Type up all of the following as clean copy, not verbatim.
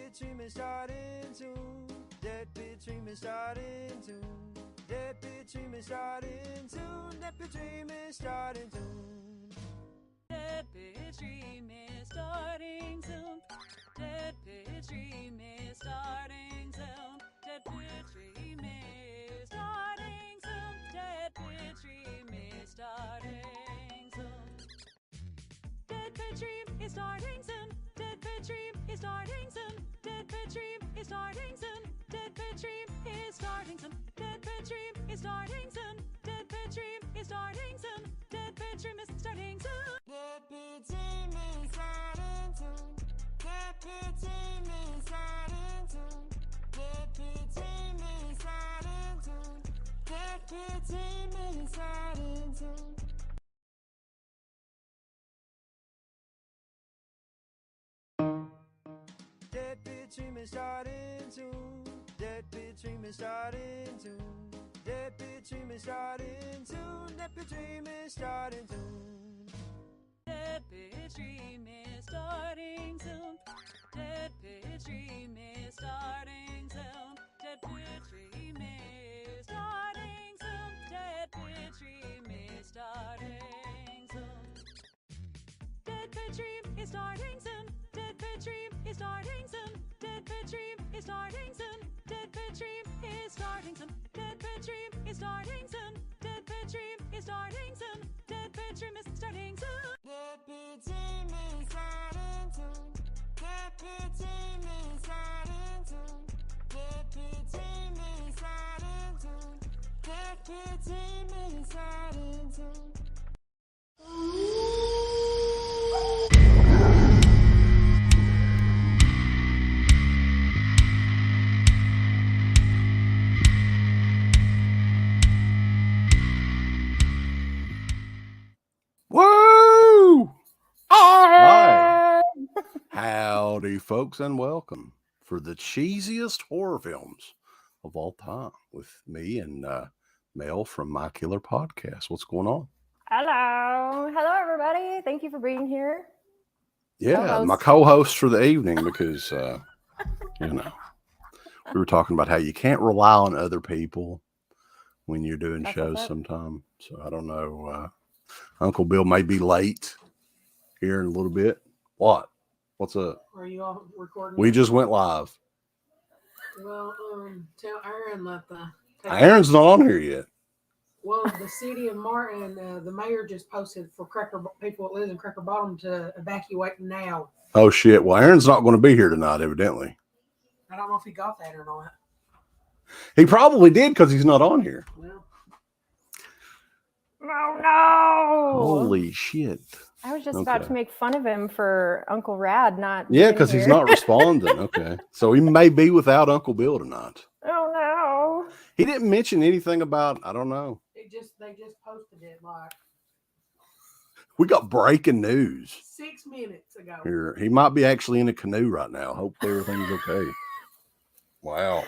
Deadpit treatment starting soon. Deadpit treatment starting soon. Deadpit treatment starting soon. Deadpit treatment starting soon. Deadpit treatment starting soon. Deadpit treatment starting soon. Deadpit treatment starting soon. Deadpit treatment starting soon. Deadpit treatment is starting soon. Deadpit treatment is starting soon. Deadpit treatment is starting soon. Deadpit treatment is starting soon. Deadpit treatment is starting soon. Deadpit treatment is starting soon. Deadpit treatment is starting soon. Deadpit treatment starting soon. Deadpit treatment starting soon. Deadpit treatment starting soon. Deadpit treatment starting soon. Deadpit treatment starting soon. Deadpit treatment starting soon. Deadpit treatment starting soon. Deadpit treatment starting soon. Deadpit treatment starting soon. Deadpit treatment starting soon. Deadpit treatment starting soon. Deadpit treatment starting soon. Deadpit treatment is starting soon. Deadpit treatment is starting soon. Deadpit treatment is starting soon. Deadpit treatment is starting soon. Deadpit treatment is starting soon. Deadpit treatment is starting soon. Deadpit treatment is starting soon. Deadpit treatment starting soon. Deadpit treatment starting soon. Deadpit treatment starting soon. Deadpit treatment starting soon. Woo! Hi. Howdy, folks, and welcome for the cheesiest horror films of all time with me and Mel from MyKillerPodcast. What's going on? Hello, everybody. Thank you for being here. Yeah, Co-host. my co-host for the evening because we were talking about how you can't rely on other people when you're doing shows sometimes. So I don't know. Uncle Bill may be late here in a little bit. What? What's up? Are you all recording? We just went live. Well, tell Aaron that Aaron's not on here yet. Well, the city of Martin, the mayor just posted for people that live in Cracker Bottom to evacuate now. Oh shit! Well, Aaron's not going to be here tonight, evidently. I don't know if he got that or not. He probably did because he's not on here. Well, Oh, no. Holy shit. I was just about to make fun of him for Uncle Rad not. Yeah, because he's not responding. Okay. So he may be without Uncle Bill tonight. Oh, no. He didn't mention anything about, I don't know. they just posted it like We got breaking news 6 minutes ago. here. He might be actually in a canoe right now. Hopefully everything's okay. Wow.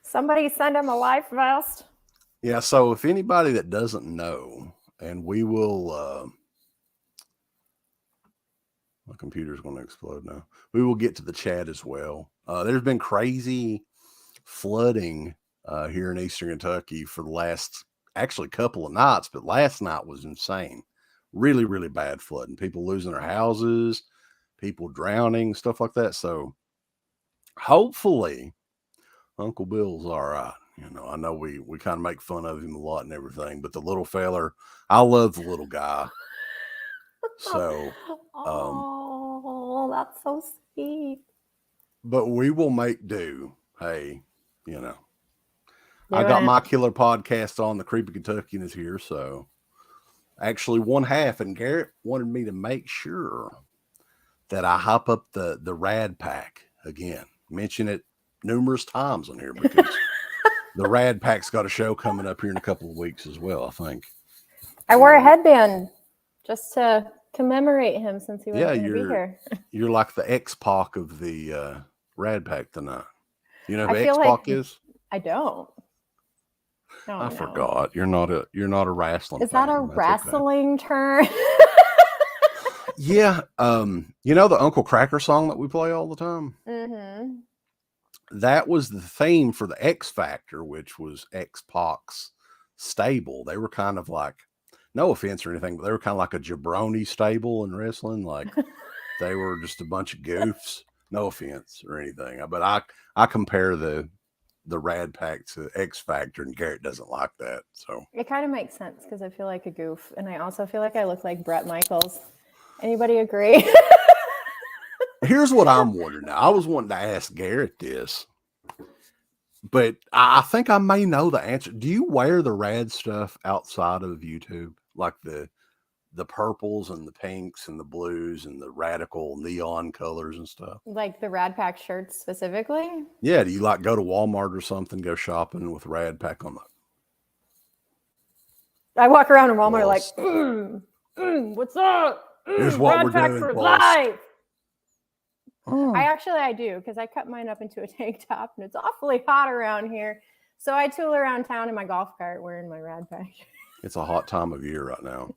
Somebody send him a life vest. Yeah, so if anybody that doesn't know, and we will, my computer's going to explode now. We will get to the chat as well. There's been crazy flooding here in Eastern Kentucky for the last, actually, couple of nights, but last night was insane. Really, really bad flooding. People losing their houses, people drowning, stuff like that. So hopefully Uncle Bill's all right. You know, I know we kind of make fun of him a lot and everything, but the little feller, I love the little guy. So, oh, that's so sweet. but we will make do. Hey, you know, I got my killer podcast on. The Creepy Kentuckian is here. So actually one half, and Garrett wanted me to make sure that I hop up the Rad Pack again. Mention it numerous times on here because the Rad Pack's got a show coming up here in a couple of weeks as well, I think. I wore a headband just to commemorate him since he wasn't going to be here. You're like the X-Pac of the Rad Pack tonight. You know who I feel X-Pac like is? I don't. I forgot. You're not a wrestling Is that fan. a wrestling term? Yeah. You know the Uncle Cracker song that we play all the time? Mm-hmm. that was the theme for the X Factor, which was X-Pac's stable. They were kind of like, no offense or anything, but they were kind of like a jabroni stable in wrestling. Like they were just a bunch of goofs. No offense or anything, but I compare the Rad Pack to X Factor, and Garrett doesn't like that. So it kind of makes sense because I feel like a goof, and I also feel like I look like Bret Michaels. Anybody agree? Here's what I'm wondering now. I was wanting to ask Garrett this, but I think I may know the answer. Do you wear the rad stuff outside of YouTube? Like the purples and the pinks and the blues and the radical neon colors and stuff? Like the Rad Pack shirts specifically? Yeah. Do you like go to Walmart or something, go shopping with Rad Pack on the... I walk around in Walmart like, what's up? Here's what Rad we're Pack doing, for boss. life. Oh. I do, because I cut mine up into a tank top, and it's awfully hot around here. So I tool around town in my golf cart wearing my Rad Pack. It's a hot time of year right now.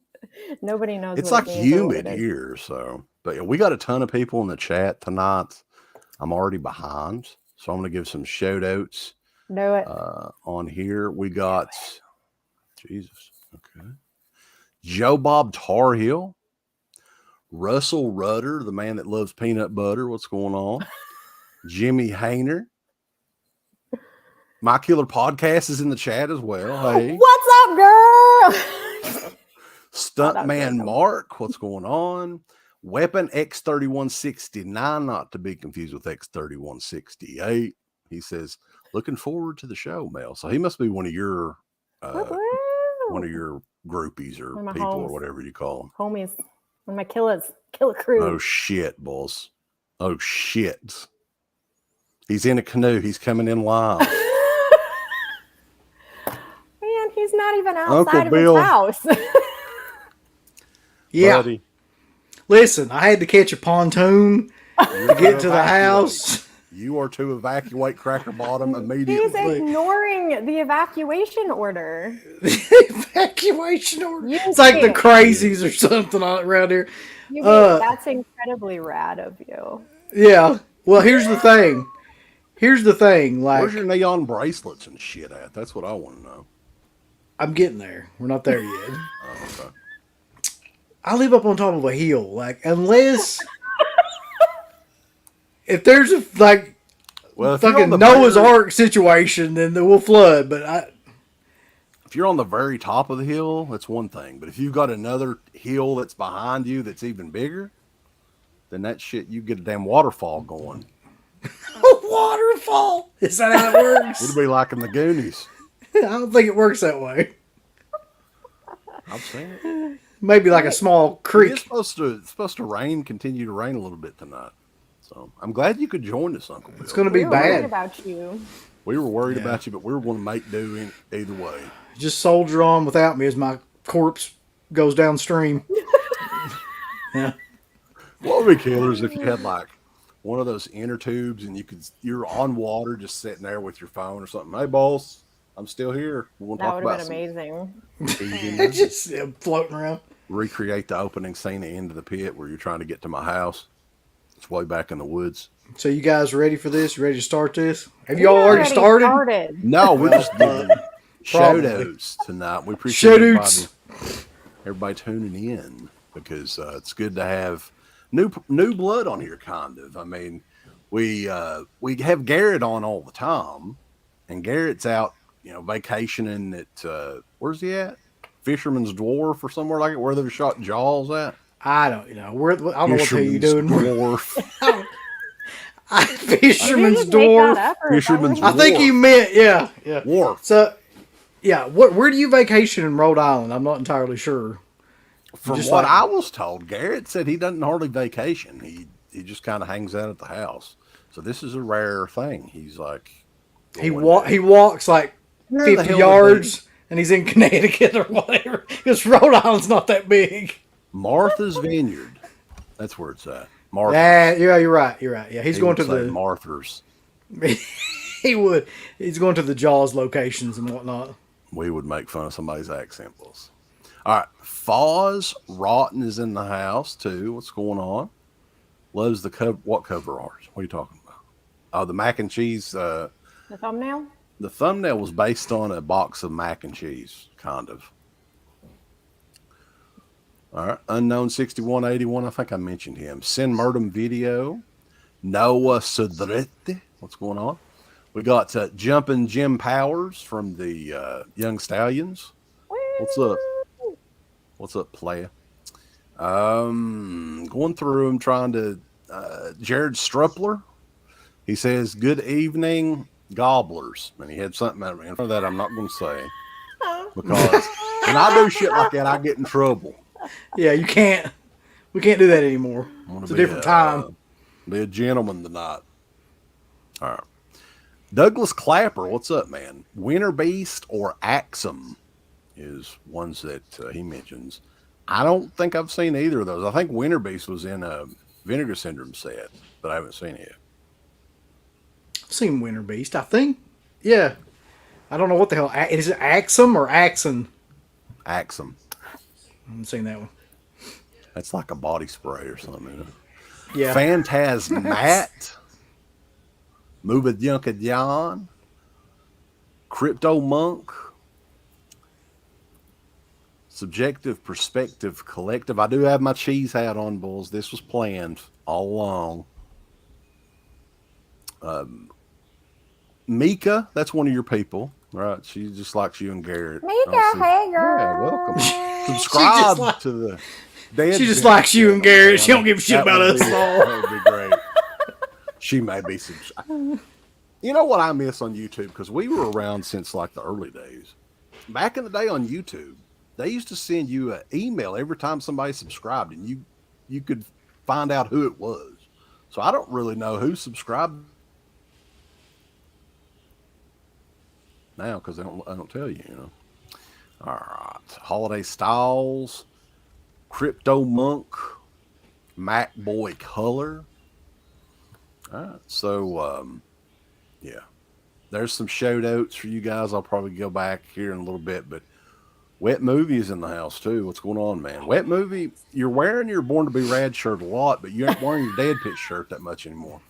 Nobody knows. It's like humid here, so. But yeah, we got a ton of people in the chat tonight. I'm already behind, so I'm going to give some shout outs. Do it. On here, we got Jesus. Okay. Joe Bob Tarhill, Russell Rudder, the man that loves peanut butter. What's going on? Jimmy Hayner. My Killer Podcast is in the chat as well. Hey. What's up, girl? Stuntman Mark, what's going on? Weapon X3169, not to be confused with X3168. He says, looking forward to the show, Mel. So he must be one of your groupies or people homies, or whatever you call them. Homies. One of my killer crew. Oh shit, boss. Oh shit. He's in a canoe. He's coming in live. Man, he's not even outside of Bill. his house. Yeah. Buddy. Listen, I had to catch a pontoon to get to the house. You are to evacuate Cracker Bottom immediately. He's ignoring the evacuation order. The evacuation order. It's like the crazies or something around here. That's incredibly rad of you. Yeah. Well, here's the thing. Like, where's your neon bracelets and shit at? That's what I want to know. I'm getting there. We're not there yet. Oh, okay. I live up on top of a hill. Like, unless if there's a fucking Noah's Ark situation, then we'll flood. But if you're on the very top of the hill, that's one thing. But if you've got another hill that's behind you that's even bigger, then that shit, you get a damn waterfall going. A waterfall? Is that how it works? It'll be like in the Goonies. I don't think it works that way. I've seen it. Maybe like a small creek. It's supposed to continue to rain a little bit tonight. So I'm glad you could join us, Uncle Bill. It's going to be bad. Worried about you. We were worried about you, but we were going to make do either way. Just soldier on without me as my corpse goes downstream. Yeah. What would be killers if you had like one of those inner tubes and you're on water just sitting there with your phone or something. Hey, boss, I'm still here. That would have been amazing. Just floating around. Recreate the opening scene at End of the Pit where you're trying to get to my house. It's way back in the woods. So you guys ready for this? You ready to start this? Have you all already started? No, we're just doing shout-outs tonight. We appreciate everybody tuning in because it's good to have new blood on here, kind of. I mean, we have Garrett on all the time, and Garrett's out, vacationing at where's he at? Fisherman's Dwarf or somewhere like it, where they've shot Jaws at. I don't know. I don't know what the hell you're doing. Dwarf. Fisherman's Dwarf. Fisherman's Dwarf. I think you meant, yeah. Wharf. So, yeah, where do you vacation in Rhode Island? I'm not entirely sure. From what I was told, Garrett said he doesn't hardly vacation. He just kind of hangs out at the house. So this is a rare thing. He's like... He walks like 50 yards and he's in Connecticut or whatever. Because Rhode Island's not that big. Martha's Vineyard. That's where it's at. Martha's. Yeah, you're right. Yeah, he's going to the... Martha's. He would. He's going to the Jaws locations and whatnot. We would make fun of somebody's accent, boss. All right. Foz Rotten is in the house, too. What's going on? Loves the cover. What cover art? What are you talking about? the mac and cheese. The thumbnail? The thumbnail was based on a box of mac and cheese, kind of. All right. Unknown 6181. I think I mentioned him. Sin Murtum Video. Noah Sudrete. What's going on? We got Jumpin' Jim Powers from the Young Stallions. What's up? What's up, playa? Going through them, trying to. Jared Strupler. He says, "Good evening, gobblers." And he had something out of me. For that, I'm not going to say. Because when I do shit like that, I get in trouble. Yeah, you can't. We can't do that anymore. It's a different time. Be a gentleman tonight. All right. Douglas Clapper, what's up, man? Winter Beast or Axum is ones that he mentions. I don't think I've seen either of those. I think Winter Beast was in a Vinegar Syndrome set, but I haven't seen it yet. I've seen Winter Beast, I think. Yeah. I don't know what the hell. Is it Axum or Axon? Axum. I haven't seen that one. That's like a body spray or something. Isn't it? Yeah. Phantasmat. Mubadjunkadjan. Crypto Monk. Subjective Perspective Collective. I do have my cheese hat on, bulls. This was planned all along. Mika, that's one of your people, right? She just likes you and Garrett. Mika, hey girl. Yeah, welcome. Subscribe to the. She just likes you and Garrett. She don't give a shit about us all. That would be great. She may be subscribed. You know what I miss on YouTube? Because we were around since like the early days. Back in the day on YouTube, they used to send you an email every time somebody subscribed, and you could find out who it was. So I don't really know who subscribed now because I don't tell you, you know. All right, Holiday Styles, Crypto Monk, Mac Boy Color. All right, so yeah, there's some shout outs for you guys. I'll probably go back here in a little bit, but Wet Movie is in the house too. What's going on, man? Wet Movie, you're wearing your Born to Be Rad shirt a lot, but you ain't wearing your Dead Pit shirt that much anymore.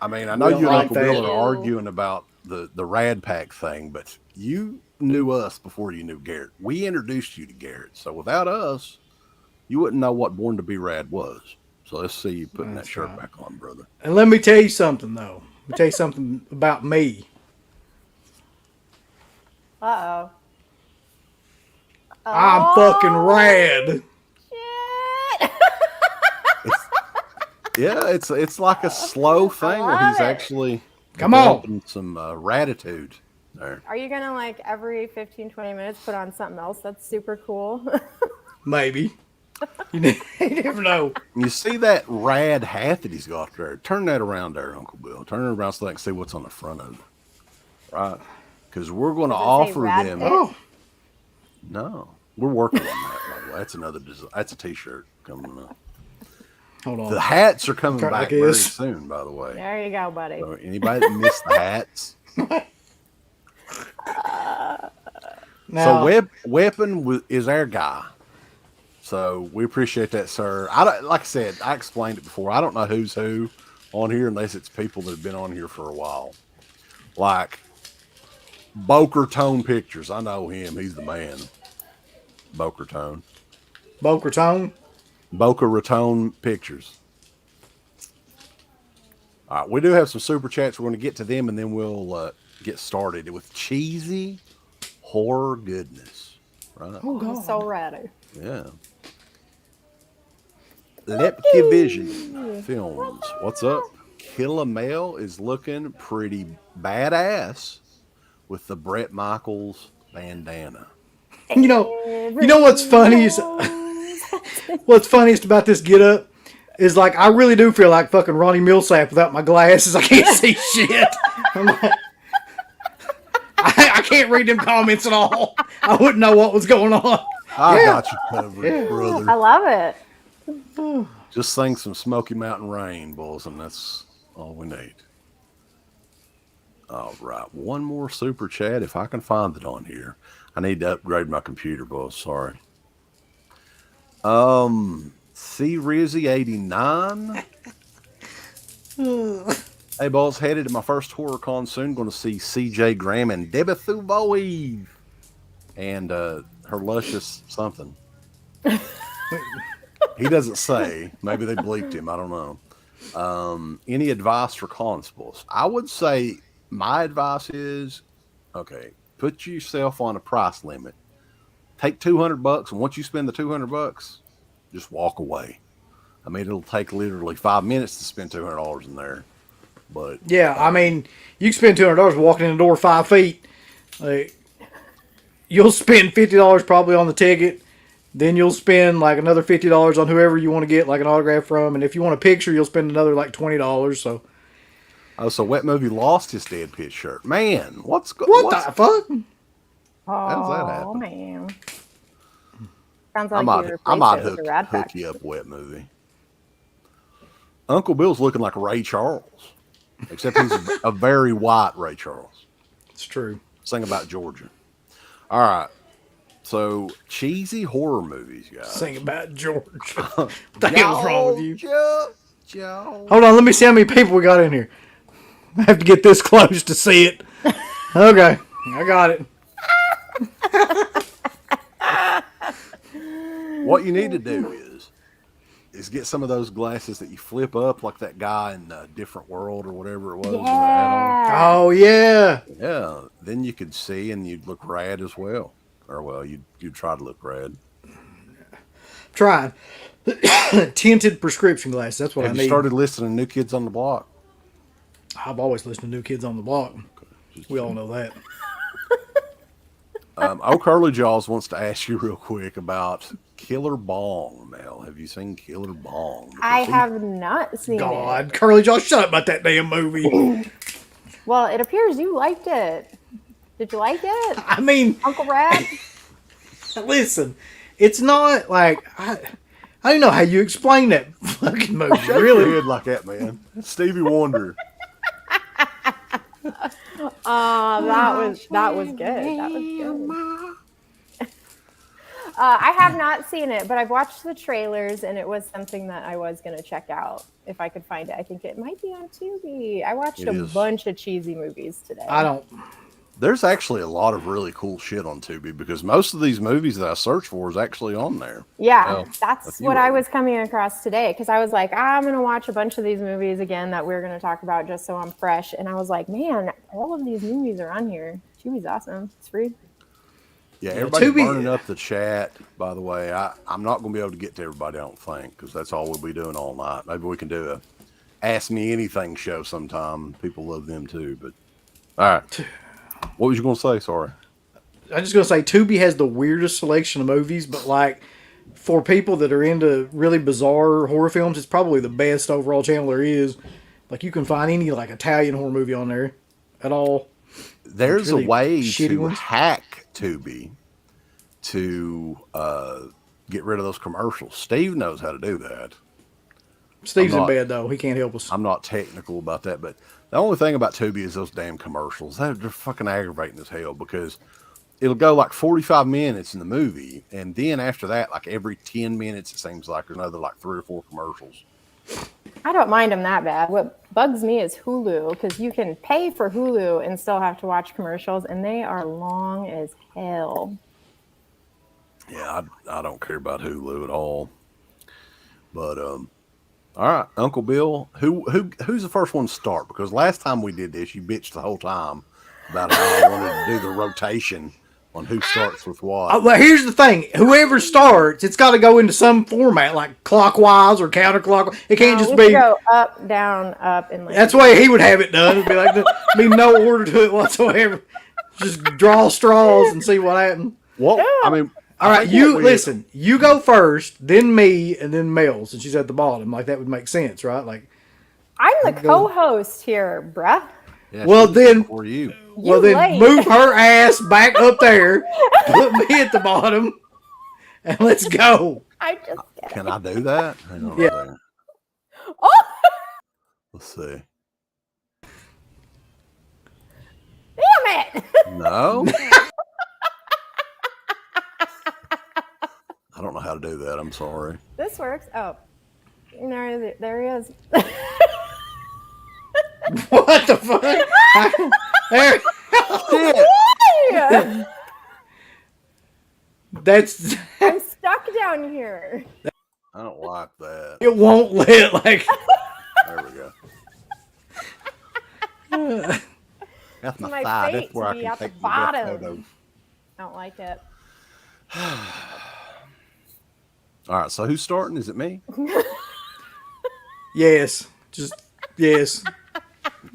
I mean, I know you and Uncle Bill are arguing about the Rad Pack thing, but you knew us before you knew Garrett. We introduced you to Garrett, so without us, you wouldn't know what Born to Be Rad was. So let's see you putting that shirt back on, brother. And let me tell you something, though. Let me tell you something about me. Uh-oh. I'm fucking rad. Shit. Yeah, it's like a slow thing where he's actually developing some ratitude there. Are you gonna like every 15-20 minutes put on something else that's super cool? Maybe. You never know. You see that rad hat that he's got there? Turn that around there, Uncle Bill. Turn it around so I can see what's on the front of it. Right? Because we're going to offer them. Oh. No. We're working on that, by the way. That's another design. That's a t-shirt coming up. Hold on. The hats are coming back like very this. soon, by the way. There you go, buddy. So anybody that missed the hats? Now, So Weapon is our guy. So we appreciate that, sir. Like I said, I explained it before. I don't know who's who on here unless it's people that have been on here for a while. Like Boca Raton Pictures. I know him. He's the man. Boca Raton. Boca Raton? Boca Raton Pictures. All right, we do have some super chats. We're going to get to them, and then we'll get started with cheesy horror goodness. Right? Oh, God. I'm so ready. Yeah. Lepke Vision Films. What's up? Kill a Male is looking pretty badass with the Bret Michaels bandana. You know what's funny is what's funniest about this get up is like I really do feel like fucking Ronnie Millsap without my glasses. I can't see shit. I'm like, I can't read them comments at all. I wouldn't know what was going on. I got you covered, brother. I love it. Just sing some Smoky Mountain Rain, boys, and that's all we need. All right, one more super chat if I can find it on here. I need to upgrade my computer, boys. Sorry. C Rizzy 89. Hey, boss, headed to my first horror con soon. Going to see CJ Graham and Debbie Thuboe and her luscious something. He doesn't say. Maybe they bleeped him. I don't know. Any advice for constables? I would say my advice is, okay, put yourself on a price limit. Take $200, and once you spend the $200, just walk away. I mean, it'll take literally 5 minutes to spend $200 in there. But yeah, I mean, you can spend $200 walking in the door 5 feet. Like, you'll spend $50 probably on the ticket. Then you'll spend like another $50 on whoever you want to get like an autograph from, and if you want a picture, you'll spend another like $20. So, so Wet Movie lost his DeadPit shirt. Man, what the fuck? How does that happen? Oh man, sounds like I might hook you up, Wet Movie. Uncle Bill's looking like Ray Charles. Except he's a very white Ray Charles. It's true. Sing about Georgia. All right. So, cheesy horror movies, guys. Sing about Georgia. What the hell's wrong with you? Joe. Hold on, let me see how many people we got in here. I have to get this close to see it. Okay, I got it. What you need to do is get some of those glasses that you flip up, like that guy in a Different World or whatever it was. Yeah. Oh yeah. Yeah. Then you could see, and you'd look rad as well. Or well, you'd try to look rad. Trying. Tinted prescription glasses. That's what I need. Have you started listening to New Kids on the Block? I've always listened to New Kids on the Block. We all know that. Curly Jaws wants to ask you real quick about Killer Bong, Mel. Have you seen Killer Bong? I have not seen it. Curly Jaws, shut up about that damn movie. Well, it appears you liked it. Did you like it? I mean, Uncle Rab? Listen, it's not like I don't know how you explain that fucking movie. Really good like that, man. Stevie Wonder. That was good. That was good. I have not seen it, but I've watched the trailers, and it was something that I was going to check out if I could find it. I think it might be on Tubi. I watched a bunch of cheesy movies today. There's actually a lot of really cool shit on Tubi because most of these movies that I search for is actually on there. Yeah, that's what I was coming across today because I was like, I'm going to watch a bunch of these movies again that we're going to talk about just so I'm fresh. And I was like, man, all of these movies are on here. Tubi's awesome. It's free. Yeah, everybody's burning up the chat, by the way. I'm not going to be able to get to everybody, I don't think, because that's all we'll be doing all night. Maybe we can do a Ask Me Anything show sometime. People love them too. But all right. What was you going to say? Sorry. I'm just going to say Tubi has the weirdest selection of movies, but like for people that are into really bizarre horror films, it's probably the best overall channel there is. Like you can find any like Italian horror movie on there at all. There's really a way to hack Tubi to get rid of those commercials. Steve knows how to do that. Steve's in bed though. He can't help us. I'm not technical about that, but the only thing about Tubi is those damn commercials. They're fucking aggravating as hell because it'll go like 45 minutes in the movie, and then after that, like every 10 minutes, it seems like there's another like 3 or 4 commercials. I don't mind them that bad. What bugs me is Hulu because you can pay for Hulu and still have to watch commercials, and they are long as hell. Yeah, I don't care about Hulu at all. But all right, Uncle Bill, who's the first one to start? Because last time we did this, you bitched the whole time about how I wanted to do the rotation on who starts with what. Well, here's the thing. Whoever starts, it's got to go into some format, like clockwise or counterclockwise. It can't just be go up, down, up, and like. That's the way he would have it done. It'd be like be no order to it whatsoever. Just draw straws and see what happens. Well, I mean. All right, you listen. You go first, then me, and then Mel, since she's at the bottom. Like that would make sense, right? Like I'm the co-host here, bruh. Yeah, well then, for you. Well then, move her ass back up there. Put me at the bottom, and let's go. Can I do that? Hang on yeah. Oh. Let's see. Damn it! No. I don't know how to do that. I'm sorry. This works. Oh, there he is. What the fuck? There. Why? That's. I'm stuck down here. I don't like that. It won't let like. There we go. That's my My thigh. fate That's where to I be can at the take the best bottom. photos. I don't like it. All right, so who's starting? Is it me? Yes. Just yes.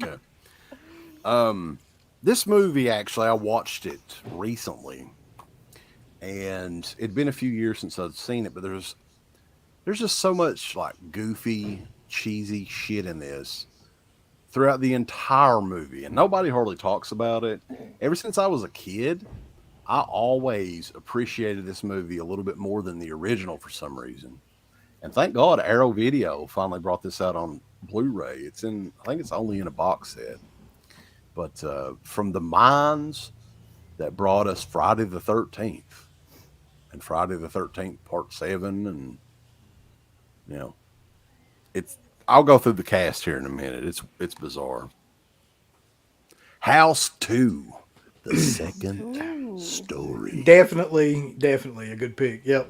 Okay. This movie, actually, I watched it recently, and it'd been a few years since I'd seen it, but there's just so much like goofy, cheesy shit in this throughout the entire movie, and nobody hardly talks about it. Ever since I was a kid, I always appreciated this movie a little bit more than the original for some reason. And thank God Arrow Video finally brought this out on Blu-ray. I think it's only in a box set. But from the minds that brought us Friday the 13th and Friday the 13th Part 7, and you know, I'll go through the cast here in a minute. It's bizarre. House 2, the second story. Definitely a good pick. Yep.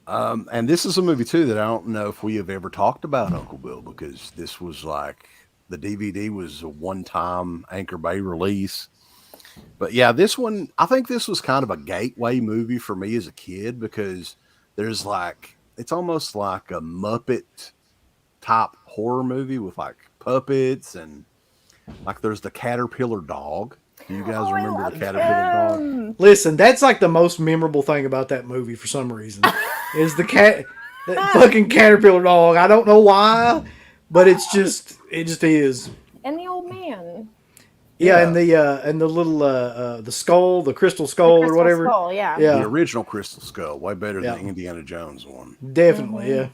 And this is a movie too that I don't know if we have ever talked about, Uncle Bill, because this was like the DVD was a one-time Anchor Bay release. But yeah, this one, I think this was kind of a gateway movie for me as a kid, because there's like, it's almost like a Muppet type horror movie with like puppets, and like there's the caterpillar dog. Do you guys remember the caterpillar dog? Listen, that's like the most memorable thing about that movie for some reason. Is the that fucking caterpillar dog. I don't know why, but it just is. And the old man. Yeah, and the little the skull, the crystal skull or whatever. Skull, yeah. The original Crystal Skull, way better than the Indiana Jones one. Definitely, yeah.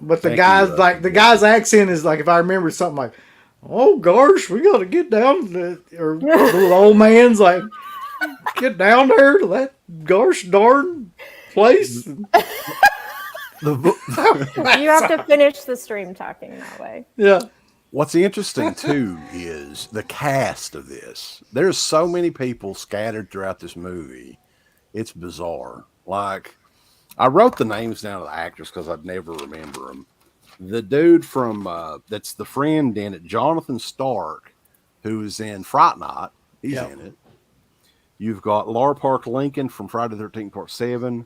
But the Thank you, the guy's accent is like, if I remember, something like, "Oh gosh, we got to get down," or the little old man's like, "Get down there to that gosh darn place." You have to finish the stream talking that way. Yeah. What's interesting too is the cast of this. There's so many people scattered throughout this movie. It's bizarre. Like, I wrote the names down of the actors because I'd never remember them. The dude from that's the friend in it, Jonathan Stark, who is in Fright Night. He's in it. You've got Laura Park Lincoln from Friday the 13th Part 7.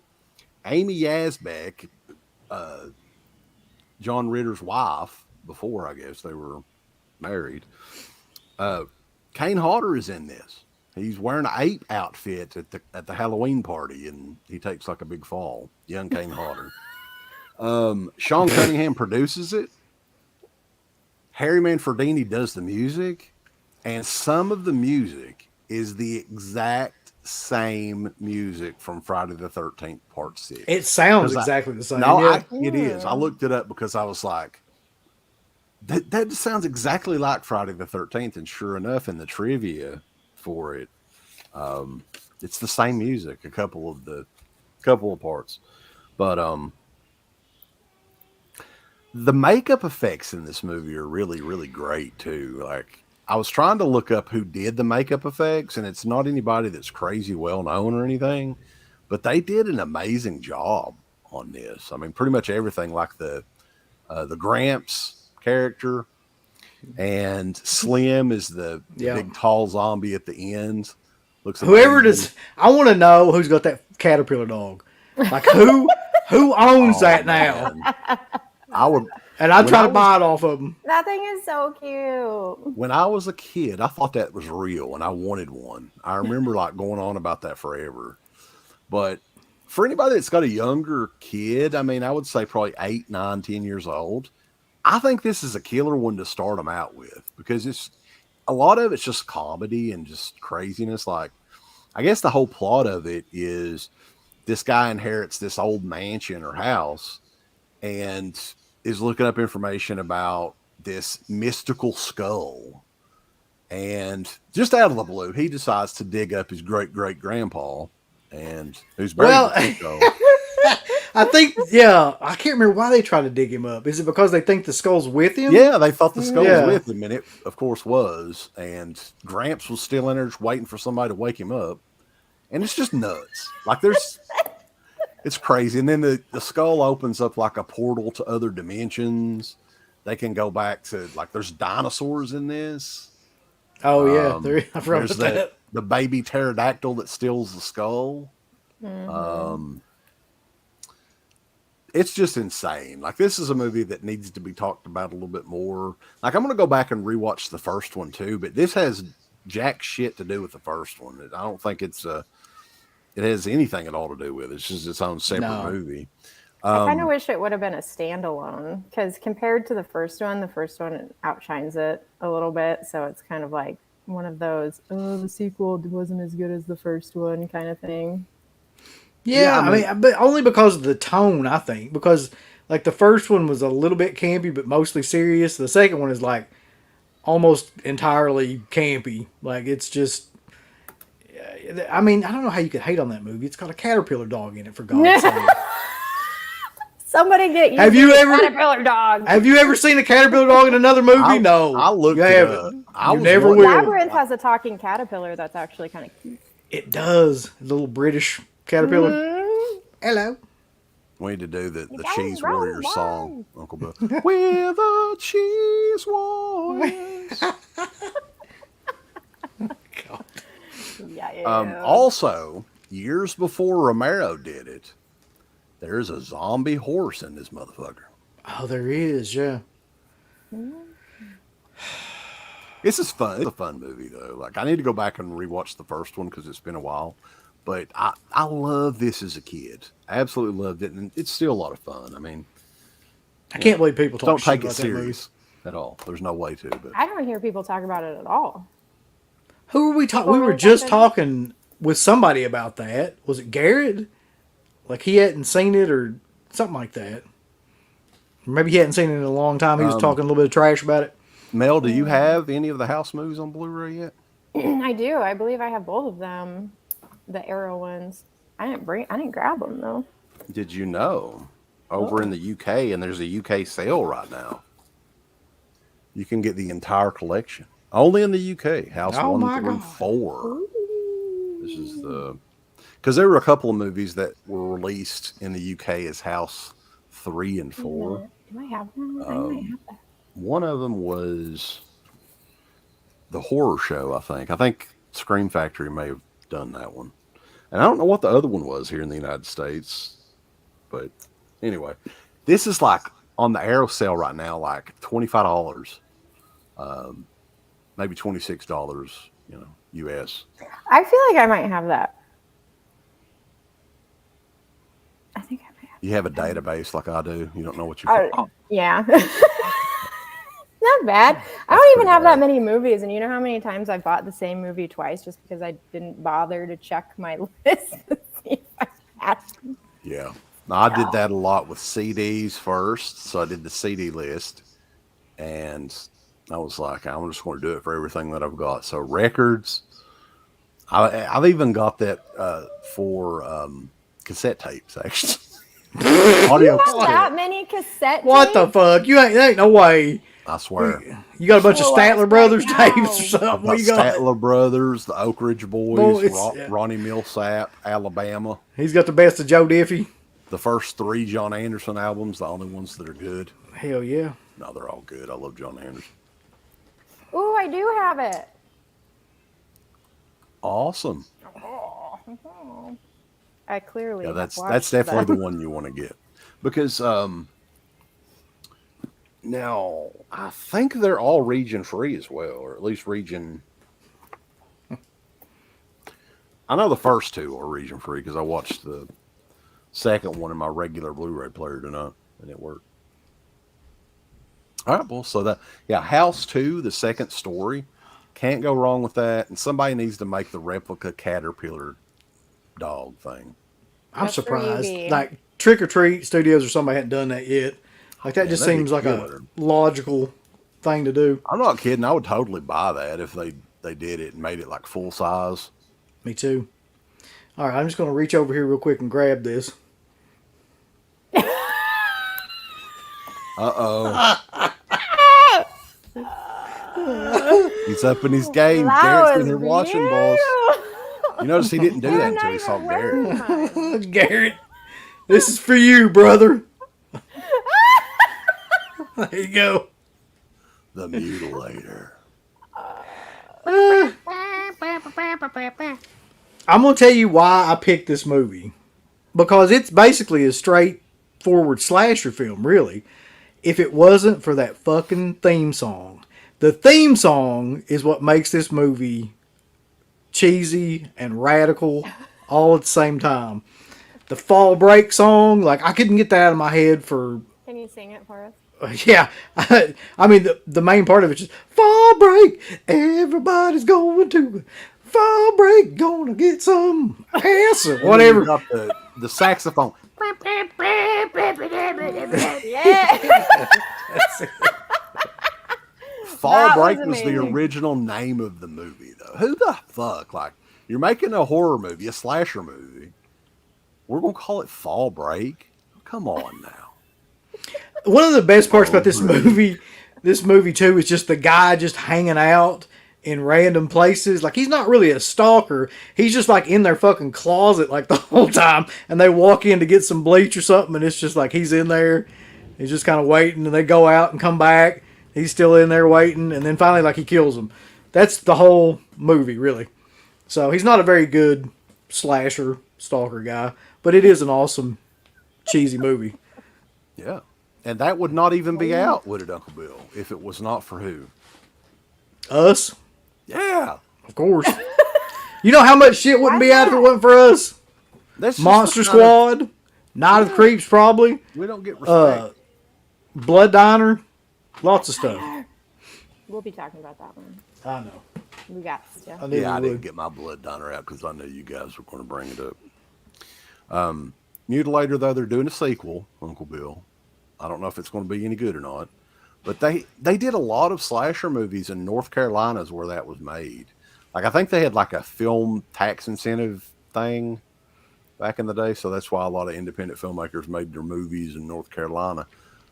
Amy Yazbek, John Ritter's wife. Before, I guess they were married. Kane Hodder is in this. He's wearing an ape outfit at the Halloween party, and he takes like a big fall. Young Kane Hodder. Sean Cunningham produces it. Harry Manfredini does the music, and some of the music is the exact same music from Friday the 13th Part 6. It sounds exactly the same. No, it is. I looked it up because I was like, that sounds exactly like Friday the 13th, and sure enough, in the trivia for it, it's the same music, a couple of parts, but the makeup effects in this movie are really, really great too. Like, I was trying to look up who did the makeup effects, and it's not anybody that's crazy well known or anything, but they did an amazing job on this. I mean, pretty much everything, like the Gramps character, and Slim is the big tall zombie at the end. Looks whoever amazing. does. I want to know who's got that caterpillar dog. Like who owns that now? I would, and I'd try to buy it off of them. That thing is so cute. When I was a kid, I thought that was real, and I wanted one. I remember like going on about that forever. But for anybody that's got a younger kid, I mean, I would say probably 8, 9, 10 years old, I think this is a killer one to start them out with, because it's a lot of it's just comedy and just craziness. Like, I guess the whole plot of it is this guy inherits this old mansion or house and is looking up information about this mystical skull. And just out of the blue, he decides to dig up his great-great-grandpa, and who's buried with the skull. I think, yeah, I can't remember why they tried to dig him up. Is it because they think the skull's with him? Yeah, they thought the skull Yeah. was with him, and it, of course, was. And Gramps was still in there just waiting for somebody to wake him up. And it's just nuts. Like, it's crazy. And then the skull opens up like a portal to other dimensions. They can go back to, like, there's dinosaurs in this. Oh, yeah. I forgot There's about that. the baby pterodactyl that steals the skull. It's just insane. Like, this is a movie that needs to be talked about a little bit more. Like, I'm going to go back and rewatch the first one too, but this has jack shit to do with the first one. I don't think it has anything at all to do with it. It's just its own separate movie. I kind of wish it would have been a standalone, because compared to the first one outshines it a little bit. So it's kind of like one of those, the sequel wasn't as good as the first one kind of thing. Yeah, I mean, but only because of the tone, I think. Because, like, the first one was a little bit campy, but mostly serious. The second one is, like, almost entirely campy. Like, it's just... I mean, I don't know how you could hate on that movie. It's got a caterpillar dog in it, for God's sake. Somebody get Have you ever caterpillar dog. Have you ever seen a caterpillar dog in another movie? No. I looked you it haven't. up. You never will. Labyrinth has a talking caterpillar that's actually kind of cute. It does. A little British caterpillar. Hello. We need to do the Go, Cheese go, Warriors go. song, Uncle Bill. We're the Cheese Warriors. God. Yeah. Also, years before Romero did it, there's a zombie horse in this motherfucker. Oh, there is, yeah. This is fun. It's a fun movie, though. Like, I need to go back and rewatch the first one because it's been a while. But I love this as a kid. I absolutely loved it, and it's still a lot of fun. I mean, I can't believe people talk don't shit take it about that movie. serious at all. There's no way to. But I don't hear people talk about it at all. Who were we talking? People We were really just talk talking with somebody about that. Was it Garrett? Like he hadn't seen it or something like that. Maybe he hadn't seen it in a long time. He was talking a little bit of trash about it. Mel, do you have any of the House movies on Blu-ray yet? I do. I believe I have both of them. The Arrow ones. I didn't grab them though. Did you know over in the UK, and there's a UK sale right now, you can get the entire collection only in the UK. House 1 through 4. This is because there were a couple of movies that were released in the UK as House 3 and 4. Do I have them? I might have that. One of them was the horror show. I think Scream Factory may have done that one. And I don't know what the other one was here in the United States. But anyway, this is like on the Arrow sale right now, like $25, maybe $26, US. I feel like I might have that. I think I might have. You have a database like I do. You don't know what you're Yeah. Not bad. I don't even have that many movies, and you know how many times I've bought the same movie twice just because I didn't bother to check my list to see if I had them. Yeah. Now, I did that a lot with CDs first. So I did the CD list. And I was like, I'm just going to do it for everything that I've got. So records. I've even got that for cassette tapes, actually. Audio You have cassette. that many cassette What the tapes? fuck? There ain't no way. I swear. You got a bunch of Oh, Statler I Brothers know. tapes or something. I've What got you got? Statler Brothers, the Oak Ridge Boy, Boys, it's- Ronnie Millsap, Alabama. He's got the best of Joe Diffie. The first 3 John Anderson albums, the only ones that are good. Hell yeah. No, they're all good. I love John Anderson. Ooh, I do have it. Awesome. I clearly Yeah, have that's watched definitely them. the one you want to get. Because now I think they're all region free as well, or at least region. I know the first 2 are region free because I watched the second one in my regular Blu-ray player tonight, and it worked. All right, well, so House 2, the second story, can't go wrong with that. And somebody needs to make the replica caterpillar dog thing. I'm That's for surprised. Evie. Like Trick or Treat Studios or somebody hadn't done that yet. Like that Yeah, just that'd be seems like killer. a logical thing to do. I'm not kidding. I would totally buy that if they did it and made it like full size. Me too. All right, I'm just going to reach over here real quick and grab this. He's up in his game. That Garrett's in was here watching, you. boss. You notice he didn't do You're that not until he saw even wearing Garrett. mine. Garrett, this is for you, brother. There you go. The Mutilator. I'm going to tell you why I picked this movie. Because it's basically a straightforward slasher film, really. If it wasn't for that fucking theme song. The theme song is what makes this movie cheesy and radical all at the same time. The Fall Break song, like, I couldn't get that out of my head for... Can you sing it for us? Yeah, I mean, the main part of it is just, fall break, everybody's going to fall break, gonna get some ass or whatever. You got the saxophone. Yeah. Fall That Break was was the amazing. original name of the movie, though. Who the fuck? Like, you're making a horror movie, a slasher movie. We're going to call it Fall Break? Come on now. One of the best parts about this movie too, is just the guy just hanging out in random places. Like, he's not really a stalker. He's just like in their fucking closet like the whole time. And they walk in to get some bleach or something, and it's just like he's in there. He's just kind of waiting, and they go out and come back. He's still in there waiting, and then finally, like, he kills them. That's the whole movie, really. So he's not a very good slasher stalker guy, but it is an awesome cheesy movie. Yeah. And that would not even be out, would it, Uncle Bill, if it was not for who? Us, Yeah. of course. You know how much shit wouldn't be out if it wasn't for us? That's just Monster the kind of- Squad, Night of the Creeps, probably. we don't get respect. Blood Diner, lots of stuff. We'll be talking about that one. I know. We got stuff. I knew Yeah, I we didn't would. get my blood diner out because I knew you guys were going to bring it up. Mutilator, though, they're doing a sequel, Uncle Bill. I don't know if it's going to be any good or not. But they did a lot of slasher movies in North Carolina is where that was made. Like, I think they had like a film tax incentive thing back in the day. So that's why a lot of independent filmmakers made their movies in North Carolina.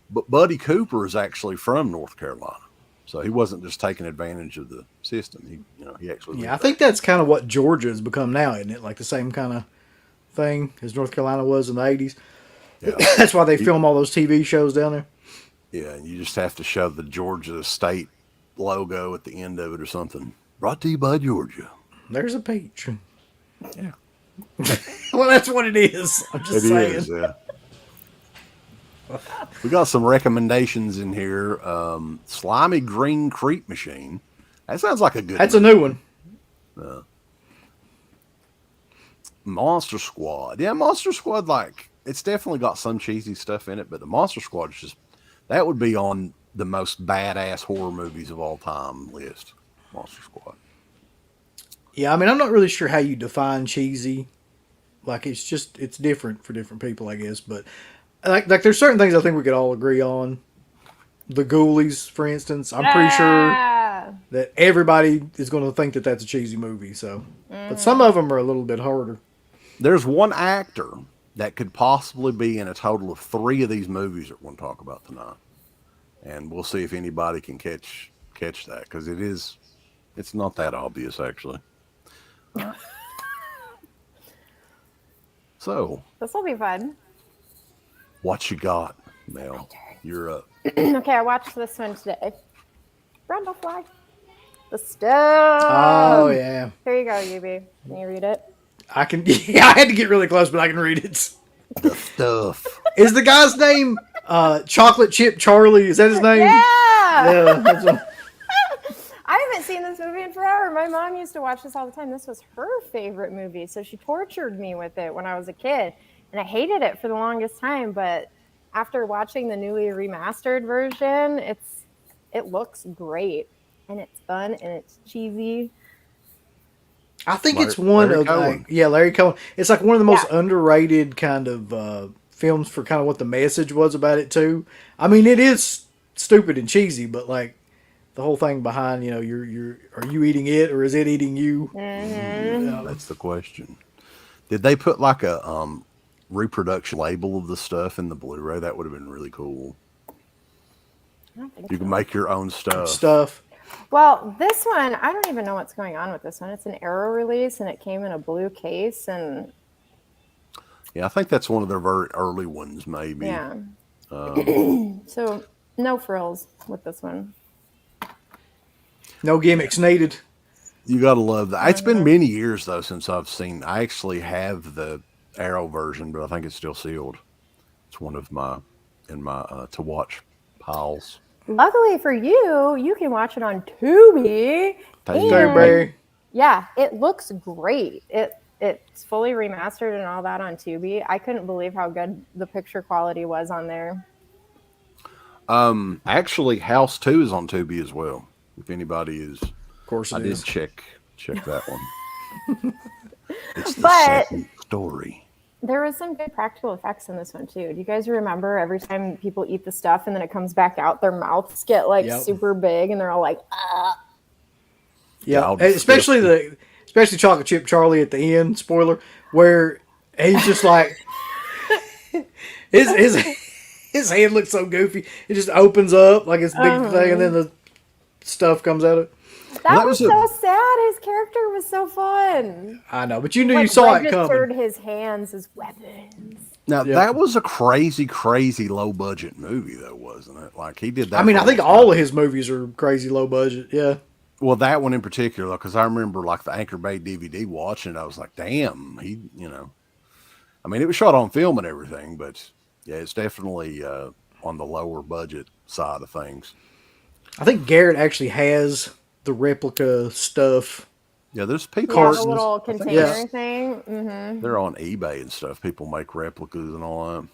But Buddy Cooper is actually from North Carolina. So he wasn't just taking advantage of the system. He actually... Yeah, I think that's kind of what Georgia has become now, isn't it? Like the same kind of thing as North Carolina was in the 80s. Yeah. That's why they film all those TV shows down there. Yeah, and you just have to shove the Georgia State logo at the end of it or something. Brought to you by Georgia. There's a peach. Yeah. Well, that's what it is. I'm just It saying. is, yeah. We got some recommendations in here. Slimy Green Creep Machine. That sounds like a good That's a movie. new one. Monster Squad. Yeah, Monster Squad, like, it's definitely got some cheesy stuff in it, but the Monster Squad is just, that would be on the most badass horror movies of all time list. Monster Squad. Yeah, I mean, I'm not really sure how you define cheesy. Like, it's different for different people, I guess. But, like there's certain things I think we could all agree on. The Ghoulies, for instance. I'm pretty sure that everybody is going to think that that's a cheesy movie. So, But some of them are a little bit harder. There's one actor that could possibly be in a total of 3 of these movies that we're going to talk about tonight. And we'll see if anybody can catch that, because it's not that obvious, actually. So, This will be fun. what you got, Mel? You're up. Okay, I watched this one today. Brundlefly. The stuff. Oh, yeah. Here you go, Yubi. Can you read it? I can. Yeah, I had to get really close, but I can read it. The stuff. Is the guy's name Chocolate Chip Charlie? Is that his name? Yeah! Yeah, that's what, I haven't seen this movie in forever. My mom used to watch this all the time. This was her favorite movie, so she tortured me with it when I was a kid. And I hated it for the longest time, but after watching the newly remastered version, it looks great. And it's fun, and it's cheesy. I think it's one Larry of Cohen. Larry Cohen. It's like one of the most underrated kind of films for kind of what the message was about it too. I mean, it is stupid and cheesy, but like the whole thing behind, are you eating it or is it eating you? Mm-hmm. That's the question. Did they put like a reproduction label of the stuff in the Blu-ray? That would have been really cool. You can make your own stuff. Well, this one, I don't even know what's going on with this one. It's an Arrow release, and it came in a blue case, and yeah, I think that's one of their very early ones, maybe. Yeah. So no frills with this one. No gimmicks needed. You gotta love that. It's been many years though since I've seen. I actually have the Arrow version, but I think it's still sealed. It's one of my to watch piles. Luckily for you, you can watch it on Tubi. Tubi. Yeah, it looks great. It's fully remastered and all that on Tubi. I couldn't believe how good the picture quality was on there. Actually, House 2 is on Tubi as well. If anybody is, of course, I did check that one. It's the But second story. there was some good practical effects in this one too. Do you guys remember every time people eat the stuff and then it comes back out, their mouths get like super big and they're all like, ah. Yeah, especially Chocolate Chip Charlie at the end. Spoiler, where he's just like his head looks so goofy. It just opens up like it's a big thing, and then the stuff comes out of it. That was so sad. His character was so fun. I know, but you knew you saw it coming. Registered his hands as weapons. Now that was a crazy, crazy low budget movie, though, wasn't it? Like he did that. I mean, I think all of his movies are crazy low budget. Yeah. Well, that one in particular, because I remember like the Anchor Bay DVD watching it, I was like, damn, I mean, it was shot on film and everything, but yeah, it's definitely on the lower budget side of things. I think Garrett actually has the replica stuff. Yeah, there's people. Yeah, the little container thing. Mm-hmm. They're on eBay and stuff. People make replicas and all that.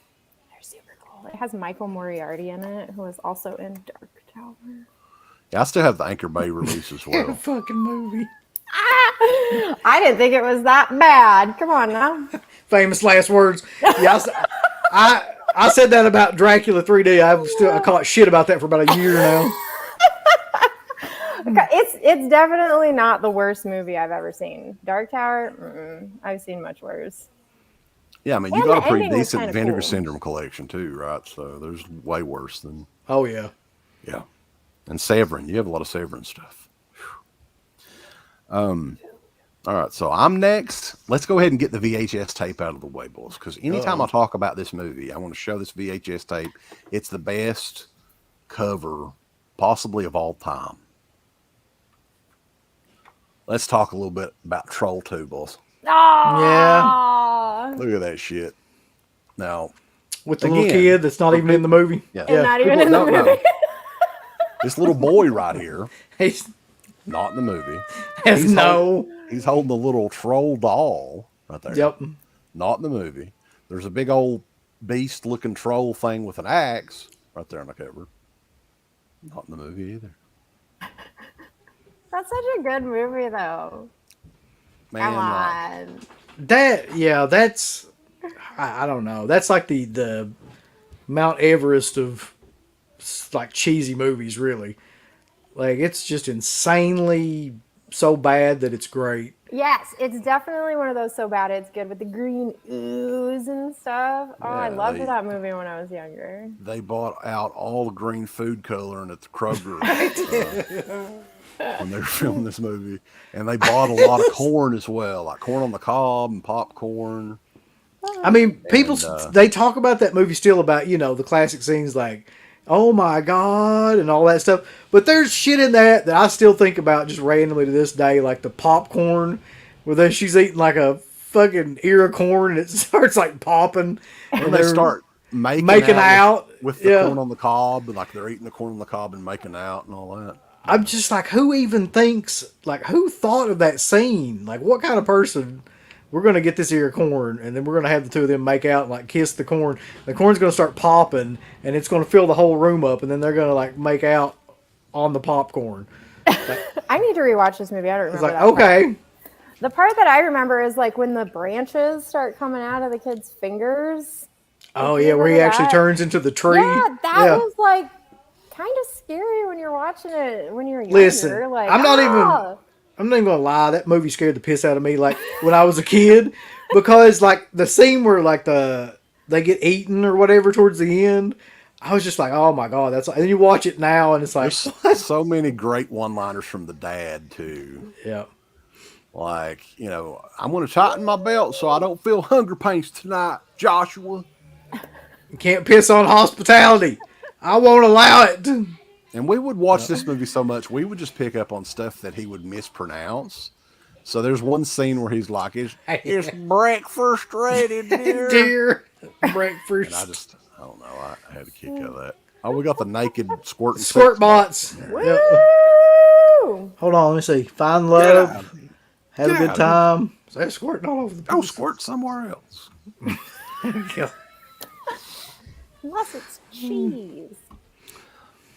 They're super cool. It has Michael Moriarty in it, who is also in Dark Tower. Yeah, I still have the Anchor Bay release as well. Fucking movie. I didn't think it was that bad. Come on now. Famous last words. Yeah, I said that about Dracula 3D. I caught shit about that for about a year now. It's definitely not the worst movie I've ever seen. Dark Tower, I've seen much worse. Yeah, I mean, you got a pretty decent Vinegar Syndrome collection too, right? So there's way worse than. Oh yeah. Yeah. And Severin, you have a lot of Severin stuff. All right, so I'm next. Let's go ahead and get the VHS tape out of the way, boys, because anytime I talk about this movie, I want to show this VHS tape. It's the best cover, possibly of all time. Let's talk a little bit about Troll 2, boys. Yeah. Look at that shit. Now, with the little kid that's not even in the movie. Yeah. Not even in the movie. No. This little boy right here, he's not in the movie. He's holding the little troll doll right there. Yep. Not in the movie. There's a big old beast-looking troll thing with an axe right there on the cover. Not in the movie either. That's such a good movie, though. Man, come on. That's I don't know. That's like the Mount Everest of like cheesy movies, really. Like, it's just insanely so bad that it's great. Yes, it's definitely one of those so bad it's good with the green ooze and stuff. Oh, yeah, I loved that movie when I was younger. They bought out all the green food coloring at the Kroger when they were filming this movie. And they bought a lot of corn as well, like corn on the cob and popcorn. I mean, people, they talk about that movie still about, the classic scenes like, oh my God, and all that stuff. But there's shit in that I still think about just randomly to this day, like the popcorn, where she's eating like a fucking ear of corn and it starts like popping. And they start making out with the corn on the cob, and like they're eating the corn on the cob and making out and all that. I'm just like, who even thinks, like, who thought of that scene? Like, what kind of person? We're going to get this ear of corn, and then we're going to have the two of them make out and, like, kiss the corn. The corn's going to start popping, and it's going to fill the whole room up, and then they're going to, like, make out on the popcorn. I need to rewatch this movie. I don't remember that okay. Part. The part that I remember is, like, when the branches start coming out of the kid's fingers. Oh, yeah, where he actually turns into the tree. Yeah, that was, like, kind of scary when you're watching it when you're younger. Listen, like, I'm not even gonna lie, that movie scared the piss out of me, like, when I was a kid, because, like, the scene where, like, they get eaten or whatever towards the end, I was just like, oh my God, that's. And then you watch it now, and it's like, There's so many great one-liners from the dad too. yeah. Like, I'm going to tighten my belt so I don't feel hunger pains tonight, Joshua. You can't piss on hospitality. I won't allow it. And we would watch this movie so much, we would just pick up on stuff that he would mispronounce. So there's one scene where he's like, it's breakfast ready, dear. Dear breakfast. And I don't know. I had a kick out of that. Oh, we got the naked squirt bots. Yep. Hold on, let me see. Find love. Have a good time. So they're squirting all over the place. Go squirt somewhere else. Yeah. Unless it's cheese.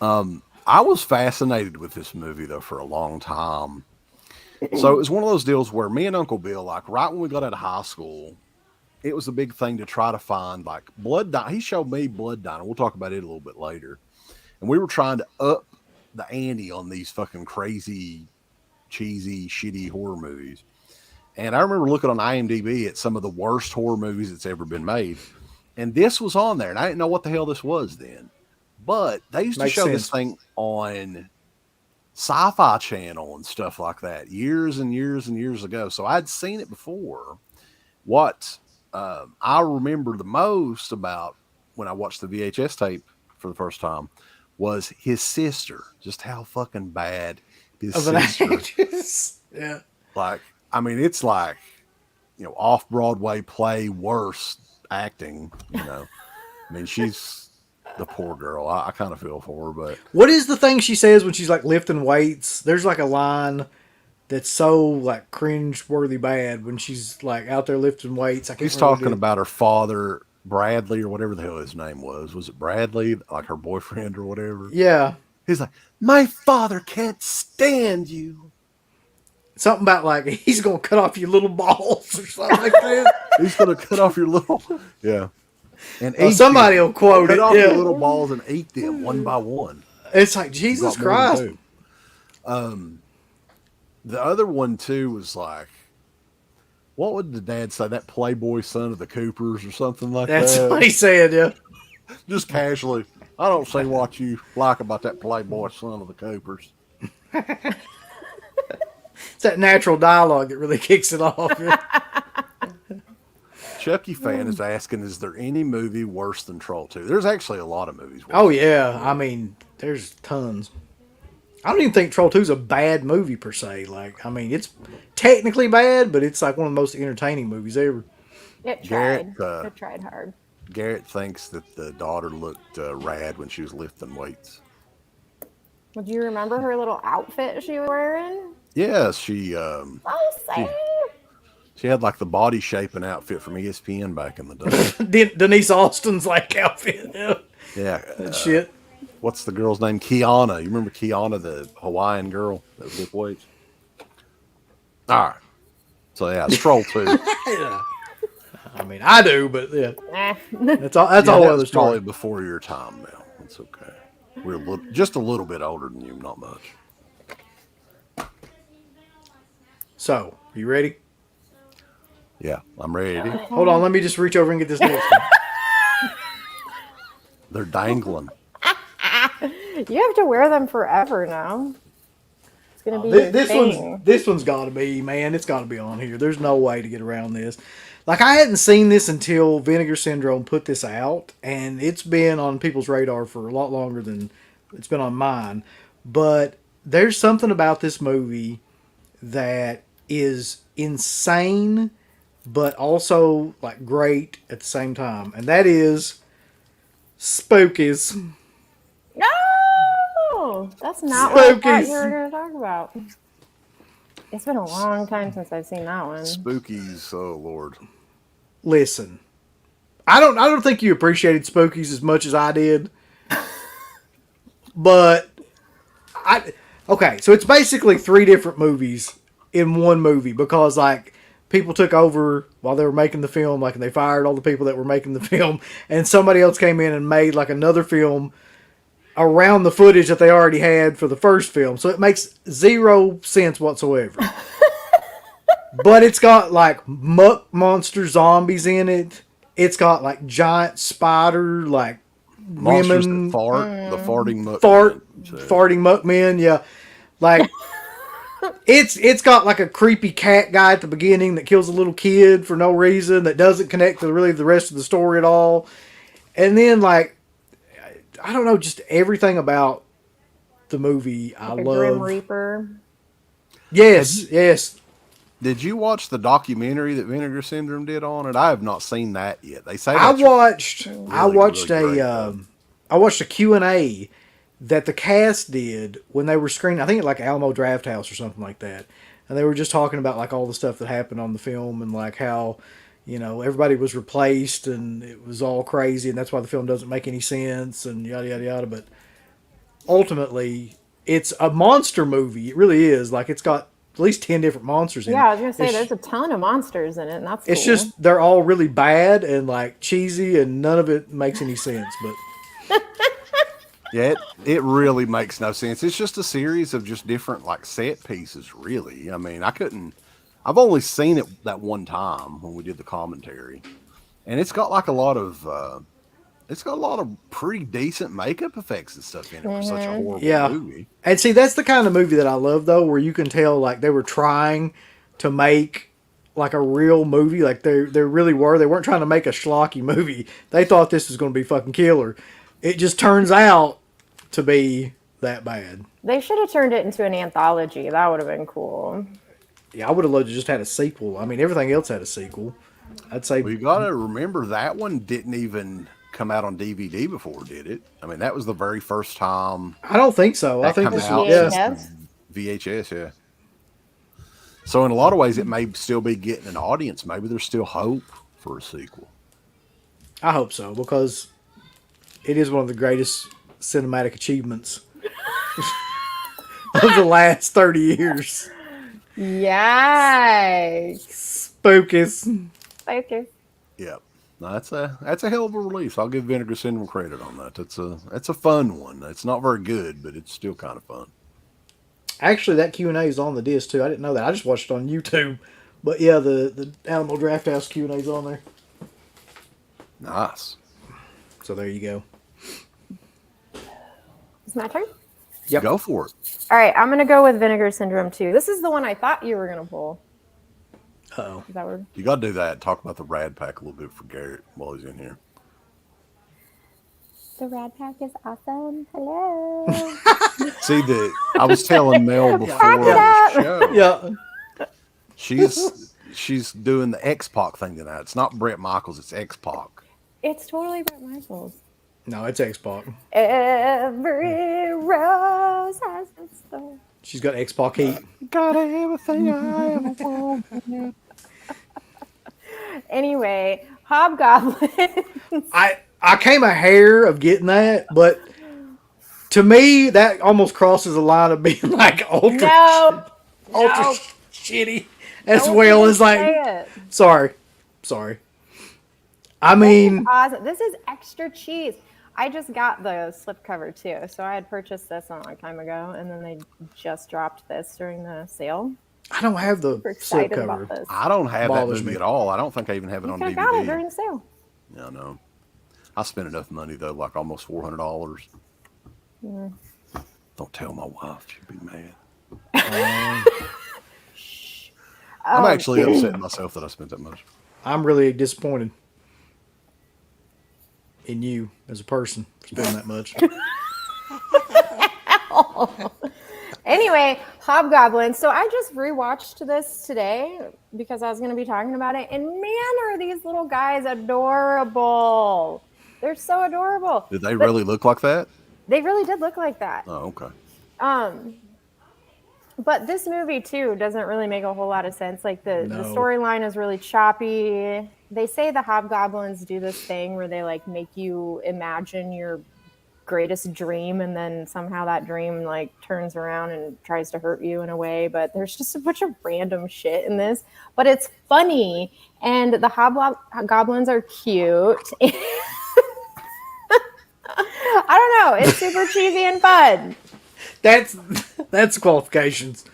I was fascinated with this movie though for a long time. So it was one of those deals where me and Uncle Bill, like right when we got out of high school, it was a big thing to try to find like Blood Diner. He showed me Blood Diner. We'll talk about it a little bit later. And we were trying to up the ante on these fucking crazy, cheesy, shitty horror movies. And I remember looking on IMDb at some of the worst horror movies that's ever been made. And this was on there. And I didn't know what the hell this was then. But they used to show this thing on Sci-Fi Channel and stuff like that years and years and years ago. So I'd seen it before. What I remember the most about when I watched the VHS tape for the first time was his sister. Just how fucking bad his sister. Yeah. Like, I mean, it's like, off-Broadway play worse acting, I mean, she's the poor girl. I kind of feel for her, but. What is the thing she says when she's like lifting weights? There's like a line that's so like cringe-worthy bad when she's like out there lifting weights. He's talking about her father, Bradley, or whatever the hell his name was. Was it Bradley? Like her boyfriend or whatever? Yeah. He's like, my father can't stand you. Something about like, he's going to cut off your little balls or something like that. He's going to cut off your little... Yeah. And somebody will quote cut it. Off your little balls and eat them one by one. It's like, Jesus Christ. The other one, too, was like, what would the dad say? That Playboy son of the Coopers or something like that? That's what he said, yeah. Just casually. I don't see what you like about that Playboy son of the Coopers. It's that natural dialogue that really kicks it off. Chucky fan is asking, is there any movie worse than Troll 2? There's actually a lot of movies worse. Oh, yeah. I mean, there's tons. I don't even think Troll 2 is a bad movie per se. Like, I mean, it's technically bad, but it's like one of the most entertaining movies ever. It tried. It tried hard. Garrett thinks that the daughter looked rad when she was lifting weights. Well, do you remember her little outfit she was wearing? Yeah, she had like the body shaping outfit from ESPN back in the day. Denise Austin's like outfit. Yeah. That shit. What's the girl's name? Kiana. You remember Kiana, the Hawaiian girl that would lift weights? All right. So yeah, Troll 2. Yeah. I mean, I do, but yeah. That's all. That's yeah, a whole that other was story. probably before your time, Mel. It's okay. We're just a little bit older than you, not much. So, you ready? Yeah, I'm ready. Hold on, let me just reach over and get this next one. They're dangling. You have to wear them forever now. It's gonna be this one's got to be, man. It's got to be on here. There's no way to get around this. Like, I hadn't seen this until Vinegar Syndrome put this out, and it's been on people's radar for a lot longer than it's been on mine. But there's something about this movie that is insane, but also like great at the same time, and that is Spookies. No, that's not what I thought you were going to talk about. It's been a long time since I've seen that one. Spookies, oh Lord. Listen, I don't think you appreciated Spookies as much as I did, but okay, so it's basically 3 different movies in one movie, because like people took over while they were making the film, like, and they fired all the people that were making the film, and somebody else came in and made like another film around the footage that they already had for the first film. So it makes 0 sense whatsoever. But it's got like muck monster zombies in it. It's got like giant spider, like Monsters women that fart, the farting muck. farting muck men. Yeah, like it's got like a creepy cat guy at the beginning that kills a little kid for no reason that doesn't connect to really the rest of the story at all. And then like I don't know, just everything about the movie I love. Grim Reaper. Yes. Did you watch the documentary that Vinegar Syndrome did on it? I have not seen that yet. They say I watched great, I watched a Q&A that the cast did when they were screening, I think at like Alamo Drafthouse or something like that. And they were just talking about like all the stuff that happened on the film and like how, you know, everybody was replaced and it was all crazy and that's why the film doesn't make any sense and yada yada yada. But ultimately, it's a monster movie. It really is. Like it's got at least 10 different monsters in it. Yeah, I was gonna say there's a ton of monsters in it, and that's it's cool. just they're all really bad and like cheesy, and none of it makes any sense. But yeah, it really makes no sense. It's just a series of just different like set pieces. Really, I mean, I've only seen it that one time when we did the commentary, and it's got like a lot of pretty decent makeup effects and stuff in it for such a horrible movie. And see, that's the kind of movie that I love, though, where you can tell like they were trying to make like a real movie. Like they really were. They weren't trying to make a schlocky movie. They thought this was going to be fucking killer. It just turns out to be that bad. They should have turned it into an anthology. That would have been cool. Yeah, I would have loved to just had a sequel. I mean, everything else had a sequel. I'd say. Well, you got to remember that one didn't even come out on DVD before, did it? I mean, that was the very first time. I don't think so. I think this this was VHS, yeah. So in a lot of ways, it may still be getting an audience. Maybe there's still hope for a sequel. I hope so, because it is one of the greatest cinematic achievements of the last 30 years. Yikes. Spookies. Okay. Yep. No, that's a hell of a release. I'll give Vinegar Syndrome credit on that. That's a fun one. It's not very good, but it's still kind of fun. Actually, that Q&A is on the disc too. I didn't know that. I just watched it on YouTube. But yeah, the Alamo Drafthouse Q&A is on there. Nice. So there you go. It's my turn? Yep. Go for it. All right, I'm going to go with Vinegar Syndrome 2. This is the one I thought you were going to pull. Uh-oh. Is that weird? You got to do that. Talk about the Rad Pack a little bit for Garrett while he's in here. The Rad Pack is awesome. Hello. See, I was telling Mel before the show. Yeah. She's doing the X-Pac thing tonight. It's not Bret Michaels. It's X-Pac. It's totally Bret Michaels. No, it's X-Pac. Every rose has its thorn. She's got X-Pac heat. Got everything I ever wanted. Anyway, Hobgoblins. I came a hair of getting that, but to me, that almost crosses the line of being like ultra shitty, as well as like. Sorry. I mean, awesome. This is extra cheese. I just got the slipcover too, so I had purchased this a long time ago, and then they just dropped this during the sale. I don't have the slipcover. I don't have that movie at all. I don't think I even have it on DVD. I got it during the sale. Yeah, I know. I spent enough money though, like almost $400. Mm. Don't tell my wife; she'd be mad. Shh. I'm actually upset myself that I spent that much. I'm really disappointed in you as a person for spending that much. Anyway, Hobgoblins. So I just rewatched this today because I was going to be talking about it. And man, are these little guys adorable. They're so adorable. Did they really look like that? They really did look like that. Oh, okay. But this movie, too, doesn't really make a whole lot of sense. Like, the storyline is really choppy. They say the Hobgoblins do this thing where they, like, make you imagine your greatest dream, and then somehow that dream, like, turns around and tries to hurt you in a way. But there's just a bunch of random shit in this. But it's funny, and the Hobgoblins are cute. I don't know. It's super cheesy and fun. That's qualifications.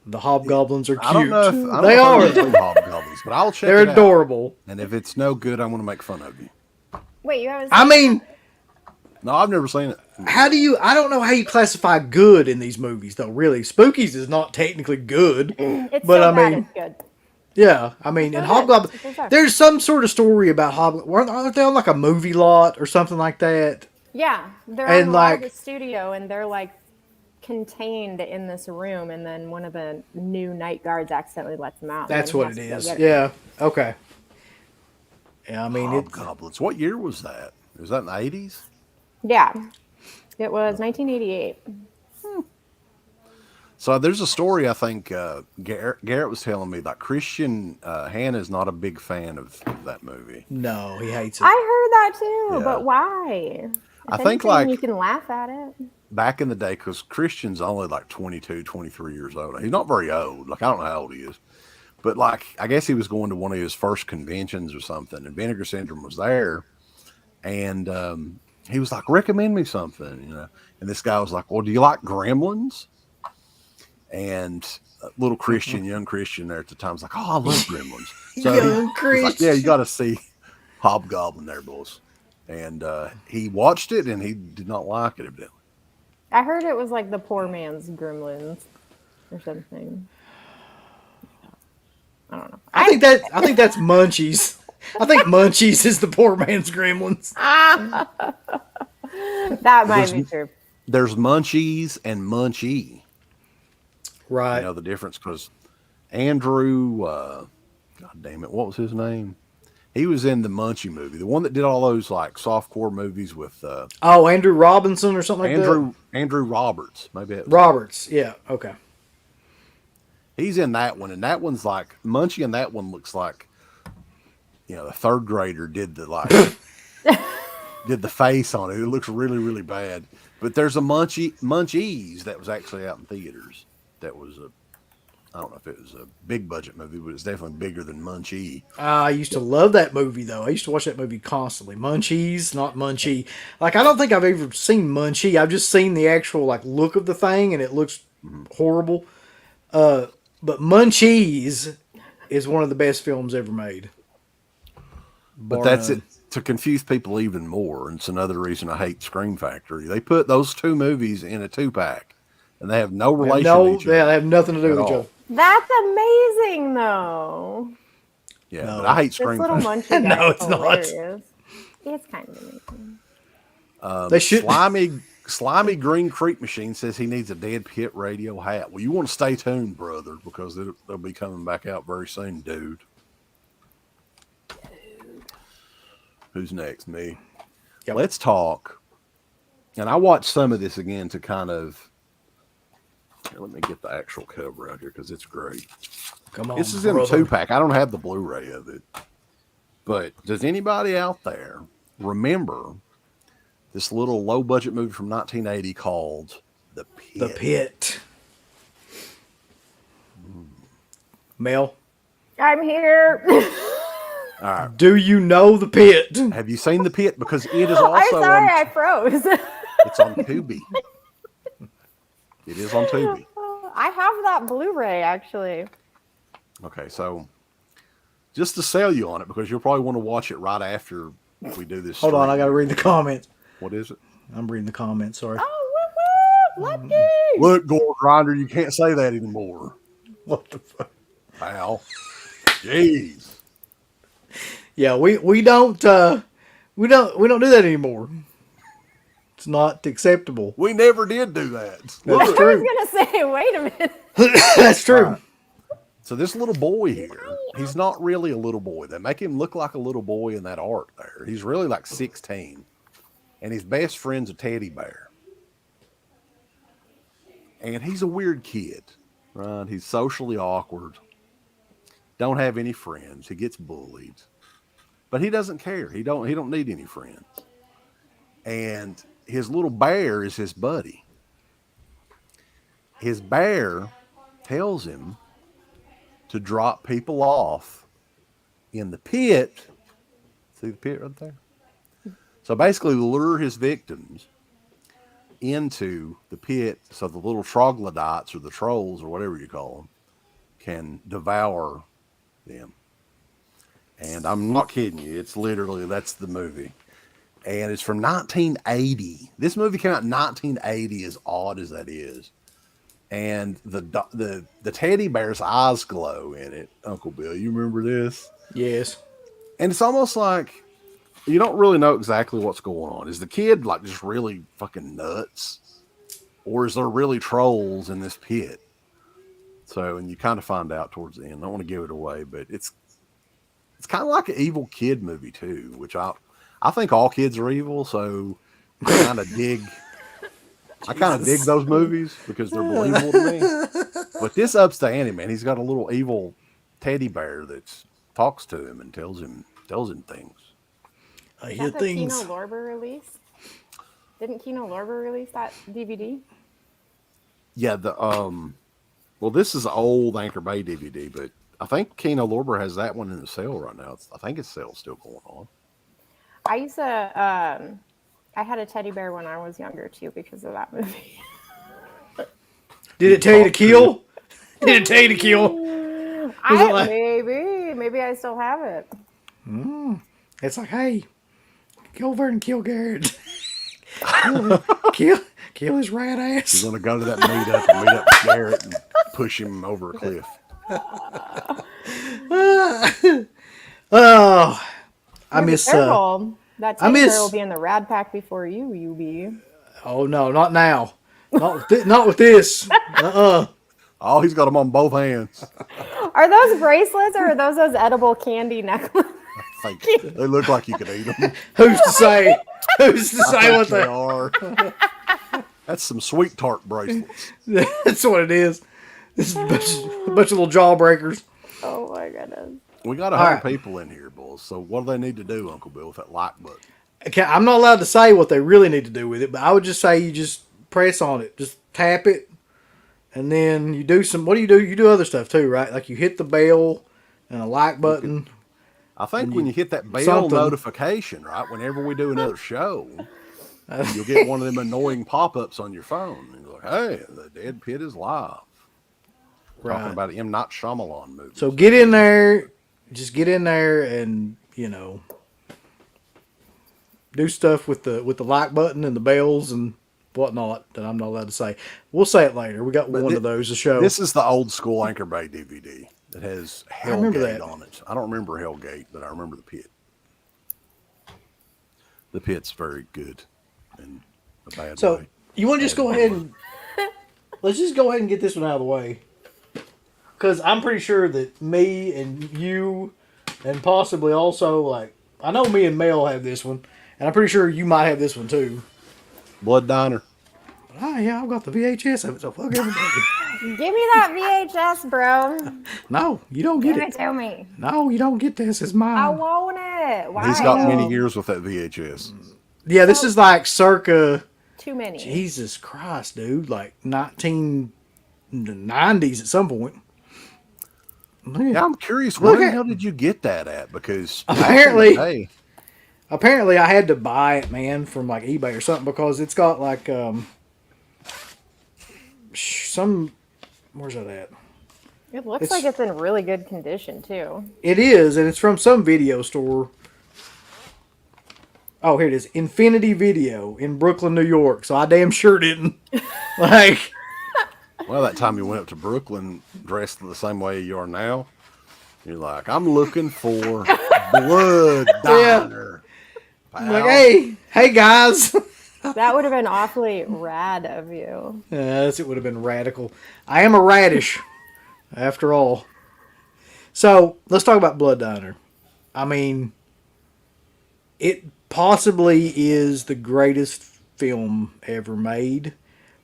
The Hobgoblins are cute. I don't know if they are Hobgoblins, but I'll check. They're adorable. And if it's no good, I'm going to make fun of you. Wait, you haven't? I mean, No, I've never seen it. I don't know how you classify good in these movies, though, really. Spookies is not technically good. It's but so I bad mean, it's good. yeah, I mean, and Hobgoblin, there's some sort of story about Hobgoblin. Aren't they on like a movie lot or something like that? Yeah, they're And, on like- the studio, and they're like contained in this room, and then one of the new night guards accidentally lets them out. That's and what he it has to is. go get Yeah. Okay. Yeah, I mean, Hobgoblins. What year was that? Was that in the 80s? Yeah, it was 1988. So there's a story, I think Garrett was telling me, that Christian Hannah is not a big fan of that movie. no, he hates it. I heard that too, Yeah. but why? I If think, anything, like, you can laugh at it. back in the day, because Christian's only like 22, 23 years old. He's not very old. Like, I don't know how old he is. But, like, I guess he was going to one of his first conventions or something, and Vinegar Syndrome was there. And he was like, recommend me something, you know. And this guy was like, well, do you like Gremlins? And little Christian, young Christian there at the time was like, oh, I love Gremlins. So Young he's like, yeah, you got to see Hobgoblin there, boys. And he watched it, and he did not like it, evidently. I heard it was like the poor man's Gremlins or something. I don't know. I think that's Munchies. I think Munchies is the poor man's Gremlins. That might be true. There's Munchies and Munchie. Right. You know the difference, because Andrew, God damn it, what was his name? He was in the Munchie movie, the one that did all those like softcore movies with Andrew Robinson or something like that. Andrew Roberts, maybe it was. Roberts. Yeah. Okay. He's in that one, and that one's like Munchie, and that one looks like, you know, the third grader did the like did the face on it. It looks really, really bad. But there's a Munchies that was actually out in theaters. That was I don't know if it was a big budget movie, but it's definitely bigger than Munchie. I used to love that movie, though. I used to watch that movie constantly. Munchies, not Munchie. Like, I don't think I've ever seen Munchie. I've just seen the actual like look of the thing, and it looks horrible. But Munchies is one of the best films ever made. But that's it. To confuse people even more, and it's another reason I hate Scream Factory. They put those two movies in a 2-pack, and they have no relation to each other. Yeah, they have nothing to do with each other. That's amazing, though. Yeah, No. but I hate This Scream little Factory. Munchie guy No, is it's not. hilarious. It's kind of amazing. They should. Slimy Green Creek Machine says he needs a DEADPIT Radio hat. Well, you want to stay tuned, brother, because they'll be coming back out very soon, dude. Who's next? Me. Yep. Let's talk. And I watched some of this again to kind of. Let me get the actual cover out here because it's great. Come on, This is in a 2-pack. I don't have the Blu-ray of it. But does anybody out there remember this little low-budget movie from 1980 called The Pit? The Pit. Mel, I'm here. All right. do you know The Pit? Have you seen The Pit? Because it is I'm also sorry, on. I froze. It's on Tubi. It is on Tubi. I have that Blu-ray actually. Okay, so just to sell you on it, because you'll probably want to watch it right after we do this. Hold on, I stream. got to read the comments. What is it? I'm reading the comments. Sorry. Oh, woo, woo, lucky. Look, Gore Grinder, you can't say that anymore. What the fuck? Pal. Jeez. Yeah, we don't do that anymore. It's not acceptable. We never did do that. That's I was true. gonna say, wait a minute. That's true. So this little boy here, he's not really a little boy. They make him look like a little boy in that art there. He's really like 16. And his best friend's a teddy bear. And he's a weird kid, right? He's socially awkward. Don't have any friends. He gets bullied. But he doesn't care. He don't need any friends. And his little bear is his buddy. His bear tells him to drop people off in the pit. See the pit right there? So basically lure his victims into the pit so the little troglodytes or the trolls or whatever you call them can devour them. And I'm not kidding you. It's literally, that's the movie. and it's from 1980. This movie came out in 1980, as odd as that is. And the teddy bear's eyes glow in it. Uncle Bill, you remember this? Yes. And it's almost like you don't really know exactly what's going on. Is the kid like just really fucking nuts? Or is there really trolls in this pit? So, and you kind of find out towards the end. I don't want to give it away, but it's kind of like an evil kid movie too, which I think all kids are evil. So I kind of dig those movies because they're believable to me. But this ups the ante, man. He's got a little evil teddy bear that talks to him and tells him things. Is that the Kino Lorber release? Didn't Kino Lorber release that DVD? Yeah, well, this is an old Anchor Bay DVD, but I think Kino Lorber has that one in the sale right now. I think its sale's still going on. I used to, I had a teddy bear when I was younger too because of that movie. Did it tell you to kill? Did it tell you to kill? Maybe I still have it. It's like, hey, go over and kill Garrett. kill his rat ass. You're gonna go to that meetup and meet up with Garrett and push him over a cliff. Oh, I miss. That teddy bear will be in the Rad Pack before you be. Oh no, not now. Not with this. Oh, he's got them on both hands. Are those bracelets or are those edible candy necklaces? I think they look like you could eat them. Who's to say? Who's to say what they are? That's some sweet tart bracelets. That's what it is. This is a bunch of little jawbreakers. Oh my goodness. We got 100 people in here, boys. So what do they need to do, Uncle Bill, with that like button? Okay, I'm not allowed to say what they really need to do with it, but I would just say you just press on it. Just tap it. And then you do some, what do? You do other stuff too, right? Like you hit the bell and a like button. I think when you hit that bell notification, right? Whenever we do another show, you'll get one of them annoying pop-ups on your phone. And you're like, hey, the Dead Pit is live. Right. Talking about an M. Night Shyamalan movie. So get in there. Just get in there and, do stuff with the like button and the bells and whatnot that I'm not allowed to say. We'll say it later. We got one of those to show. This is the old school Anchor Bay DVD that has Hellgate on it. I don't remember Hellgate, but I remember the pit. The pit's very good in a bad way. So you want to just go ahead and let's just go ahead and get this one out of the way. Because I'm pretty sure that me and you and possibly also I know me and Mel have this one, and I'm pretty sure you might have this one too. Blood Diner. Oh yeah, I've got the VHS of it, so fuck everybody. Give me that VHS, bro. No, you don't get it. Give it to me. No, you don't get this. It's mine. I want it. Why? He's got many years with that VHS. Yeah, this is like circa... Too many. Jesus Christ, dude. Like 1990s at some point. Yeah, I'm curious, where the hell did you get that at? Because apparently I had to buy it, man, from like eBay or something because it's got like where's that at? It looks like it's in really good condition too. It is, and it's from some video store. Oh, here it is. Infinity Video in Brooklyn, New York. So I damn sure didn't. Well, that time you went up to Brooklyn dressed the same way you are now, you're like, I'm looking for Blood Diner. Yeah. Like, hey guys. That would have been awfully rad of you. Yes, it would have been radical. I am a radish, after all. So, let's talk about Blood Diner. I mean, it possibly is the greatest film ever made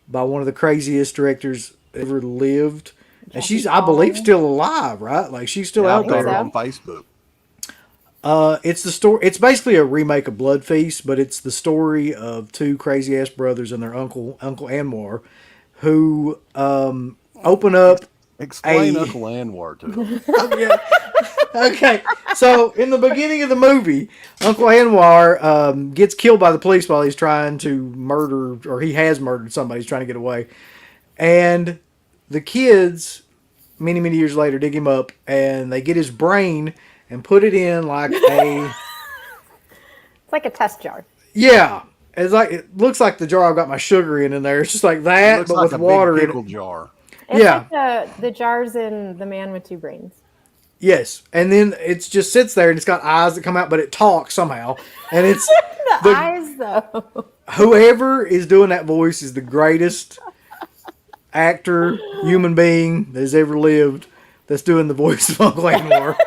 by one of the craziest directors ever lived. And she's, I believe, still alive, right? Like, she's still out there. On Facebook. It's the story. It's basically a remake of Blood Feast, but it's the story of two crazy ass brothers and their uncle Anwar, who open up. Explain Uncle Anwar to them. Yeah. Okay, so in the beginning of the movie, Uncle Anwar gets killed by the police while he's trying to murder, or he has murdered somebody. He's trying to get away, and the kids, many years later, dig him up and they get his brain and put it in like a... It's like a test jar. Yeah. It's like, it looks like the jar I've got my sugar in there. It's just like that, but like with a water big in pickle it. jar. It's Yeah. like the jars in The Man with Two Brains. Yes. And then it just sits there and it's got eyes that come out, but it talks somehow. And it's The eyes, though. whoever is doing that voice is the greatest actor, human being that has ever lived that's doing the voice of Uncle Anwar.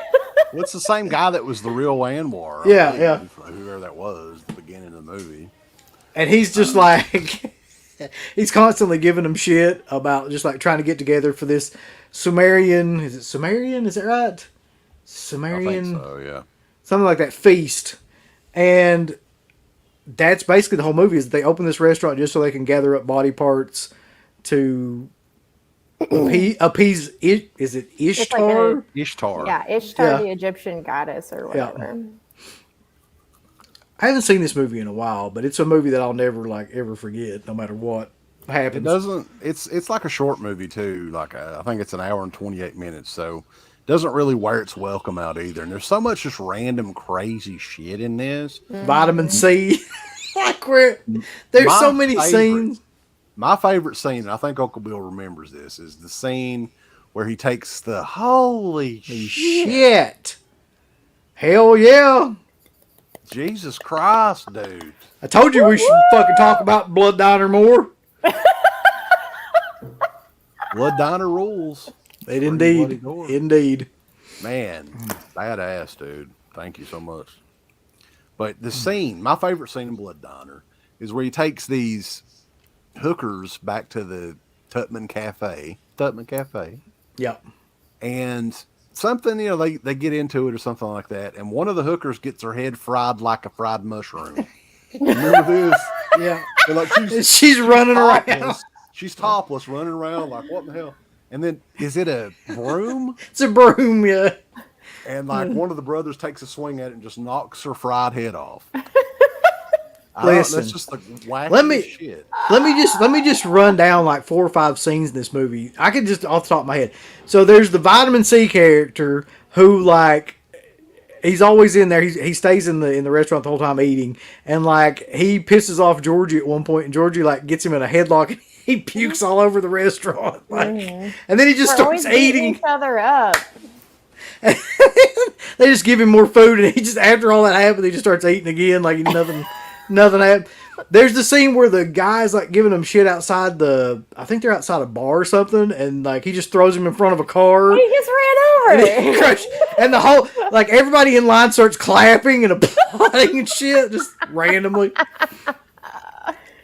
Well, it's the same guy that was the real Anwar. Yeah. Whoever that was at the beginning of the movie. And he's just like, he's constantly giving them shit about just like trying to get together for this Sumerian, is it Sumerian? Is that right? Sumerian? I think so, yeah. Something like that, feast. And that's basically the whole movie, is they open this restaurant just so they can gather up body parts to appease it. Is it Ishtar? Like Ishtar. Yeah, Ishtar, Yeah. the Egyptian goddess or whatever. Yeah. I haven't seen this movie in a while, but it's a movie that I'll never ever forget, no matter what happens. It doesn't. It's like a short movie too. Like I think it's an hour and 28 minutes, so it doesn't really wear its welcome out either. And there's so much just random crazy shit in this. Vitamin C. There's so many scenes. My favorite scene, and I think Uncle Bill remembers this, is the scene where he takes the holy shit. Hell yeah. Jesus Christ, dude. I told you we should fucking talk about Blood Diner more. Blood Diner rules. Indeed. Man, badass, dude. Thank you so much. But the scene, my favorite scene in Blood Diner, is where he takes these hookers back to the Tutman Cafe. Yep. And something, they get into it or something like that. And one of the hookers gets her head fried like a fried mushroom. Remember this? Yeah. And like she's running around. She's topless, running around like, what the hell? And then, is it a broom? It's a broom, yeah. And like one of the brothers takes a swing at it and just knocks her fried head off. Listen, that's just the wacky shit. Let me just run down like 4 or 5 scenes in this movie. I could just off the top of my head. So there's the Vitamin C character who like he's always in there. He stays in the restaurant the whole time eating, and like he pisses off Georgie at one point, and Georgie like gets him in a headlock and he pukes all over the restaurant. Like, and then he just starts eating each other up. They just give him more food, and he just, after all that happened, he just starts eating again like nothing happened. There's the scene where the guy's like giving him shit outside I think they're outside a bar or something, and like he just throws him in front of a car. He just ran over. And the whole, like everybody in line starts clapping and applauding and shit, just randomly.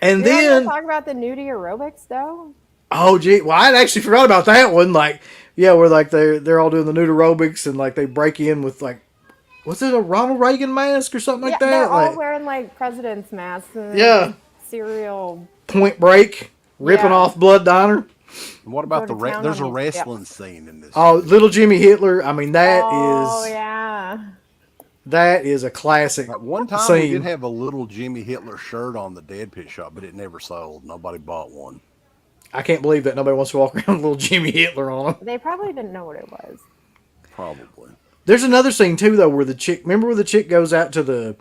And then talk about the nudie aerobics though. Oh gee, well I actually forgot about that one. Like, yeah, where like they're all doing the nude aerobics and like they break in with like, was it a Ronald Reagan mask or something like that? They're like, all wearing like president's masks. And yeah. Cereal. Point Break, ripping off Blood Diner. And what about there's a wrestling scene in this? Oh, Little Jimmy Hitler. I mean, that is a classic. At one time scene. we did have a Little Jimmy Hitler shirt on the Dead Pit shop, but it never sold. Nobody bought one. I can't believe that nobody wants to walk around with Little Jimmy Hitler on them. They probably didn't know what it was. Probably. There's another scene too though where the chick, remember where the chick goes out to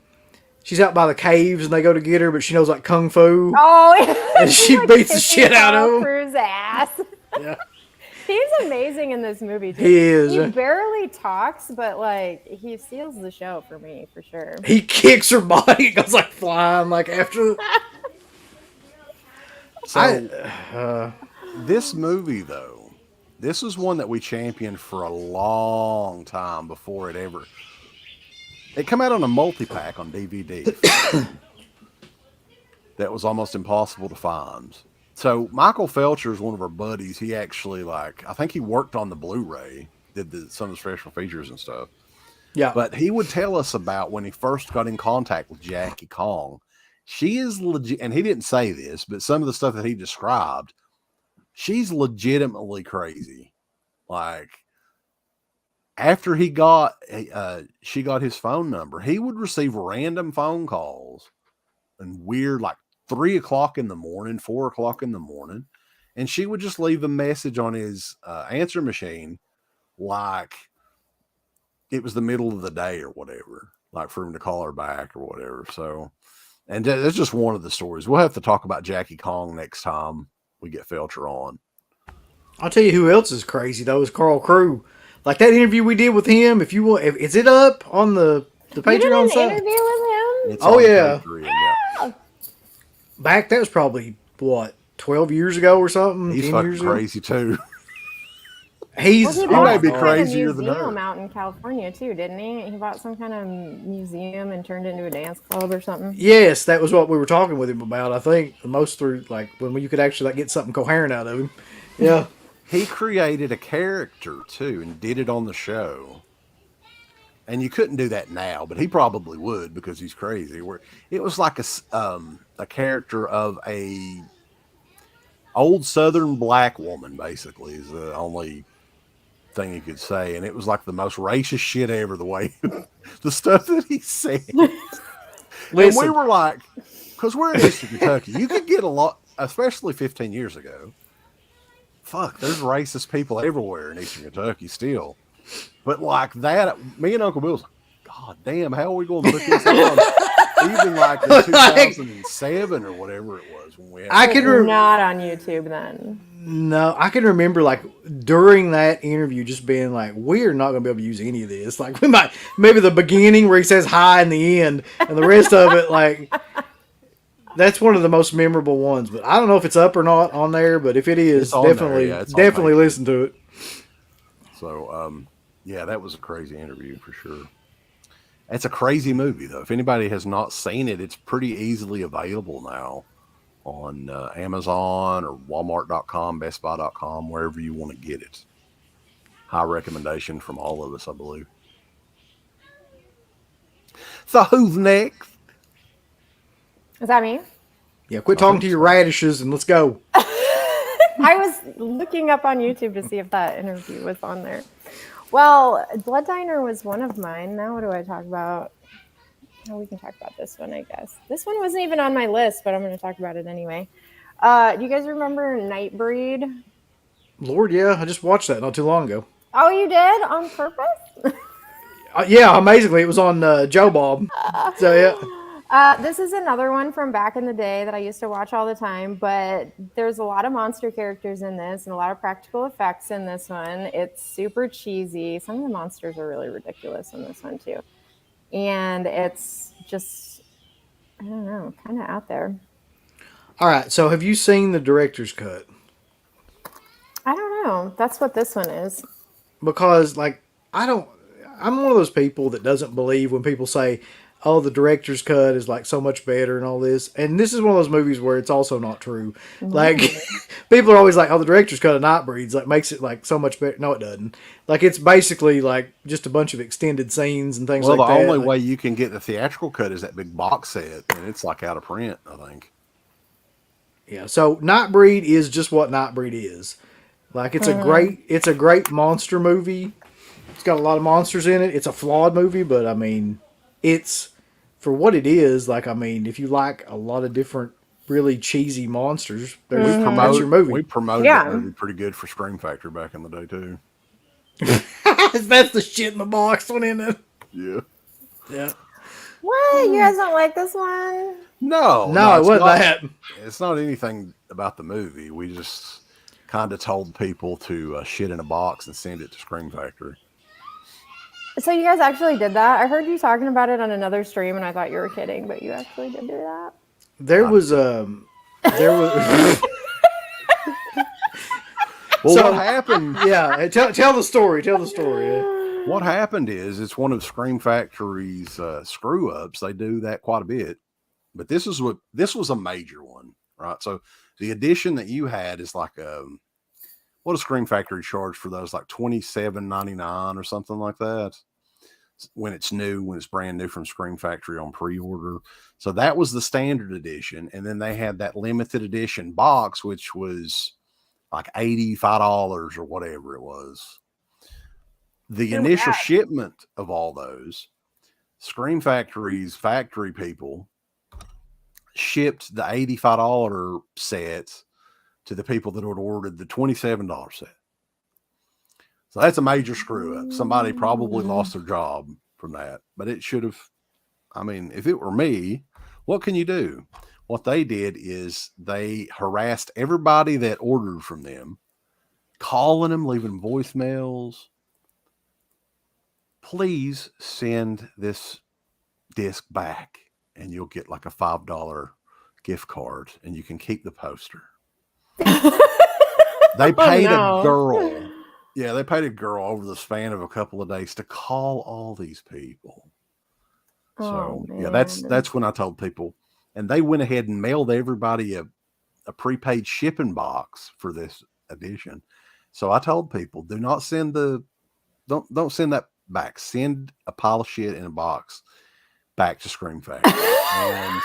she's out by the caves and they go to get her, but she knows like kung fu. Oh, yeah. And she beats the shit out of him. Cruz's ass. Yeah. He's amazing in this movie too. He is. He barely talks, but like he steals the show for me for sure. He kicks her body, it goes like flying like after. So this movie though, this was one that we championed for a long time before it came out on a multi-pack on DVD. That was almost impossible to find. So Michael Felcher is one of our buddies. He actually I think he worked on the Blu-ray, did some of the special features and stuff. Yeah. But he would tell us about when he first got in contact with Jackie Kong. She is legit, and he didn't say this, but some of the stuff that he described, she's legitimately crazy. Like, after she got his phone number, he would receive random phone calls and weird, like 3 o'clock in the morning, 4 o'clock in the morning. And she would just leave a message on his answer machine, like it was the middle of the day or whatever, like for him to call her back or whatever. So And that's just one of the stories. We'll have to talk about Jackie Kong next time we get Felcher on. I'll tell you who else is crazy though is Carl Crew. Like that interview we did with him. If you want, is it up on the Patreon site? Interview with him. It's Oh on yeah. Patreon, yeah. Back that was probably what 12 years ago or something. He's 10 fucking years ago? crazy too. He's He might be bought crazier a than museum her. out in California too, didn't he? He bought some kind of museum and turned it into a dance club or something. Yes, that was what we were talking with him about. I think the most through like when you could actually like get something coherent out of him. Yeah. He created a character too and did it on the show. And you couldn't do that now, but he probably would because he's crazy. Where it was like a character of a old Southern black woman, basically, is the only thing you could say. And it was like the most racist shit ever. The way the stuff that he said. And we were like, because we're in Eastern Kentucky, you could get a lot, especially 15 years ago. Fuck, there's racist people everywhere in Eastern Kentucky still. But like that, me and Uncle Bill was like, God damn, how are we going to put this on? Even like in 2007 or whatever it was when we had Not on YouTube then. No, I can remember like during that interview just being like, we're not going to be able to use any of this. Like we might, maybe the beginning where he says hi in the end and the rest of it, like that's one of the most memorable ones. But I don't know if it's up or not on there, but if it is, definitely listen to it. So, yeah, that was a crazy interview for sure. It's a crazy movie though. If anybody has not seen it, it's pretty easily available now on Amazon or Walmart.com, BestBuy.com, wherever you want to get it. High recommendation from all of us, I believe. So who's next? Is that me? Yeah, quit talking to your radishes and let's go. I was looking up on YouTube to see if that interview was on there. Well, Blood Diner was one of mine. Now what do I talk about? Oh, we can talk about this one, I guess. This one wasn't even on my list, but I'm going to talk about it anyway. Do you guys remember Nightbreed? Lord, yeah, I just watched that not too long ago. Oh, you did? On purpose? Yeah, amazingly, it was on Joe Bob. So, yeah. This is another one from back in the day that I used to watch all the time, but there's a lot of monster characters in this and a lot of practical effects in this one. It's super cheesy. Some of the monsters are really ridiculous in this one, too. And it's just, I don't know, kind of out there. All right, so have you seen the director's cut? I don't know. That's what this one is. Because, like, I'm one of those people that doesn't believe when people say, oh, the director's cut is like so much better and all this. And this is one of those movies where it's also not true. Mm-hmm. Like, people are always like, oh, the director's cut of Nightbreed's like makes it like so much better. No, it doesn't. Like, it's basically like just a bunch of extended scenes and things like that. Well, the only way you can get the theatrical cut is that big box set, and it's like out of print, I think. Yeah, so Nightbreed is just what Nightbreed is. Like, it's a great monster movie. It's got a lot of monsters in it. It's a flawed movie, but I mean, it's for what it is. Like, I mean, if you like a lot of different really cheesy monsters, that's your movie. We promoted that movie pretty good for Scream Factory back in the day too. That's the shit in the box one, isn't it? Yeah. Yeah. What? You guys don't like this one? No, it wasn't that. It's not anything about the movie. We just kind of told people to shit in a box and send it to Scream Factory. So you guys actually did that? I heard you talking about it on another stream, and I thought you were kidding, but you actually did do that. There was. Well, so, what happened? Yeah, tell the story. Tell the story. Yeah. What happened is it's one of Scream Factory's screw ups. They do that quite a bit, but this was a major one, right? So the edition that you had is like what does Scream Factory charge for those? Like $27.99 or something like that. When it's new, when it's brand new from Scream Factory on pre-order. So that was the standard edition, and then they had that limited edition box, which was like $85 or whatever it was. The initial shipment of all those, Scream Factory's factory people shipped the $85 set to the people that had ordered the $27 set. So that's a major screw up. Somebody probably lost their job from that, but it should have, I mean, if it were me, what can you do? What they did is they harassed everybody that ordered from them, calling them, leaving voicemails. Please send this disc back and you'll get like a $5 gift card and you can keep the poster. They paid a girl. Yeah, they paid a girl over the span of a couple of days to call all these people. So yeah, that's when I told people, and they went ahead and mailed everybody a prepaid shipping box for this edition. So I told people, do not send don't send that back. Send a pile of shit in a box back to Scream Factory. And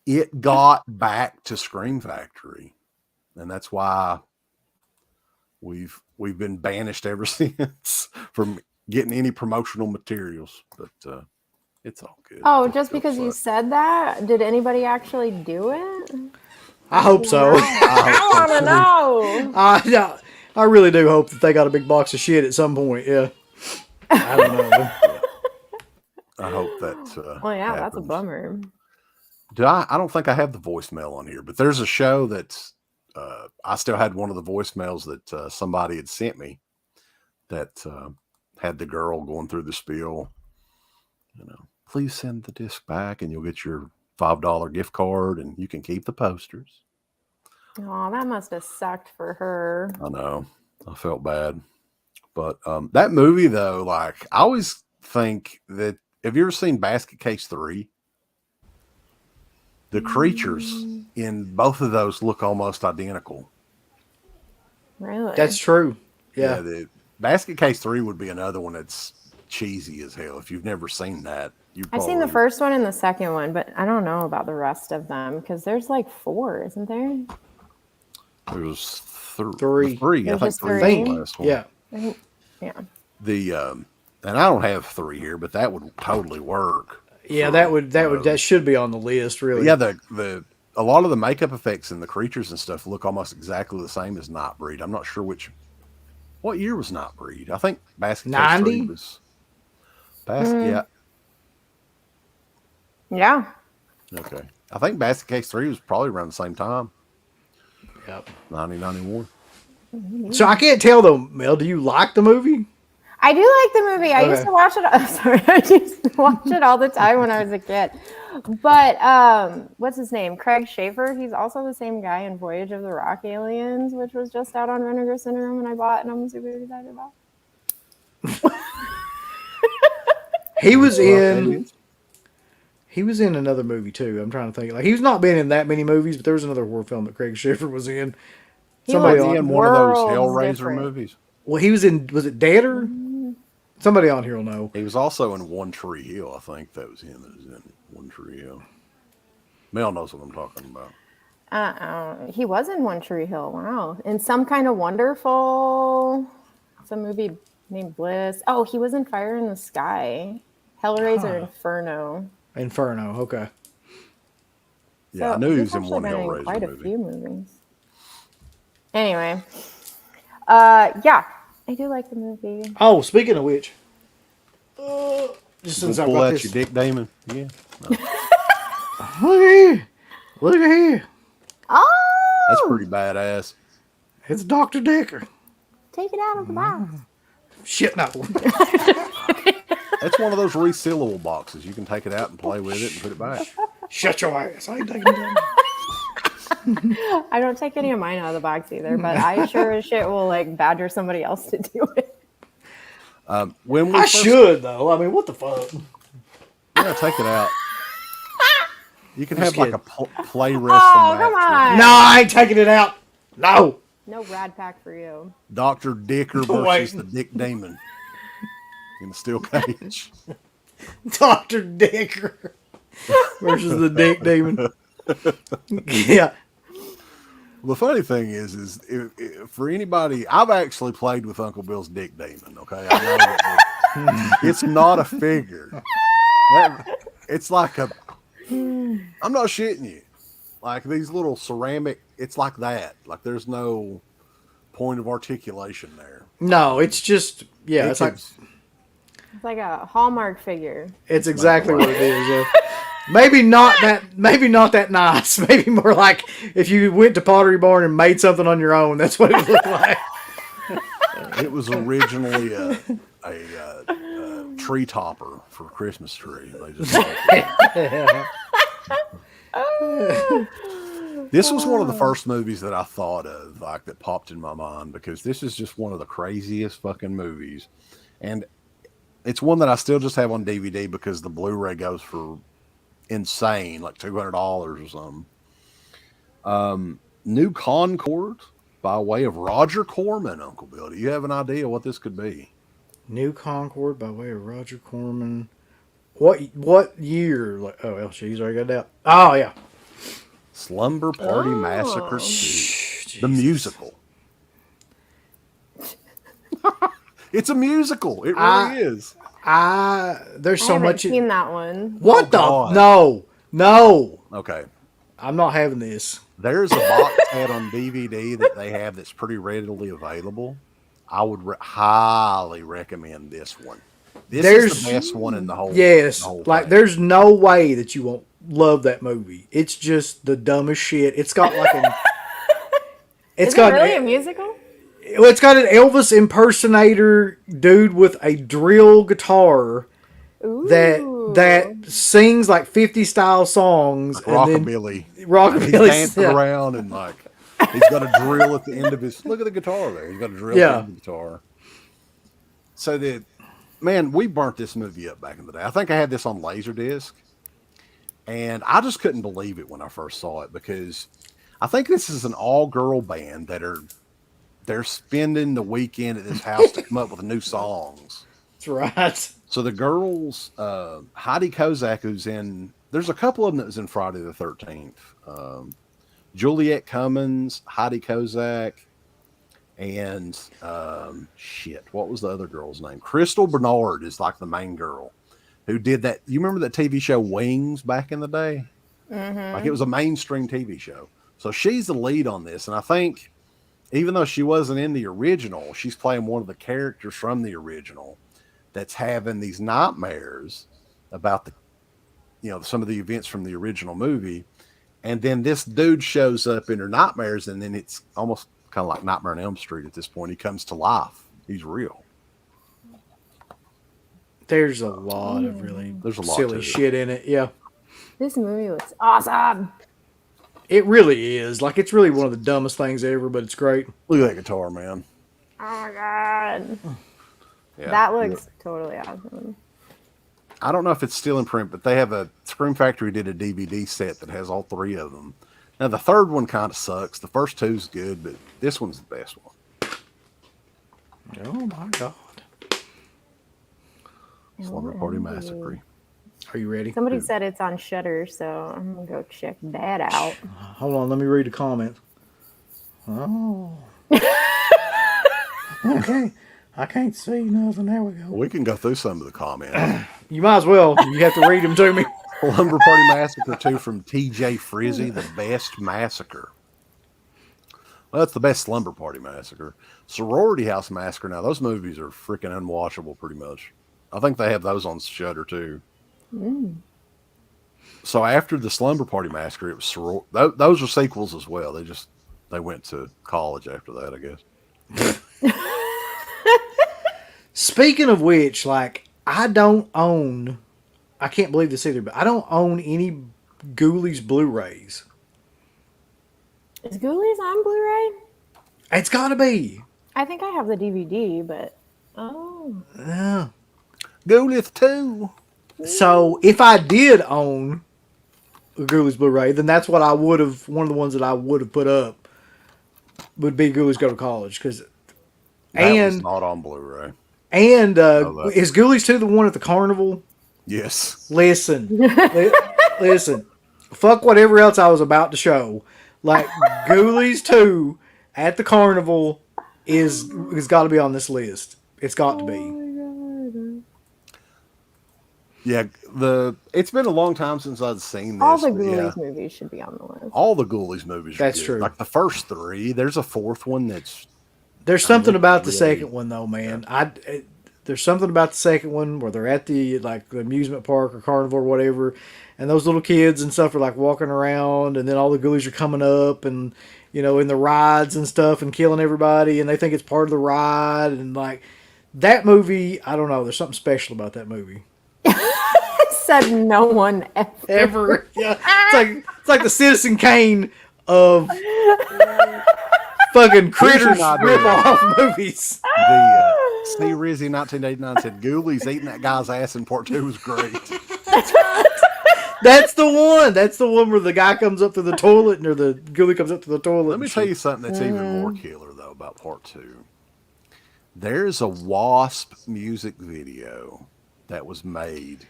it got back to Scream Factory. And that's why we've been banished ever since from getting any promotional materials. But it's all good. Oh, just because you said that? Did anybody actually do it? I hope so. I want to know. I really do hope that they got a big box of shit at some point. Yeah. I don't know. I hope that. Well, yeah, happens. that's a bummer. I don't think I have the voicemail on here, but there's a show that's. I still had one of the voicemails that somebody had sent me that had the girl going through the spiel. You know, please send the disc back, and you'll get your $5 gift card, and you can keep the posters. Oh, that must have sucked for her. I know. I felt bad. But that movie, though, like, I always think that, have you ever seen Basket Case 3? The creatures in both of those look almost identical. Really? That's true. Yeah. The Basket Case 3 would be another one that's cheesy as hell. If you've never seen that, I've seen the first one and the second one, but I don't know about the rest of them because there's like 4, isn't there? There was 3. There's I think just 3 three? was the last one. Yeah. Yeah. The and I don't have 3 here, but that would totally work. Yeah, that should be on the list, really. Yeah, a lot of the makeup effects and the creatures and stuff look almost exactly the same as Nightbreed. I'm not sure what year was Nightbreed. I think Basket Case 3 was yeah. Yeah. Okay. I think Basket Case 3 was probably around the same time. Yep. 1991. So I can't tell though, Mel, do you like the movie? I do like the movie. I used to watch it. I'm sorry, I used to watch it all the time when I was a kid. But what's his name? Craig Schaefer. He's also the same guy in Voyage of the Rock Aliens, which was just out on Vinegar Syndrome, and I bought, and I'm super excited about. He was in another movie too. I'm trying to think. Like, he's not been in that many movies, but there was another horror film that Craig Schaefer was in. Somebody in one of those Hellraiser movies. Well, he was in. Was it Deader? Somebody on here will know. He was also in One Tree Hill. I think that was him that was in One Tree Hill. Mel knows what I'm talking about. He was in One Tree Hill. Wow. In Some Kind of Wonderful. Some movie named Bliss. Oh, he was in Fire in the Sky. Hellraiser Inferno. Inferno. Okay. Yeah, So I knew he was he's in one actually been Hellraiser quite a movie. few movies. Anyway. Yeah. I do like the movie. Oh, speaking of which, just since I pull got out this, your Dick Damon. Yeah. No. Look at here. Oh! That's pretty badass. It's Dr. Dicker. Take it out of the box. Shit, no. That's one of those resealable boxes. You can take it out and play with it and put it back. Shut your ass. I ain't taking it down. I don't take any of mine out of the box either, but I sure as shit will like badger somebody else to do it. When I should though. I mean, what the fuck? Yeah, take it out. You can have kidding. like a play wrestling Oh, match. come on. No, I ain't taking it out. No. No rad pack for you. Dr. Dicker versus the Dick Damon in the steel cage. Dr. Dicker versus the Dick Demon. Yeah. The funny thing is if for anybody, I've actually played with Uncle Bill's Dick Demon. Okay, I know that it's not a figure. It's like a. I'm not shitting you. Like these little ceramic. It's like that. Like there's no point of articulation there. No, it's just it's like It's like a Hallmark figure. it's exactly what it is. Yeah. Maybe not that nice. Maybe more like if you went to Pottery Barn and made something on your own. That's what it looked like. It was originally a tree topper for a Christmas tree. They just This was one of the first movies that I thought of, like that popped in my mind, because this is just one of the craziest fucking movies, and it's one that I still just have on DVD because the Blu-ray goes for insane, like $200 or something. New Concord by way of Roger Corman. Uncle Bill, do you have an idea what this could be? New Concord by way of Roger Corman. What year? Oh, well, she's already got that. Oh, yeah. Slumber Party Massacre 2. The musical. It's a musical. It really is. There's so I haven't much. Seen that one? What the? God. No. Okay. I'm not having this. There's a box set on DVD that they have that's pretty readily available. I would highly recommend this one. This is the best one in the whole. Yes, the whole like thing. there's no way that you won't love that movie. It's just the dumbest shit. It's got like an. Is it really a musical? Well, it's got an Elvis impersonator dude with a drill guitar that sings like 50 style songs, like and rockabilly. Then rockabilly, he's dancing around and like he's got a drill at the end of his. Look at the guitar there. He's got a drill at the end of the guitar. So we burnt this movie up back in the day. I think I had this on Laserdisc, and I just couldn't believe it when I first saw it, because I think this is an all-girl band they're spending the weekend at this house to come up with new songs. That's right. So the girls, Heidi Kozak, there's a couple of them that was in Friday the 13th. Juliette Cummins, Heidi Kozak, and what was the other girl's name? Crystal Bernard is like the main girl who did that. You remember that TV show Wings back in the day? Mm-hmm. Like it was a mainstream TV show. So she's the lead on this, and I think even though she wasn't in the original, she's playing one of the characters from the original that's having these nightmares about some of the events from the original movie. And then this dude shows up in her nightmares, and then it's almost kind of like Nightmare on Elm Street at this point. He comes to life. He's real. There's a lot of really silly shit in it. Yeah. This movie looks awesome. It really is. Like, it's really one of the dumbest things ever, but it's great. Look at that guitar, man. Oh my God. Yeah. That looks totally awesome. I don't know if it's still in print, but they have Scream Factory did a DVD set that has all three of them. Now, the third one kind of sucks. The first two's good, but this one's the best one. Oh, my God. Slumber Party Massacre. Are you ready? Somebody said it's on Shudder, so I'm going to go check that out. Hold on, let me read the comments. Oh. Okay. I can't see nothing. There we go. We can go through some of the comments. You might as well. You have to read them to me. Slumber Party Massacre 2 from TJ Frizzy, the best massacre. Well, that's the best Slumber Party Massacre. Sorority House Massacre. Now, those movies are freaking unwatchable pretty much. I think they have those on Shudder too. Mm. So after the Slumber Party Massacre, it was those are sequels as well. They went to college after that, I guess. Speaking of which, like, I can't believe this either, but I don't own any Ghoulies Blu-rays. Is Ghoulies on Blu-ray? It's gotta be. I think I have the DVD, but Yeah. Ghoulies 2. So if I did own a Ghoulies Blu-ray, then that's what I would have. One of the ones that I would have put up would be Ghoulies Go to College, because That was not on Blu-ray. And is Ghoulies 2 the one at the carnival? Yes. Listen, listen. Fuck whatever else I was about to show. Like, Ghoulies 2 at the carnival is got to be on this list. It's got to be. Yeah, it's been a long time since I've seen this. All the Ghoulies movies should be on the list. All the Ghoulies movies. That's good. true. Like the first three. There's a fourth one that's. There's something about the second one though, man. there's something about the second one where they're at the amusement park or carnival or whatever, and those little kids and stuff are like walking around, and then all the ghoulies are coming up and in the rides and stuff and killing everybody, and they think it's part of the ride, and like that movie, I don't know, there's something special about that movie. Said no one Ever. Yeah. It's like the Citizen Kane of fucking critters rip-off movies. The Rizzy 1989 said Ghoulies eating that guy's ass in part 2 was great. That's the one. That's the one where the guy comes up to the toilet, or the ghoulie comes up to the toilet. Let me tell you something that's even more killer, though, about part 2. There's a Wasp music video that was made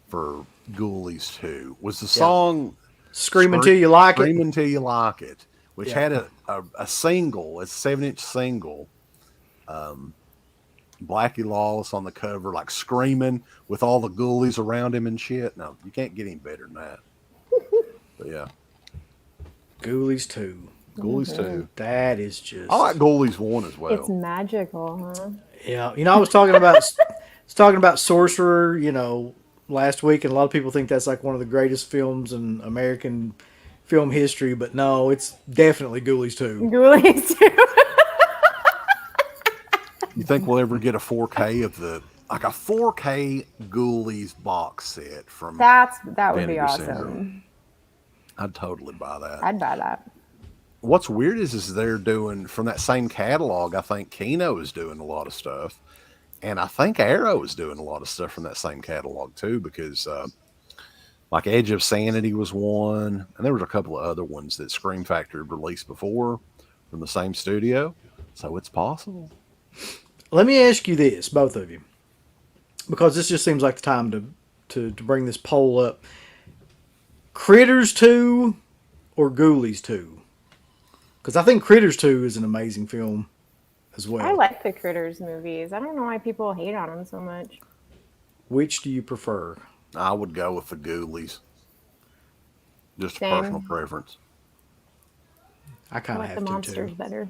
for Ghoulies 2. Was the song Scream Until You Like It? Scream Until You Like It, which had a single, a 7-inch single, Blackie Lawless on the cover, like screaming with all the ghoulies around him and shit. No, you can't get any better than that. But yeah. Ghoulies 2. Ghoulies 2. That is just... I like Ghoulies 1 as well. It's magical, huh? Yeah. I was talking about Sorcerer, last week, and a lot of people think that's like one of the greatest films in American film history, but no, it's definitely Ghoulies 2. Ghoulies 2. You think we'll ever get a 4K of a 4K Ghoulies box set from that would be Vinegar awesome. Syndrome? I'd totally buy that. I'd buy that. What's weird is they're doing from that same catalog. I think Kino is doing a lot of stuff, and I think Arrow is doing a lot of stuff from that same catalog too. Because like Edge of Sanity was one, and there was a couple of other ones that Scream Factory released before from the same studio. So it's possible. Let me ask you this, both of you, because this just seems like the time to bring this poll up. Critters 2 or Ghoulies 2? Because I think Critters 2 is an amazing film as well. I like the Critters movies. I don't know why people hate on them so much. Which do you prefer? I would go with the Ghoulies. Just a personal preference. I kind of have the to monsters too. Better.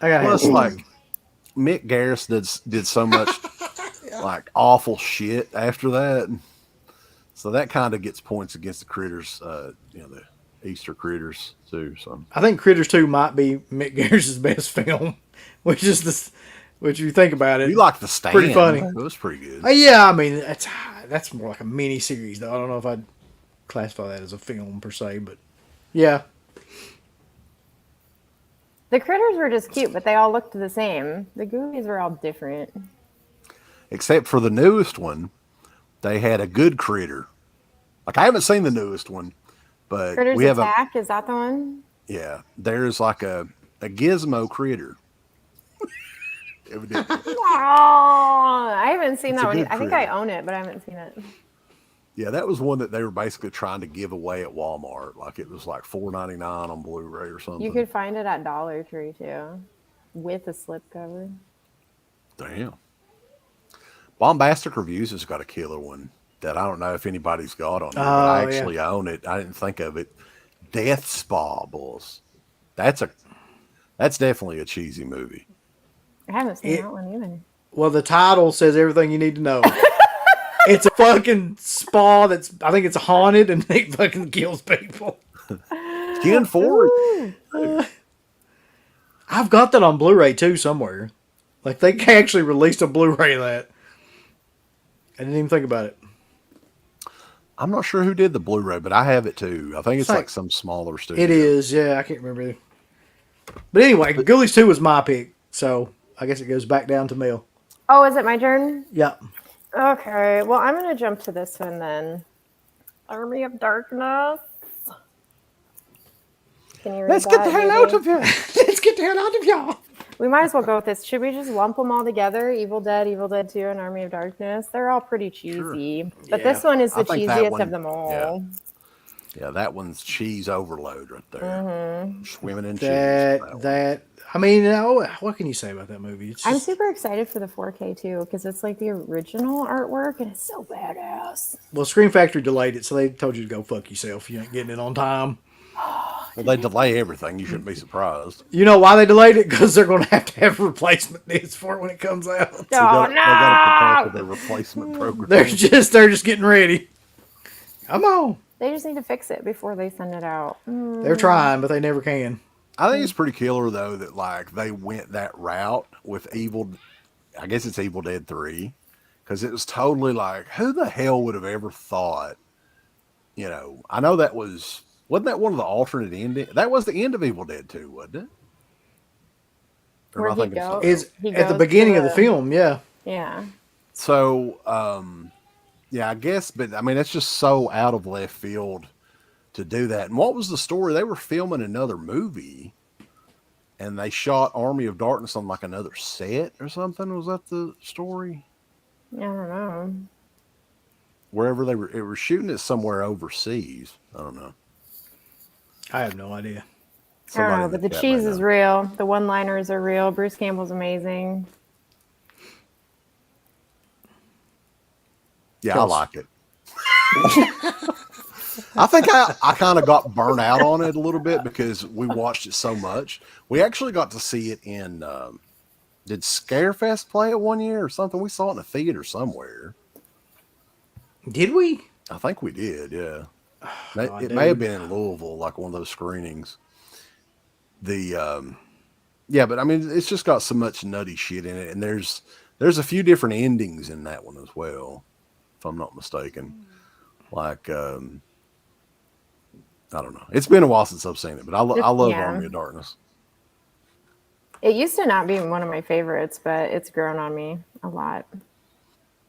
I gotta Plus, have to. like Mick Garris did so much like awful shit after that, so that kind of gets points against the Critters. The Easter Critters too. So I think Critters 2 might be Mick Garris' best film, which you think about it. You like The Stand? Pretty funny. It was pretty good. Yeah, I mean that's more like a mini series though. I don't know if I'd classify that as a film per se, but yeah. The Critters were just cute, but they all looked the same. The Ghoulies were all different. Except for the newest one, they had a good critter. Like I haven't seen the newest one, but Critters we have Attack, is that the one? Yeah, there's like a gizmo critter. Evidently. Oh, I haven't seen It's that a one. good I think I critter. own it, but I haven't seen it. Yeah, that was one that they were basically trying to give away at Walmart. Like it was like $4.99 on Blu-ray or something. You could find it at Dollar Tree too, with a slipcover. Damn. Bombastic Reviews has got a killer one that I don't know if anybody's got on there, but I actually own it. I didn't think of it. Death Spa, boys. That's definitely a cheesy movie. I haven't seen that one either. Well, the title says everything you need to know. It's a fucking spa I think it's haunted and it fucking kills people. Ken Ford. I've got that on Blu-ray too somewhere. Like they actually released a Blu-ray of that. I didn't even think about it. I'm not sure who did the Blu-ray, but I have it too. I think it's like some smaller studio. It is, yeah. I can't remember. But anyway, Ghoulies 2 was my pick, so I guess it goes back down to Mel. Oh, is it my turn? Yeah. Okay, well, I'm going to jump to this one then. Army of Darkness. Can you read Let's get the hell out of here. Let's get the hell out of here. We might as well go with this. Should we just lump them all together? Evil Dead 2, and Army of Darkness? They're all pretty cheesy. Sure. But this one is the cheesiest of them all. Yeah, that one's cheese overload right there. Mm-hmm. Swimming in cheese. I mean, what can you say about that movie? I'm super excited for the 4K too, because it's like the original artwork and it's so badass. Well, Scream Factory delayed it, so they told you to go fuck yourself. You ain't getting it on time. Well, they delay everything. You shouldn't be surprised. You know why they delayed it? Because they're going to have replacement discs for it when it comes out. Oh, They got to prepare for no! their replacement program. They're just getting ready. Come on. They just need to fix it before they send it out. They're trying, but they never can. I think it's pretty killer though that like they went that route with Evil. I guess it's Evil Dead 3, because it was totally like, who the hell would have ever thought? You know, I know wasn't that one of the alternate endings? That was the end of Evil Dead 2, wasn't it? Or am I Where'd he thinking go? something else? Is at the beginning of the film, yeah. Yeah. So, yeah, I guess, but I mean, that's just so out of left field to do that. And what was the story? They were filming another movie, and they shot Army of Darkness on like another set or something. Was that the story? I don't know. Wherever they were shooting it somewhere overseas. I don't know. I have no idea. I don't know, but the cheese is real. The one-liners are real. Bruce Campbell's amazing. Yeah, I like it. I think I kind of got burnt out on it a little bit because we watched it so much. We actually got to see it in, did Scarefest play it one year or something? We saw it in a theater somewhere. Did we? I think we did, yeah. It dude. may have been in Louisville, like one of those screenings. Yeah, but I mean, it's just got so much nutty shit in it, and there's a few different endings in that one as well, if I'm not mistaken. Like, I don't know. It's been a while since I've seen it, but I love Army of Darkness. It used to not be one of my favorites, but it's grown on me a lot.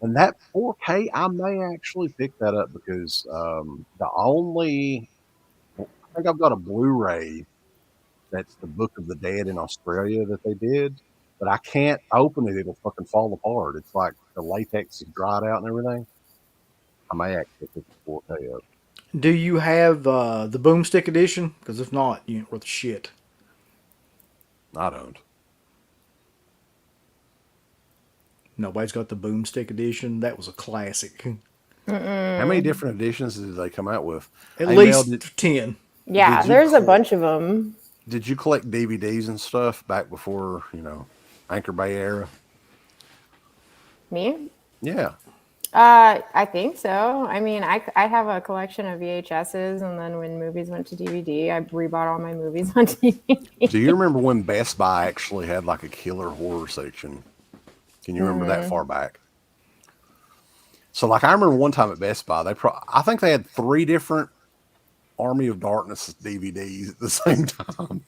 And that 4K, I may actually pick that up because I think I've got a Blu-ray that's the Book of the Dead in Australia that they did, but I can't open it. It'll fucking fall apart. It's like the latex is dried out and everything. I may actually pick the 4K up. Do you have the Boomstick edition? Because if not, you ain't worth shit. I don't. Nobody's got the Boomstick edition. That was a classic. How many different editions did they come out with? At least 10. Yeah, there's a bunch of them. Did you collect DVDs and stuff back before, Anchor Bay era? Me? Yeah. I think so. I mean, I have a collection of VHSs, and then when movies went to DVD, I rebought all my movies on DVD. Do you remember when Best Buy actually had like a killer horror section? Can you remember that far back? So, like, I remember one time at Best Buy, I think they had 3 different Army of Darkness DVDs at the same time.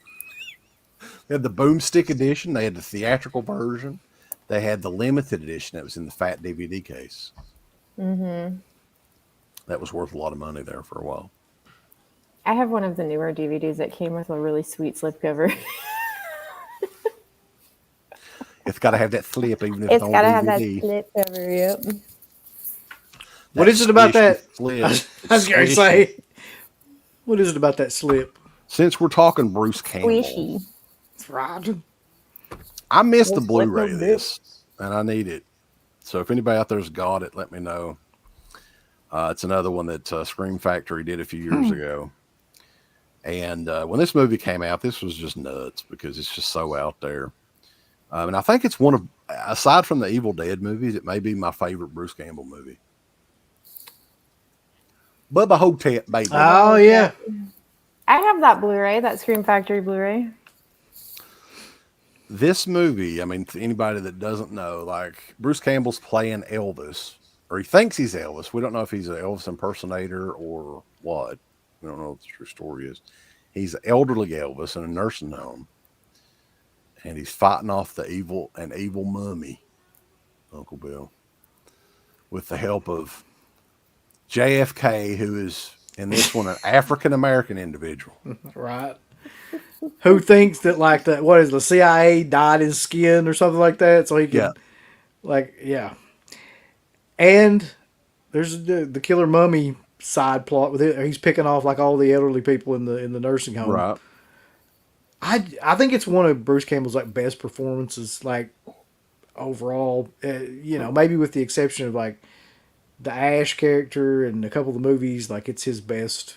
They had the Boomstick edition, they had the theatrical version, they had the limited edition that was in the fat DVD case. Mm-hmm. That was worth a lot of money there for a while. I have one of the newer DVDs that came with a really sweet slipcover. It's got to have that slip, even if It's it's got to on have that DVD. slipcover, yep. What is it about that? Slip. I was going to say, what is it about that slip? Since we're talking Bruce Campbell, Squishy. That's right. I missed the Slip Blu-ray no of this, and I need it. So if anybody out there's got it, let me know. It's another one that Scream Factory did a few years ago. And when this movie came out, this was just nuts because it's just so out there. And I think it's one of, aside from the Evil Dead movies, it may be my favorite Bruce Campbell movie. Bubba Ho-Tep, baby. Oh, yeah. I have that Blu-ray, that Scream Factory Blu-ray. This movie, I mean, to anybody that doesn't know, like, Bruce Campbell's playing Elvis, or he thinks he's Elvis. We don't know if he's an Elvis impersonator or what. We don't know what the true story is. He's elderly Elvis in a nursing home, and he's fighting off an evil mummy, Uncle Bill, with the help of JFK, who is, in this one, an African-American individual. Right. Who thinks that, like, the CIA dyed his skin or something like that so he can, And there's the killer mummy side plot with it. He's picking off, like, all the elderly people in the nursing home. Right. I think it's one of Bruce Campbell's, like, best performances, like, overall. Maybe with the exception of, like, the Ash character and a couple of the movies, like, it's his best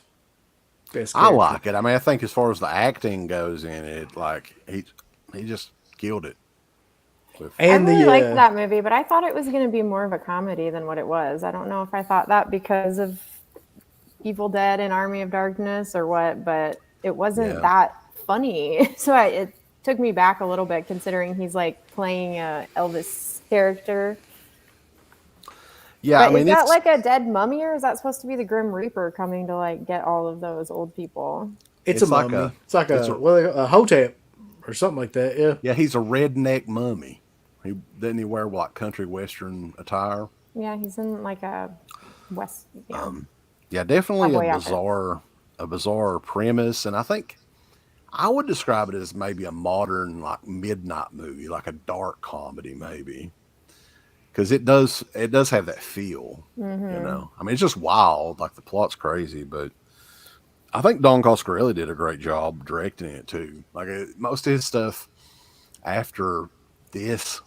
best I character. like it. I mean, I think as far as the acting goes in it, like he just killed it. And I really liked the that movie, but I thought it was going to be more of a comedy than what it was. I don't know if I thought that because of Evil Dead and Army of Darkness or what, but it wasn't that funny. So it took me back a little bit, considering he's like playing a Elvis character. Yeah, but I mean, is that like a dead mummy, or is that supposed to be the Grim Reaper coming to like get all of those old people? it's a mummy. It's like a Ho-Tep or something like that. Yeah. Yeah, he's a redneck mummy. Didn't he wear like country western attire? Yeah, he's in like a west. Yeah, definitely a bizarre premise, and I think I would describe it as maybe a modern like midnight movie, like a dark comedy maybe, because it does have that feel. You know, I mean, it's just wild, like the plot's crazy, but I think Don Coscarelli did a great job directing it too. Like most of his stuff after this,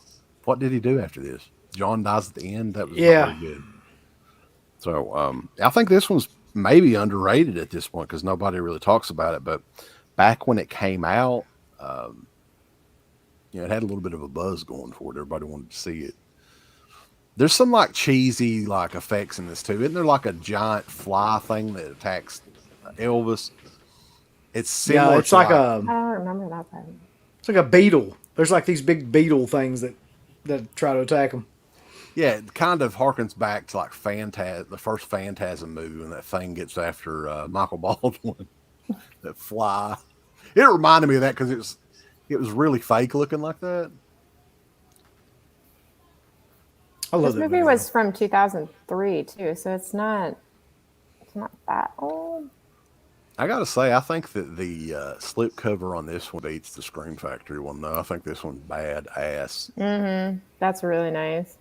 what did he do after this? John Dies at the End. That was very good. So I think this one's maybe underrated at this point because nobody really talks about it. But back when it came out, it had a little bit of a buzz going for it. Everybody wanted to see it. There's some like cheesy like effects in this too. Isn't there like a giant fly thing that attacks Elvis? It's similar. Yeah, it's like I don't remember that part. It's like a beetle. There's like these big beetle things that try to attack him. Yeah, it kind of harkens back to like the first Phantasm movie when that thing gets after Michael Baldwin. That fly. It reminded me of that because it was really fake looking like that. I love this movie was from 2003 too, so it's not that old. I gotta say, I think that the slipcover on this one beats the Scream Factory one, though. I think this one's badass. That's really nice.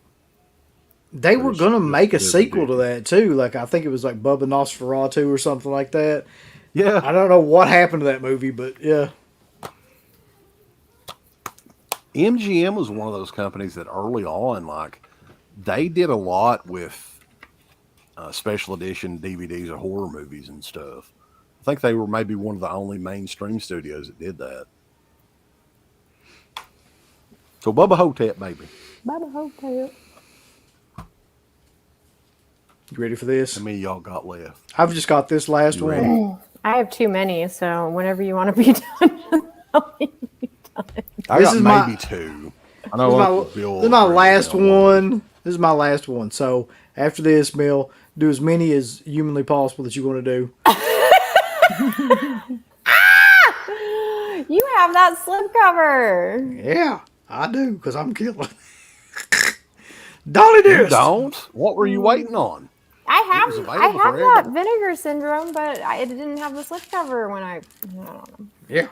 They were gonna make a sequel to that too. Like I think it was like Bubba Nosferatu or something like that. Yeah, I don't know what happened to that movie, but yeah. MGM was one of those companies that early on, like, they did a lot with special edition DVDs of horror movies and stuff. I think they were maybe one of the only mainstream studios that did that. So Bubba Ho-Tep, baby. Bubba Ho-Tep. You ready for this? How many y'all got left? I've just got this last one. I have too many, so whenever you want to be done, I'll be done. I got maybe two. I know this is my last one. This is my last one. So after this, Mill, do as many as humanly possible that you want to do. You have that slipcover. Yeah, I do, because I'm killing. Dolly Dearest. You don't? What were you waiting on? I have that Vinegar Syndrome, but it didn't have the slipcover when I don't know. Yeah.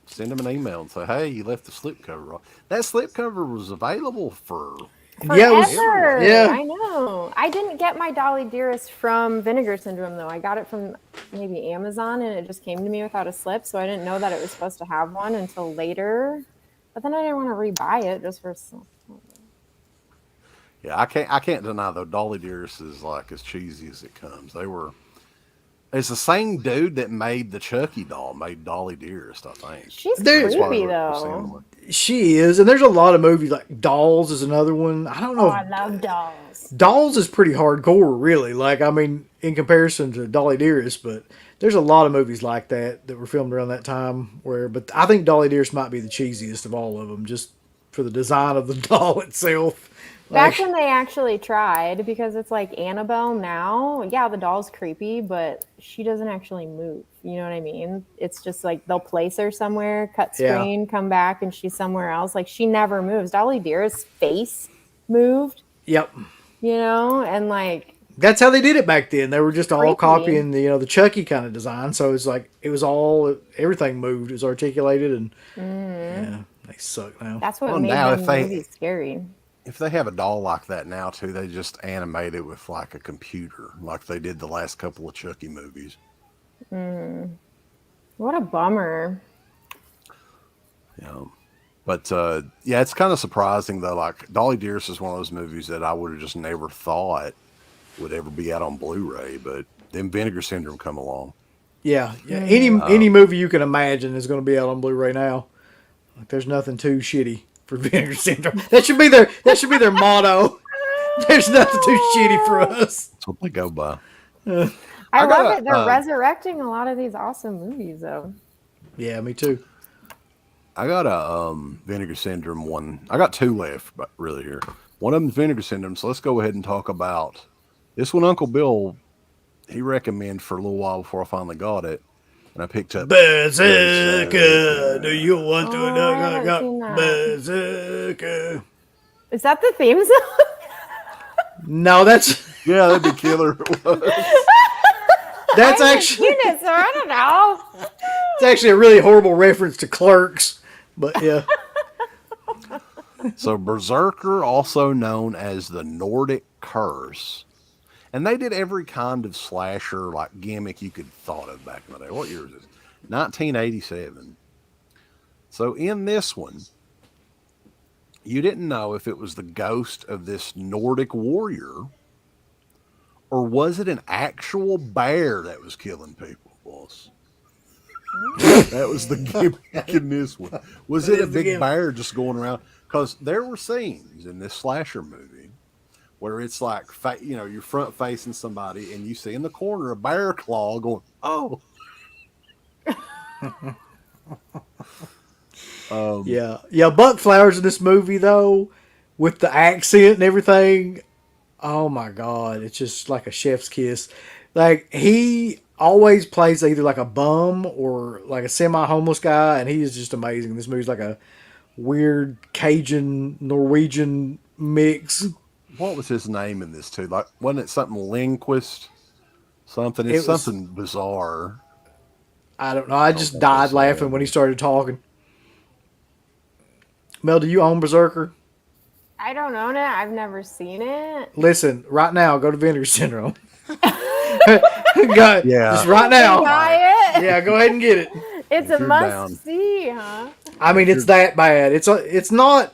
Send them an email and say, hey, you left the slipcover on. That slipcover was available for forever. Yeah. I know. I didn't get my Dolly Dearest from Vinegar Syndrome, though. I got it from maybe Amazon, and it just came to me without a slip, so I didn't know that it was supposed to have one until later. But then I didn't want to rebuy it just for... Yeah, I can't deny, though, Dolly Dearest is like as cheesy as it comes. It's the same dude that made the Chucky doll, made Dolly Dearest, I think. She's creepy, though. She is, and there's a lot of movies, like Dolls is another one. I don't know. I love Dolls. Dolls is pretty hardcore, really. Like, I mean, in comparison to Dolly Dearest, but there's a lot of movies like that were filmed around that time. But I think Dolly Dearest might be the cheesiest of all of them, just for the design of the doll itself. Back when they actually tried, because it's like Annabelle now. Yeah, the doll's creepy, but she doesn't actually move. You know what I mean? It's just like they'll place her somewhere, cut screen, come back, and she's somewhere else. Like, she never moves. Dolly Dearest's face moved. Yep. You know, and like... That's how they did it back then. They were just all copying the Chucky kind of design. So it's like, everything moved. It was articulated, and yeah, they suck now. That's what made them really scary. If they have a doll like that now, too, they just animate it with, like, a computer, like they did the last couple of Chucky movies. What a bummer. Yeah. But, yeah, it's kind of surprising, though. Like, Dolly Dearest is one of those movies that I would have just never thought would ever be out on Blu-ray, but then Vinegar Syndrome come along. Yeah. Any movie you can imagine is going to be out on Blu-ray now. Like, there's nothing too shitty for Vinegar Syndrome. That should be their motto. There's nothing too shitty for us. That's what they go by. I love it. They're resurrecting a lot of these awesome movies, though. Yeah, me too. I got a Vinegar Syndrome one. I got two left, but really here. One of them's Vinegar Syndrome, so let's go ahead and talk about this one. Uncle Bill, he recommended for a little while before I finally got it, and I picked up Berserker. Do you want to know? Berserker. Is that the theme song? No, that's yeah, that'd be killer. That's actually it, so I don't know. It's actually a really horrible reference to Clerks, but yeah. So Berserker, also known as the Nordic Curse, and they did every kind of slasher like gimmick you could thought of back in the day. What year is this? 1987. So in this one, you didn't know if it was the ghost of this Nordic warrior, or was it an actual bear that was killing people, boss? That was the gimmick in this one. Was it a big bear just going around? Because there were scenes in this slasher movie where it's like, you're front facing somebody and you see in the corner a bear claw going, oh. Yeah. Buck Flowers in this movie, though, with the accent and everything, oh my God, it's just like a chef's kiss. Like, he always plays either like a bum or like a semi-homeless guy, and he is just amazing. This movie's like a weird Cajun Norwegian mix. What was his name in this too? Like, wasn't it something linguist? Something. It's something bizarre. I don't know. I just died laughing when he started talking. Mel, do you own Berserker? I don't own it. I've never seen it. Listen, right now, go to Vinegar Syndrome. Just right now. Buy it. Yeah, go ahead and get it. It's a must see, huh? I mean, it's that bad. It's not,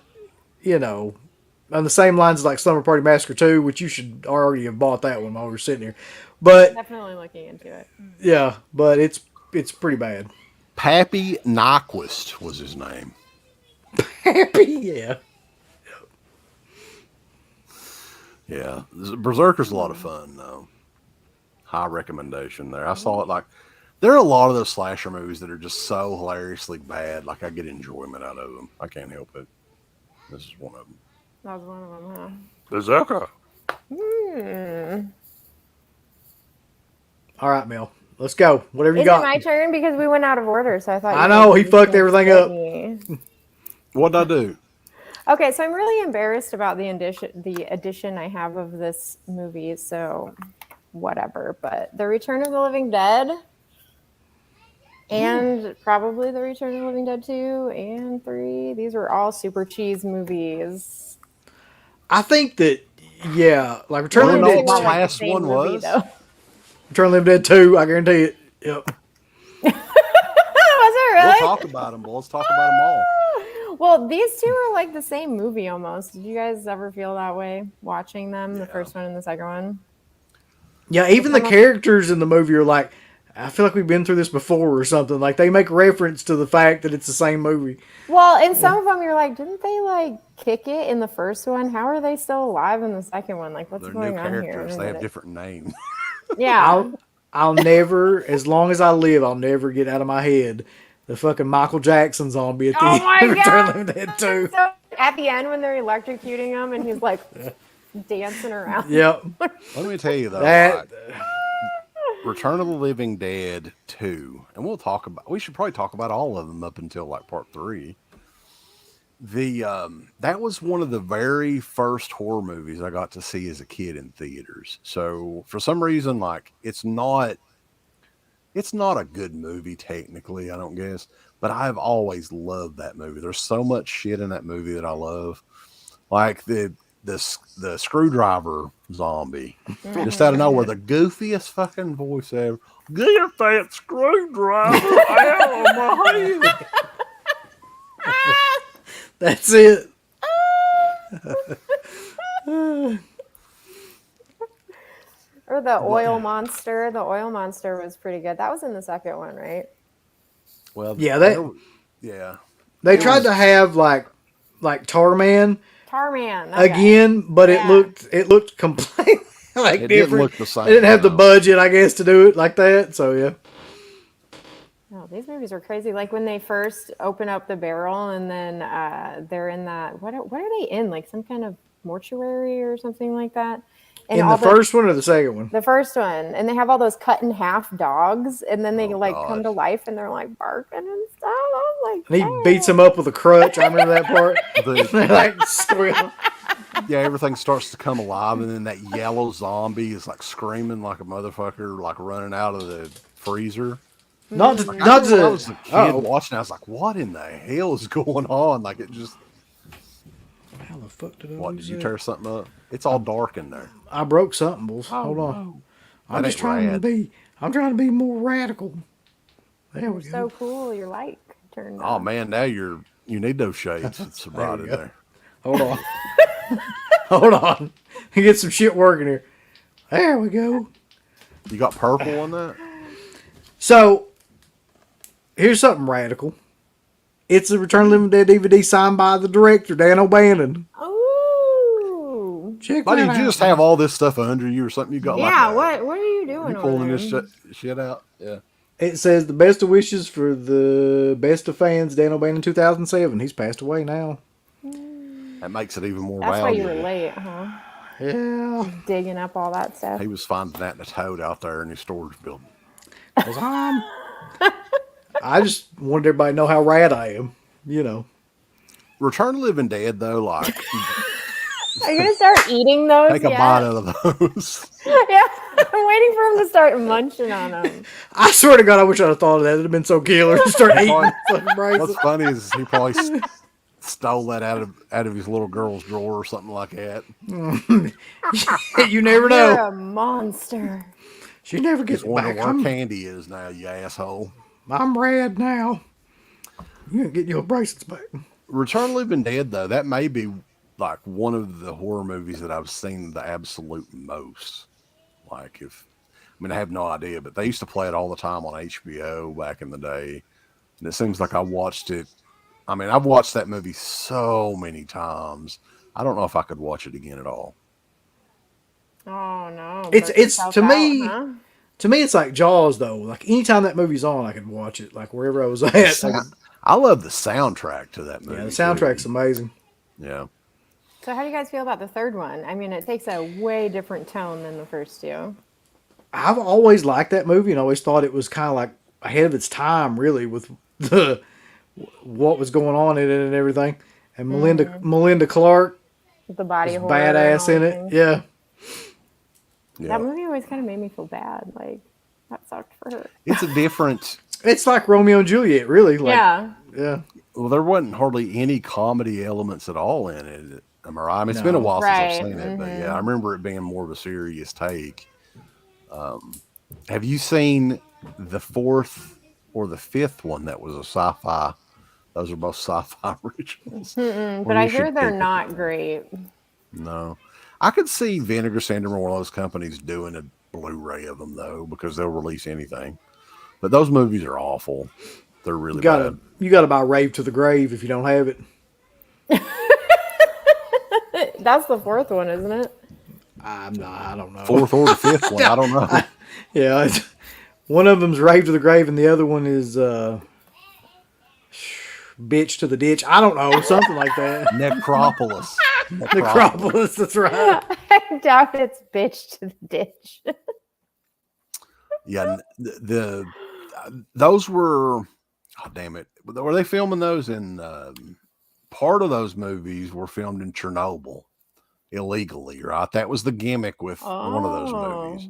on the same lines as like Slumber Party Massacre 2, which you should already have bought that one while we were sitting here. But definitely looking into it. Yeah, but it's pretty bad. Pappy Nyquist was his name. Pappy, yeah. Yeah, Berserker's a lot of fun, though. High recommendation there. I saw it like, there are a lot of those slasher movies that are just so hilariously bad. Like, I get enjoyment out of them. I can't help it. This is one of them. That was one of them, huh? Berserker. All right, Mel. Let's go. Whatever you Is got. it my turn? Because we went out of order, so I thought. I know, he fucked everything up. What'd I do? Okay, so I'm really embarrassed about the edition I have of this movie, so whatever. But The Return of the Living Dead, and probably The Return of the Living Dead 2 and 3, these were all super cheese movies. I think that, like Return of the Living Dead. My last one was Return of the Living Dead 2, I guarantee it. Yep. Was it really? We'll talk about them, boys. Talk about them all. Well, these two are like the same movie almost. Did you guys ever feel that way watching them, the first one and the second one? Yeah, even the characters in the movie are like, I feel like we've been through this before or something. Like, they make reference to the fact that it's the same movie. Well, in some of them, you're like, didn't they like kick it in the first one? How are they still alive in the second one? Like, what's going on here? They have different names. Yeah. I'll never, as long as I live, I'll never get out of my head the fucking Michael Jackson zombie at the end of Return of the Living Dead 2. So at the end when they're electrocuting him and he's like dancing around. Yep. Let me tell you though, Return of the Living Dead 2, and we should probably talk about all of them up until like part 3. That was one of the very first horror movies I got to see as a kid in theaters. So for some reason, like, it's not a good movie technically, I don't guess, but I've always loved that movie. There's so much shit in that movie that I love. Like the screwdriver zombie. Just out of nowhere, the goofiest fucking voice ever. Get that screwdriver out of my head. That's it. Or the oil monster. The oil monster was pretty good. That was in the second one, right? Well, Yeah, yeah. They tried to have like Tarman Tarman okay. again, but it looked completely like it different. Didn't look the same. They didn't have the budget, I guess, to do it like that. So yeah. Oh, these movies were crazy. Like when they first open up the barrel, and then they're in that. What are they in? Like some kind of mortuary or something like that. And in the first one or the second one? The first one, and they have all those cut in half dogs, and then they come to life, and they're like barking and stuff. I was like, and he beats them up with a crutch. I remember that part. They like squeal. Yeah, everything starts to come alive, and then that yellow zombie is like screaming like a motherfucker, like running out of the freezer. I was a kid watching, I was like, "What in the hell is going on?" Like it just. How the fuck did I? What did you tear something up? It's all dark in there. I broke something, bulls. Hold on. No. I'm just trying to be. I'm trying to be more radical. There we go. So cool, your light turned. Oh man, now you need those shades. It's right in there. Hold on. Hold on. Get some shit working here. There we go. You got purple on that? So, here's something radical. It's the Return of the Living Dead DVD signed by the director, Dan O'Bannon. Oh. Check Why that do you out. just have all this stuff under you or something? You got what are you doing? You pulling this shit out? Yeah. It says the best of wishes for the best of fans, Dan O'Bannon 2007. He's passed away now. That makes it even more That's valuable. why you were late, huh? Yeah. Digging up all that stuff. He was finding that in a toad out there in his storage building. I just wanted everybody to know how rad I am. You know. Return of the Living Dead, though, like... Are you going to start eating those Take a bite out of those. Yeah, I'm waiting for him to start munching on them. I swear to God, I wish I'd have thought of that. It'd have been so killer to start eating fucking brains. What's funny is he probably stole that out of his little girl's drawer or something like that. You never know. You're a monster. She never gets wondering back. where Candy is now, you asshole. I'm rad now. You ain't getting your bracelets back. Return of the Living Dead, though, that may be like one of the horror movies that I've seen the absolute most. Like I have no idea, but they used to play it all the time on HBO back in the day. And it seems like I watched it. I mean, I've watched that movie so many times. I don't know if I could watch it again at all. Oh no. It's to me, huh? To me, it's like Jaws though. Like anytime that movie's on, I could watch it. Like wherever I was at. I love the soundtrack to that movie. Yeah, the soundtrack's amazing. Yeah. So how do you guys feel about the third one? I mean, it takes a way different tone than the first two. I've always liked that movie and always thought it was kind of like ahead of its time, really, with what was going on in it and everything. And Melinda Clark, the body horror, badass in it. Yeah. That movie always kind of made me feel bad. Like that sucked for her. It's a different. It's like Romeo and Juliet, really. Like, yeah. Well, there wasn't hardly any comedy elements at all in it. Am I right? I mean, it's been a while since I've seen it, but yeah, I remember it being more of a serious take. Have you seen the fourth or the fifth one that was a sci-fi? Those are both sci-fi originals. But I hear they're not great. No. I could see Vinegar Syndrome or one of those companies doing a Blu-ray of them, though, because they'll release anything. But those movies are awful. They're really bad. You got to buy Rave to the Grave if you don't have it. That's the fourth one, isn't it? I don't know. Fourth or the fifth one, I don't know. Yeah, one of them's Rave to the Grave, and the other one is Bitch to the Ditch. I don't know, something like that. Necropolis. Necropolis, that's right. I doubt it's Bitch to the Ditch. Yeah, those were. Oh damn it! Were they filming those in? Part of those movies were filmed in Chernobyl illegally, right? That was the gimmick with one of those movies.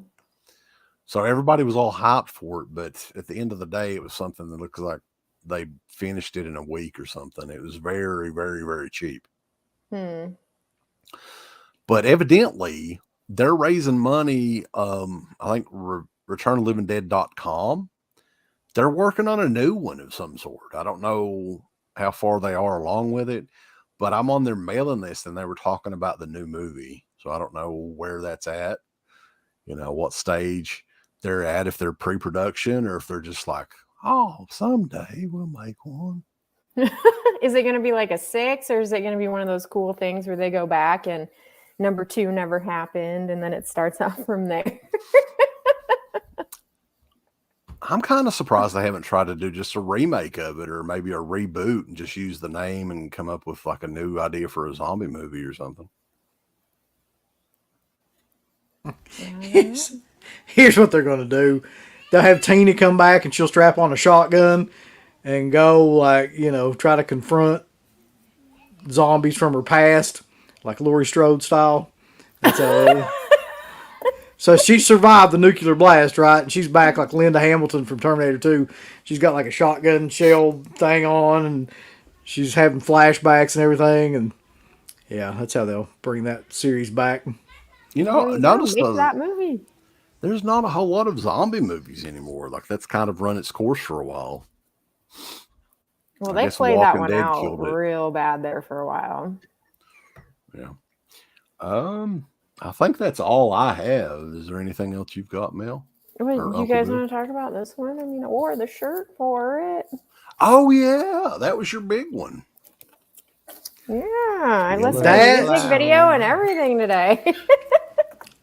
So everybody was all hyped for it, but at the end of the day, it was something that looked like they finished it in a week or something. It was very, very, very cheap. But evidently, they're raising money. I think returnoflivingdead.com. They're working on a new one of some sort. I don't know how far they are along with it, but I'm on their mailing list and they were talking about the new movie. So I don't know where that's at. what stage they're at, if they're pre-production or if they're just like, oh, someday we'll make one. Is it going to be like a 6, or is it going to be one of those cool things where they go back and number 2 never happened and then it starts out from there? I'm kind of surprised they haven't tried to do just a remake of it, or maybe a reboot and just use the name and come up with like a new idea for a zombie movie or something. Here's what they're going to do. They'll have Tina come back and she'll strap on a shotgun and go, like, try to confront zombies from her past, like Laurie Strode style. That's how So she survived the nuclear blast, right? And she's back like Linda Hamilton from Terminator 2. She's got like a shotgun shell thing on, and she's having flashbacks and everything. And yeah, that's how they'll bring that series back. Notice that movie. There's not a whole lot of zombie movies anymore. Like, that's kind of run its course for a while. Well, they played that one out real bad there for a while. Yeah. I think that's all I have. Is there anything else you've got, Mel? Wait, you guys want to talk about this one? I mean, I wore the shirt for it. Oh, yeah. That was your big one. Yeah. I listened to the music video and everything today.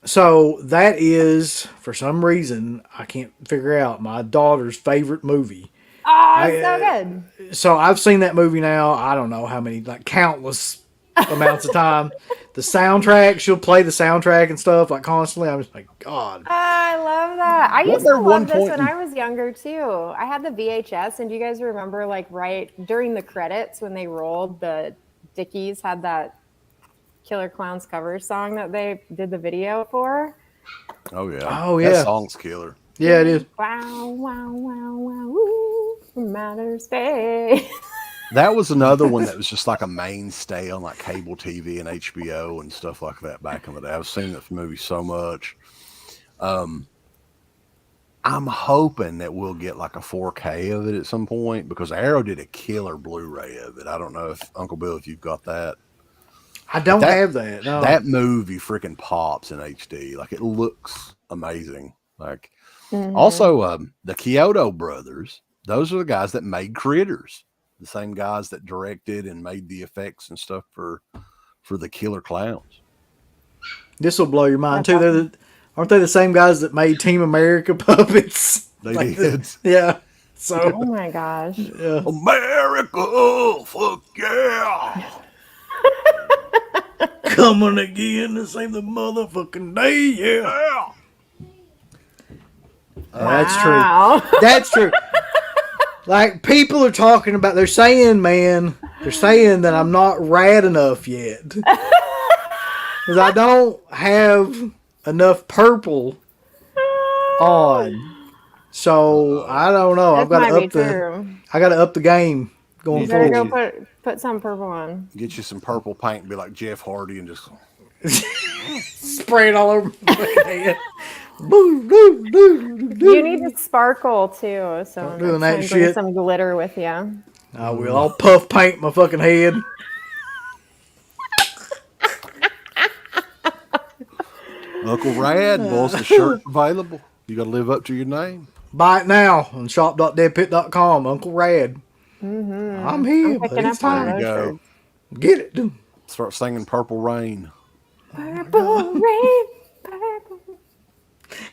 So that is, for some reason, I can't figure out, my daughter's favorite movie. Oh, it's so good. So I've seen that movie now, I don't know how many, like countless amounts of time. The soundtrack, she'll play the soundtrack and stuff like constantly. I'm just like, God. I love that. I used to love this when I was younger too. I had the VHS, and do you guys remember, like, right during the credits when they rolled, the Dickies had that Killer Klowns cover song that they did the video for? Oh yeah. That song's killer. Yeah, it is. Wow, wow, wow, wow, ooh, from outer space. That was another one that was just like a mainstay on like cable TV and HBO and stuff like that back in the day. I've seen that movie so much. I'm hoping that we'll get like a 4K of it at some point, because Arrow did a killer Blu-ray of it. I don't know if Uncle Bill, if you've got that. I don't have that. No. That movie freaking pops in HD. Like, it looks amazing. Like, also the Kyoto brothers. Those are the guys that made Critters. The same guys that directed and made the effects and stuff for the Killer Klowns. This will blow your mind too. Aren't they the same guys that made Team America puppets? They did. Yeah. So. Oh my gosh. Yeah. America, fuck yeah. Coming again to save the motherfucking day, yeah. That's true. That's true. Like, people are talking about, they're saying that I'm not rad enough yet. Because I don't have enough purple on. So, I don't know. I got to up the game going forward. You better go put some purple on. Get you some purple paint and be like Jeff Hardy and just spray it all over my head. You need to sparkle too, so doing that bring shit. some glitter with you. I will. I'll puff paint my fucking head. Uncle Rad, boss, the shirt available. You got to live up to your name. Buy it now on shop.deadpit.com. Uncle Rad. I'm here. I'm picking up on There you go. those. Get it, dude. Start singing Purple Rain. Purple rain, purple.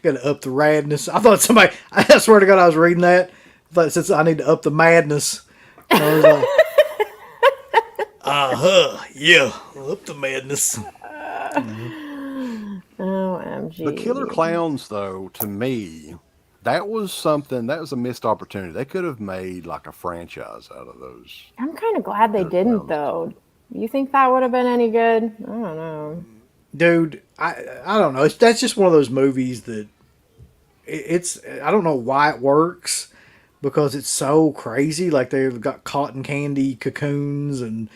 Gotta up the radness. I thought somebody, I swear to God, I was reading that. I thought it said I need to up the madness. And I was like, yeah, up the madness. OMG. The Killer Klowns, though, to me, that was a missed opportunity. They could have made like a franchise out of those. I'm kind of glad they didn't, though. You think that would have been any good? I don't know. Dude, I don't know. That's just one of those movies that I don't know why it works, because it's so crazy. Like, they've got cotton candy cocoons and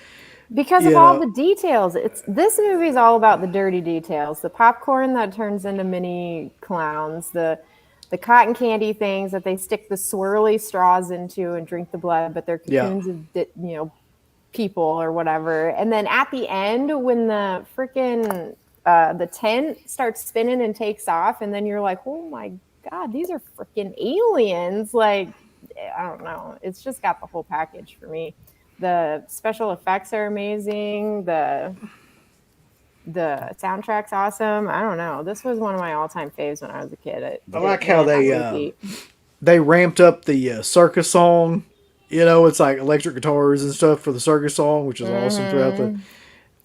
because of all the details. This movie is all about the dirty details. The popcorn that turns into mini clowns, the cotton candy things that they stick the swirly straws into and drink the blood, but they're cocoons of people or whatever. And then at the end, when the freaking the tent starts spinning and takes off, and then you're like, oh my God, these are freaking aliens. Like, I don't know. It's just got the whole package for me. The special effects are amazing. The soundtrack's awesome. I don't know. This was one of my all-time faves when I was a kid. I like how they ramped up the circus song. You know, it's like electric guitars and stuff for the circus song, which is awesome throughout the...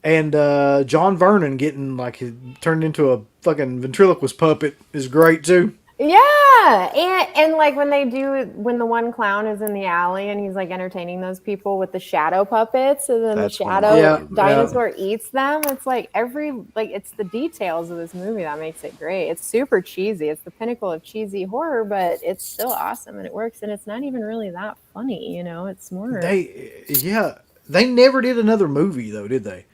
And John Vernon getting, like, turned into a fucking ventriloquist puppet is great, too. Yeah, and like when the one clown is in the alley and he's like entertaining those people with the shadow puppets, and then the shadow dinosaur eats them. It's like it's the details of this movie that makes it great. It's super cheesy. It's the pinnacle of cheesy horror, but it's still awesome and it works. And it's not even really that funny, you know. It's more. They never did another movie though, did they?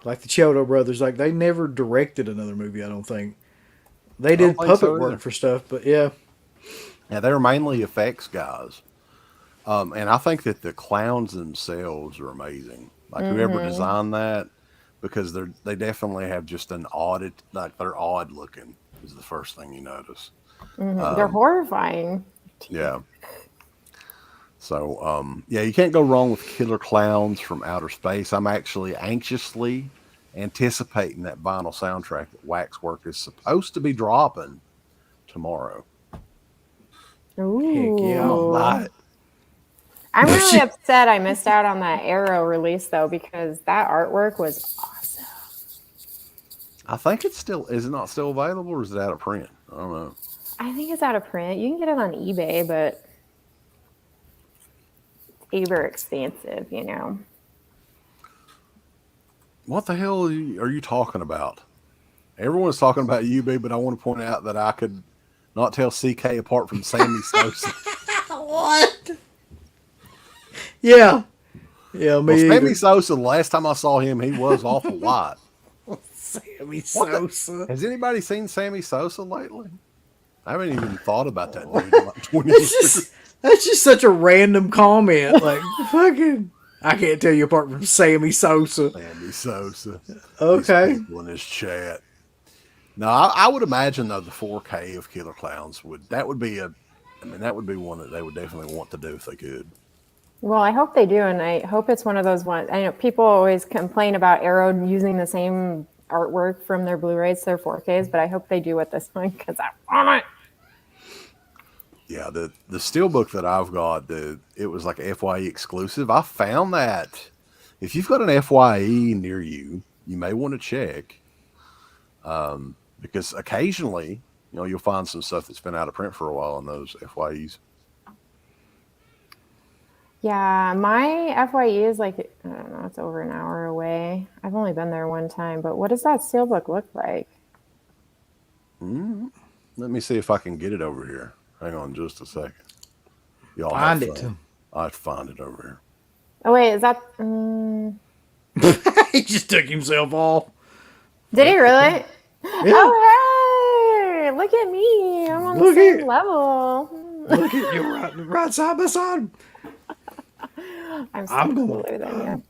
Like the Chiodo brothers, like they never directed another movie. I don't think. They did puppet work for stuff, but yeah. Yeah, they were mainly effects guys. And I think that the clowns themselves are amazing. Like whoever designed that, because they definitely have just an odd, like they're odd looking is the first thing you notice. They're horrifying. Yeah. So, you can't go wrong with Killer Klowns from Outer Space. I'm actually anxiously anticipating that vinyl soundtrack that Waxwork is supposed to be dropping tomorrow. Ooh. Heck yeah. I'm really upset I missed out on that Arrow release though, because that artwork was awesome. I think it's still, is it not still available or is it out of print? I don't know. I think it's out of print. You can get it on eBay, but it's uber expensive, you know. What the hell are you talking about? Everyone's talking about UB, but I want to point out that I could not tell CK apart from Sammy Sosa. What? Yeah. Yeah, Sammy Sosa, the last time I saw him, he was awful white. Sammy Sosa. Has anybody seen Sammy Sosa lately? I haven't even thought about that dude in like 20 years. That's just such a random comment. Like, fucking... I can't tell you apart from Sammy Sosa. Sammy Sosa. Okay. These people in this chat. No, I would imagine though the 4K of Killer Klowns would be one that they would definitely want to do if they could. Well, I hope they do, and I hope it's one of those ones. I know people always complain about Arrow using the same artwork from their Blu-rays to their 4Ks, but I hope they do with this one because I want it. Yeah, the steelbook that I've got, it was like an FYE exclusive. I found that if you've got an FYE near you, you may want to check, because occasionally, you'll find some stuff that's been out of print for a while on those FYEs. Yeah, my FYE is like, I don't know, it's over an hour away. I've only been there one time, but what does that steelbook look like? Let me see if I can get it over here. Hang on just a second. Y'all find it. I'd find it over here. Oh, wait, is that... He just took himself off. Did he really? Yeah. Oh, hey! Look at me. I'm on the same level. Look at you right side by side. I'm cooler than you.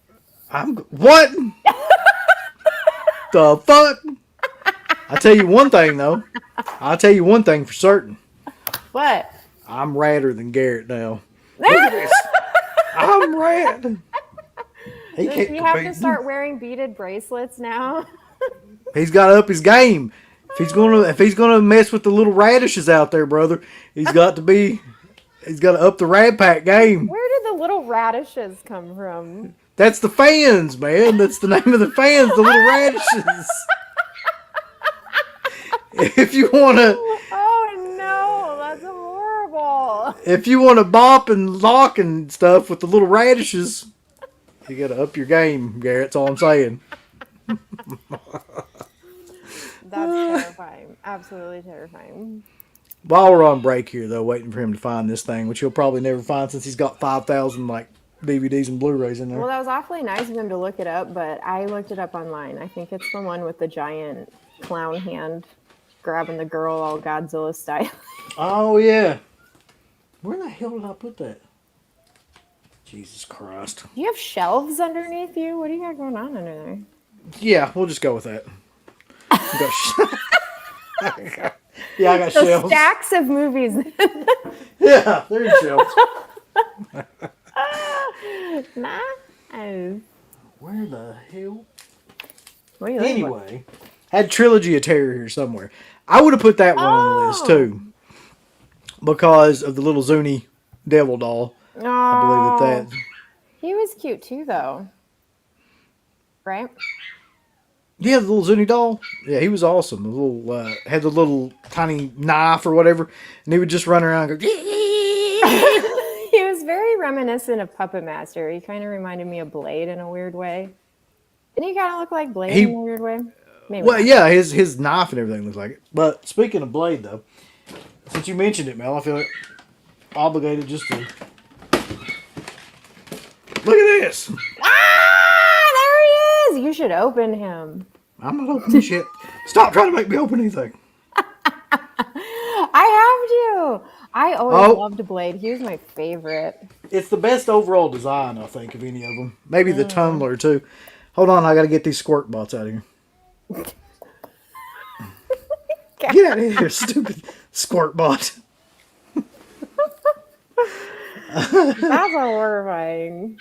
What? The fuck? I'll tell you one thing, though. I'll tell you one thing for certain. What? I'm radder than Garrett now. Look at this. I'm rad. Does he have to start wearing beaded bracelets now? He's got to up his game. If he's gonna mess with the little radishes out there, brother, he's got to up the Rad Pack game. Where did the little radishes come from? That's the fans, man. That's the name of the fans, the little radishes. If you want to... Oh, no. That's horrible. If you want to bop and lock and stuff with the little radishes, you got to up your game, Garrett. That's all I'm saying. That's terrifying. Absolutely terrifying. While we're on break here, though, waiting for him to find this thing, which he'll probably never find since he's got 5,000 DVDs and Blu-rays in there. Well, that was awfully nice of him to look it up, but I looked it up online. I think it's the one with the giant clown hand grabbing the girl all Godzilla style. Oh, yeah. Where the hell did I put that? Jesus Christ. Do you have shelves underneath you? What do you got going on under there? Yeah, we'll just go with that. Yeah, I got So shelves. stacks of movies. Yeah, they're in shelves. Nice. Where the hell? What are you looking for? Anyway, had Trilogy of Terror here somewhere. I would have put that one on the list too, because of the little Zuni devil doll. Oh, I believe that. He was cute too, though. Right? Yeah, the little Zuni doll. Yeah, he was awesome. The little had the little tiny knife or whatever, and he would just run around and go. He was very reminiscent of Puppet Master. He kind of reminded me of Blade in a weird way. Didn't he kind of look like Blade in a weird way? Maybe well, not. yeah, his knife and everything looks like it. But speaking of Blade, though, since you mentioned it, Mel, I feel obligated just to look at this. Ah, there he is. You should open him. I'm not opening shit. Stop trying to make me open anything. I have to. I always loved Blade. He was my favorite. It's the best overall design, I think, of any of them. Maybe the tumbler, too. Hold on, I got to get these squirt bots out of here. Get out of here, stupid squirt bot. That's horrifying.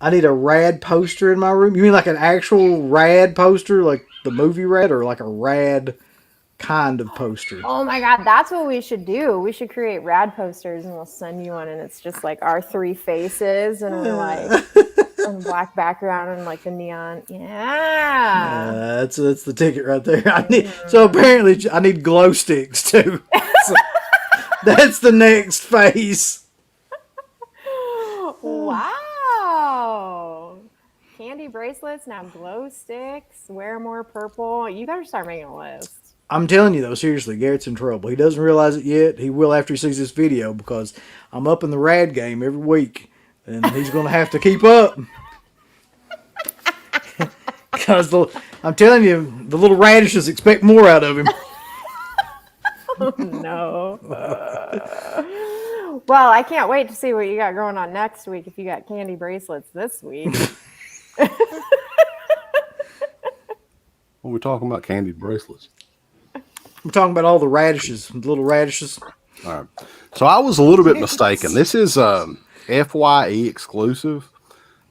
I need a rad poster in my room. You mean like an actual rad poster, like the movie Rad, or like a rad kind of poster? Oh my god, that's what we should do. We should create rad posters and we'll send you one, and it's just like our three faces and we're like on black background and like the neon. Yeah. That's the ticket right there. So apparently I need glow sticks too. So that's the next phase. Wow. Candy bracelets, now glow sticks, wear more purple. You better start making a list. I'm telling you, though, seriously, Garrett's in trouble. He doesn't realize it yet. He will after he sees this video, because I'm up in the rad game every week, and he's going to have to keep up. Because I'm telling you, the little radishes expect more out of him. Oh, no. Well, I can't wait to see what you got going on next week if you got candy bracelets this week. Well, we're talking about candied bracelets. I'm talking about all the radishes, the little radishes. All right. So I was a little bit mistaken. This is FYE exclusive,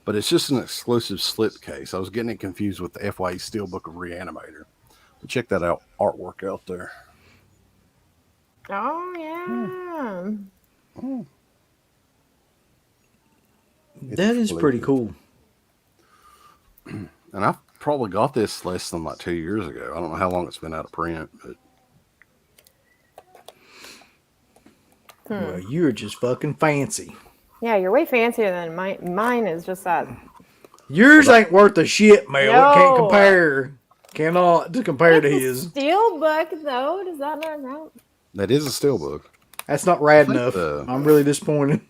but it's just an exclusive slipcase. I was getting it confused with the FYE Steelbook of Re-Animator. But check that out, artwork out there. Oh, yeah. That is pretty cool. And I probably got this less than like 2 years ago. I don't know how long it's been out of print, but Well, you're just fucking fancy. Yeah, you're way fancier than mine. Mine is just that. Yours ain't worth a shit, Mel. No. It can't compare. Cannot compare to It's a his. Steelbook, though. Does that not count? that is a Steelbook. That's not rad think enough. I'm really disappointed.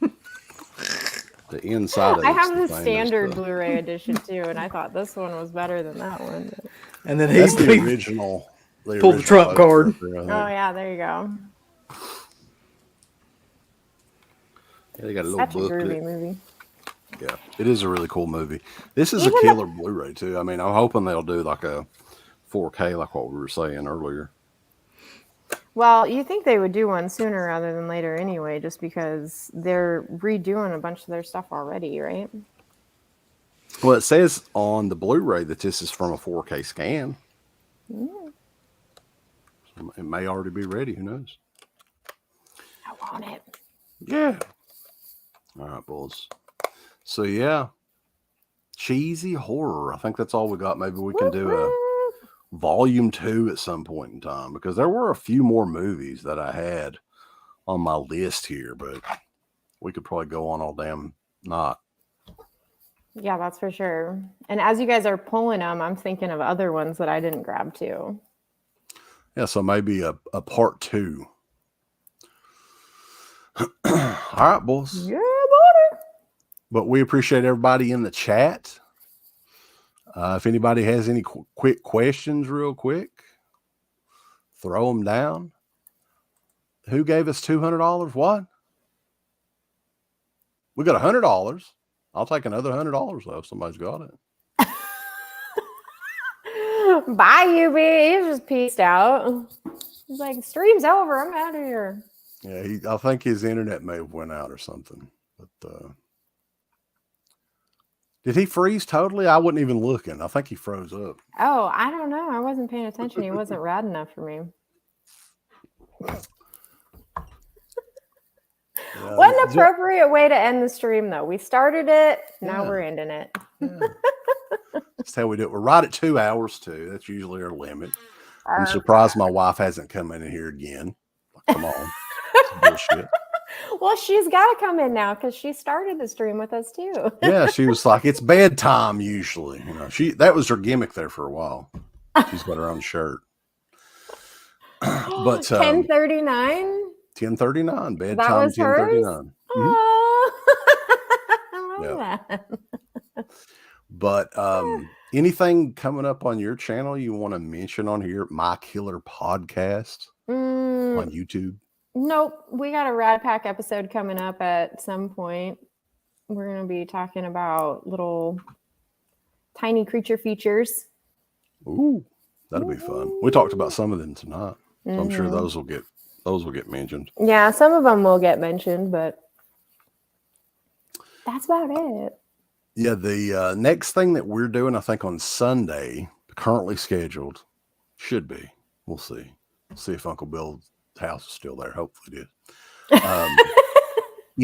The inside of I it's have the same as standard the- Blu-ray edition too, and I thought this one was better than that one. And then That's the he original. pulled the original Trump card. poster, I think. Oh yeah, there you go. Yeah, they got a little Such a booklet. groovy movie. Yeah, it is a really cool movie. This is Even a killer Blu-ray too. I mean, I'm hoping they'll do like a 4K, like what we were saying earlier. Well, you think they would do one sooner rather than later anyway, just because they're redoing a bunch of their stuff already, right? Well, it says on the Blu-ray that this is from a 4K scan. Mm, So it may already be ready. Who knows? I want it. Yeah. All right, bulls. So yeah, cheesy horror. I think that's all we got. Maybe we can do a volume 2 at some point in time, because there were a few more movies that I had on my list here, but we could probably go on all damn night. Yeah, that's for sure. And as you guys are pulling them, I'm thinking of other ones that I didn't grab too. Yeah, so maybe a part 2. All right, boys. Yeah, buddy. But we appreciate everybody in the chat. If anybody has any quick questions, real quick, throw them down. Who gave us $200? What? We got $100. I'll take another $100 though if somebody's got it. Bye, UB. He's just peaced out. He's like, stream's over. I'm out of here. Yeah, I think his internet may have went out or something. But did he freeze totally? I wasn't even looking. I think he froze up. Oh, I don't know. I wasn't paying attention. He wasn't rad enough for me. What an appropriate way to end the stream, though. We started it. Now we're ending it. Yeah. That's how we do it. We're right at 2 hours, too. That's usually our limit. I'm surprised my wife hasn't come in here again. Come on. Bullshit. Well, she's got to come in now because she started the stream with us, too. Yeah, she was like, it's bedtime usually. You know, that was her gimmick there for a while. She's got her own shirt. But 10:39? 10:39, bedtime. That was 10:39. Oh, I love that. But anything coming up on your channel you want to mention on here? My Killer Podcast on YouTube? Nope. We got a Rad Pack episode coming up at some point. We're going to be talking about little tiny creature features. Ooh, that'll be fun. We talked about some of them tonight. So I'm sure those will get mentioned. Yeah, some of them will get mentioned, but that's about it. Yeah, the next thing that we're doing, I think on Sunday, currently scheduled, should be. We'll see. We'll see if Uncle Bill's house is still there. Hopefully it is.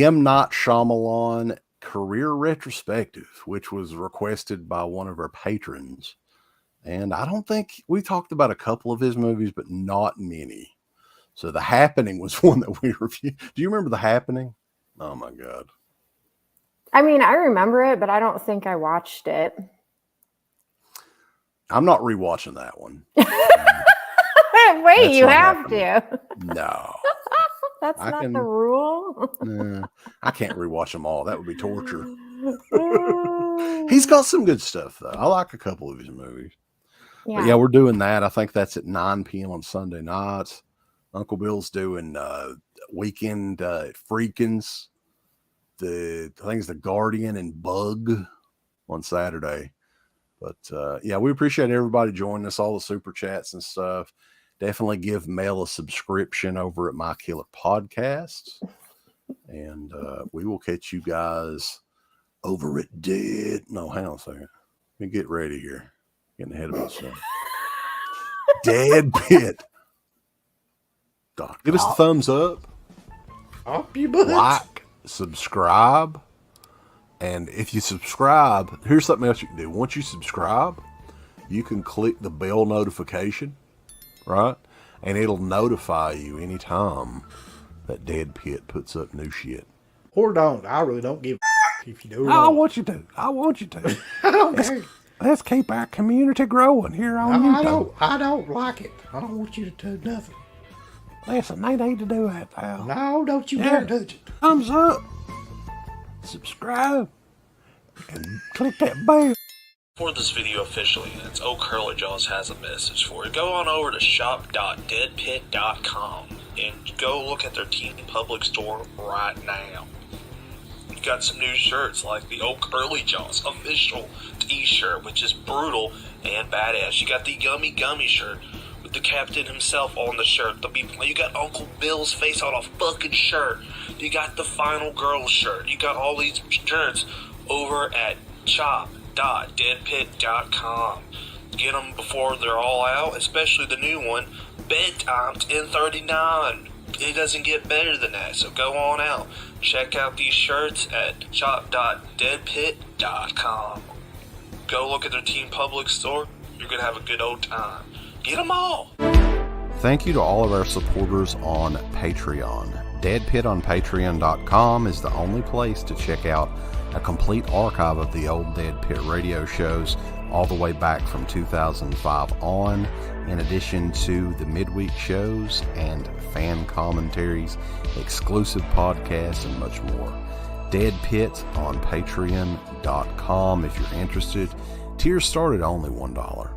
M. Night Shyamalan Career Retrospective, which was requested by one of our patrons. And I don't think we talked about a couple of his movies, but not many. So The Happening was one that we reviewed. Do you remember The Happening? Oh my God. I mean, I remember it, but I don't think I watched it. I'm not rewatching that one. Wait, you have to. No. That's not the rule. I can't rewatch them all. That would be torture. He's got some good stuff, though. I like a couple of his movies. Yeah. But yeah, we're doing that. I think that's at 9 p.m. on Sunday nights. Uncle Bill's doing weekend at Freakins. I think it's The Guardian and Bug on Saturday. But yeah, we appreciate everybody joining us, all the super chats and stuff. Definitely give Mel a subscription over at MyKillerPodcast. And we will catch you guys over at No, hang on a second. Let me get ready here. Getting ahead of myself. DEADPIT. Give us a thumbs up. Up your butt. Like, subscribe. And if you subscribe, here's something else you can do. Once you subscribe, you can click the bell notification, right? And it'll notify you anytime that DEADPIT puts up new shit. Or don't. I really don't give a if you do. I want you to. I want you to. I don't care. Let's keep our community growing here on YouTube. I don't like it. I don't want you to do nothing. Listen, they need to do that now. No, don't you dare touch it. Thumbs up. Subscribe. And click that bell. For this video officially, it's Old Curly Jaws has a message for you. Go on over to shop.deadpit.com and go look at their Team Public store right now. You've got some new shirts like the Old Curly Jaws official t-shirt, which is brutal and badass. You got the Yummy Gummy shirt with the captain himself on the shirt. You got Uncle Bill's face on a fucking shirt. You got the Final Girl shirt. You got all these shirts over at shop.deadpit.com. Get them before they're all out, especially the new one, Bedtime 10:39. It doesn't get better than that, so go on out. Check out these shirts at shop.deadpit.com. Go look at their Team Public store. You're going to have a good old time. Get them all! Thank you to all of our supporters on Patreon. DEADPIT on Patreon.com is the only place to check out a complete archive of the old DEADPIT radio shows all the way back from 2005 on, in addition to the midweek shows and fan commentaries, exclusive podcasts, and much more. DEADPIT on Patreon.com if you're interested. Tiers start at only $1.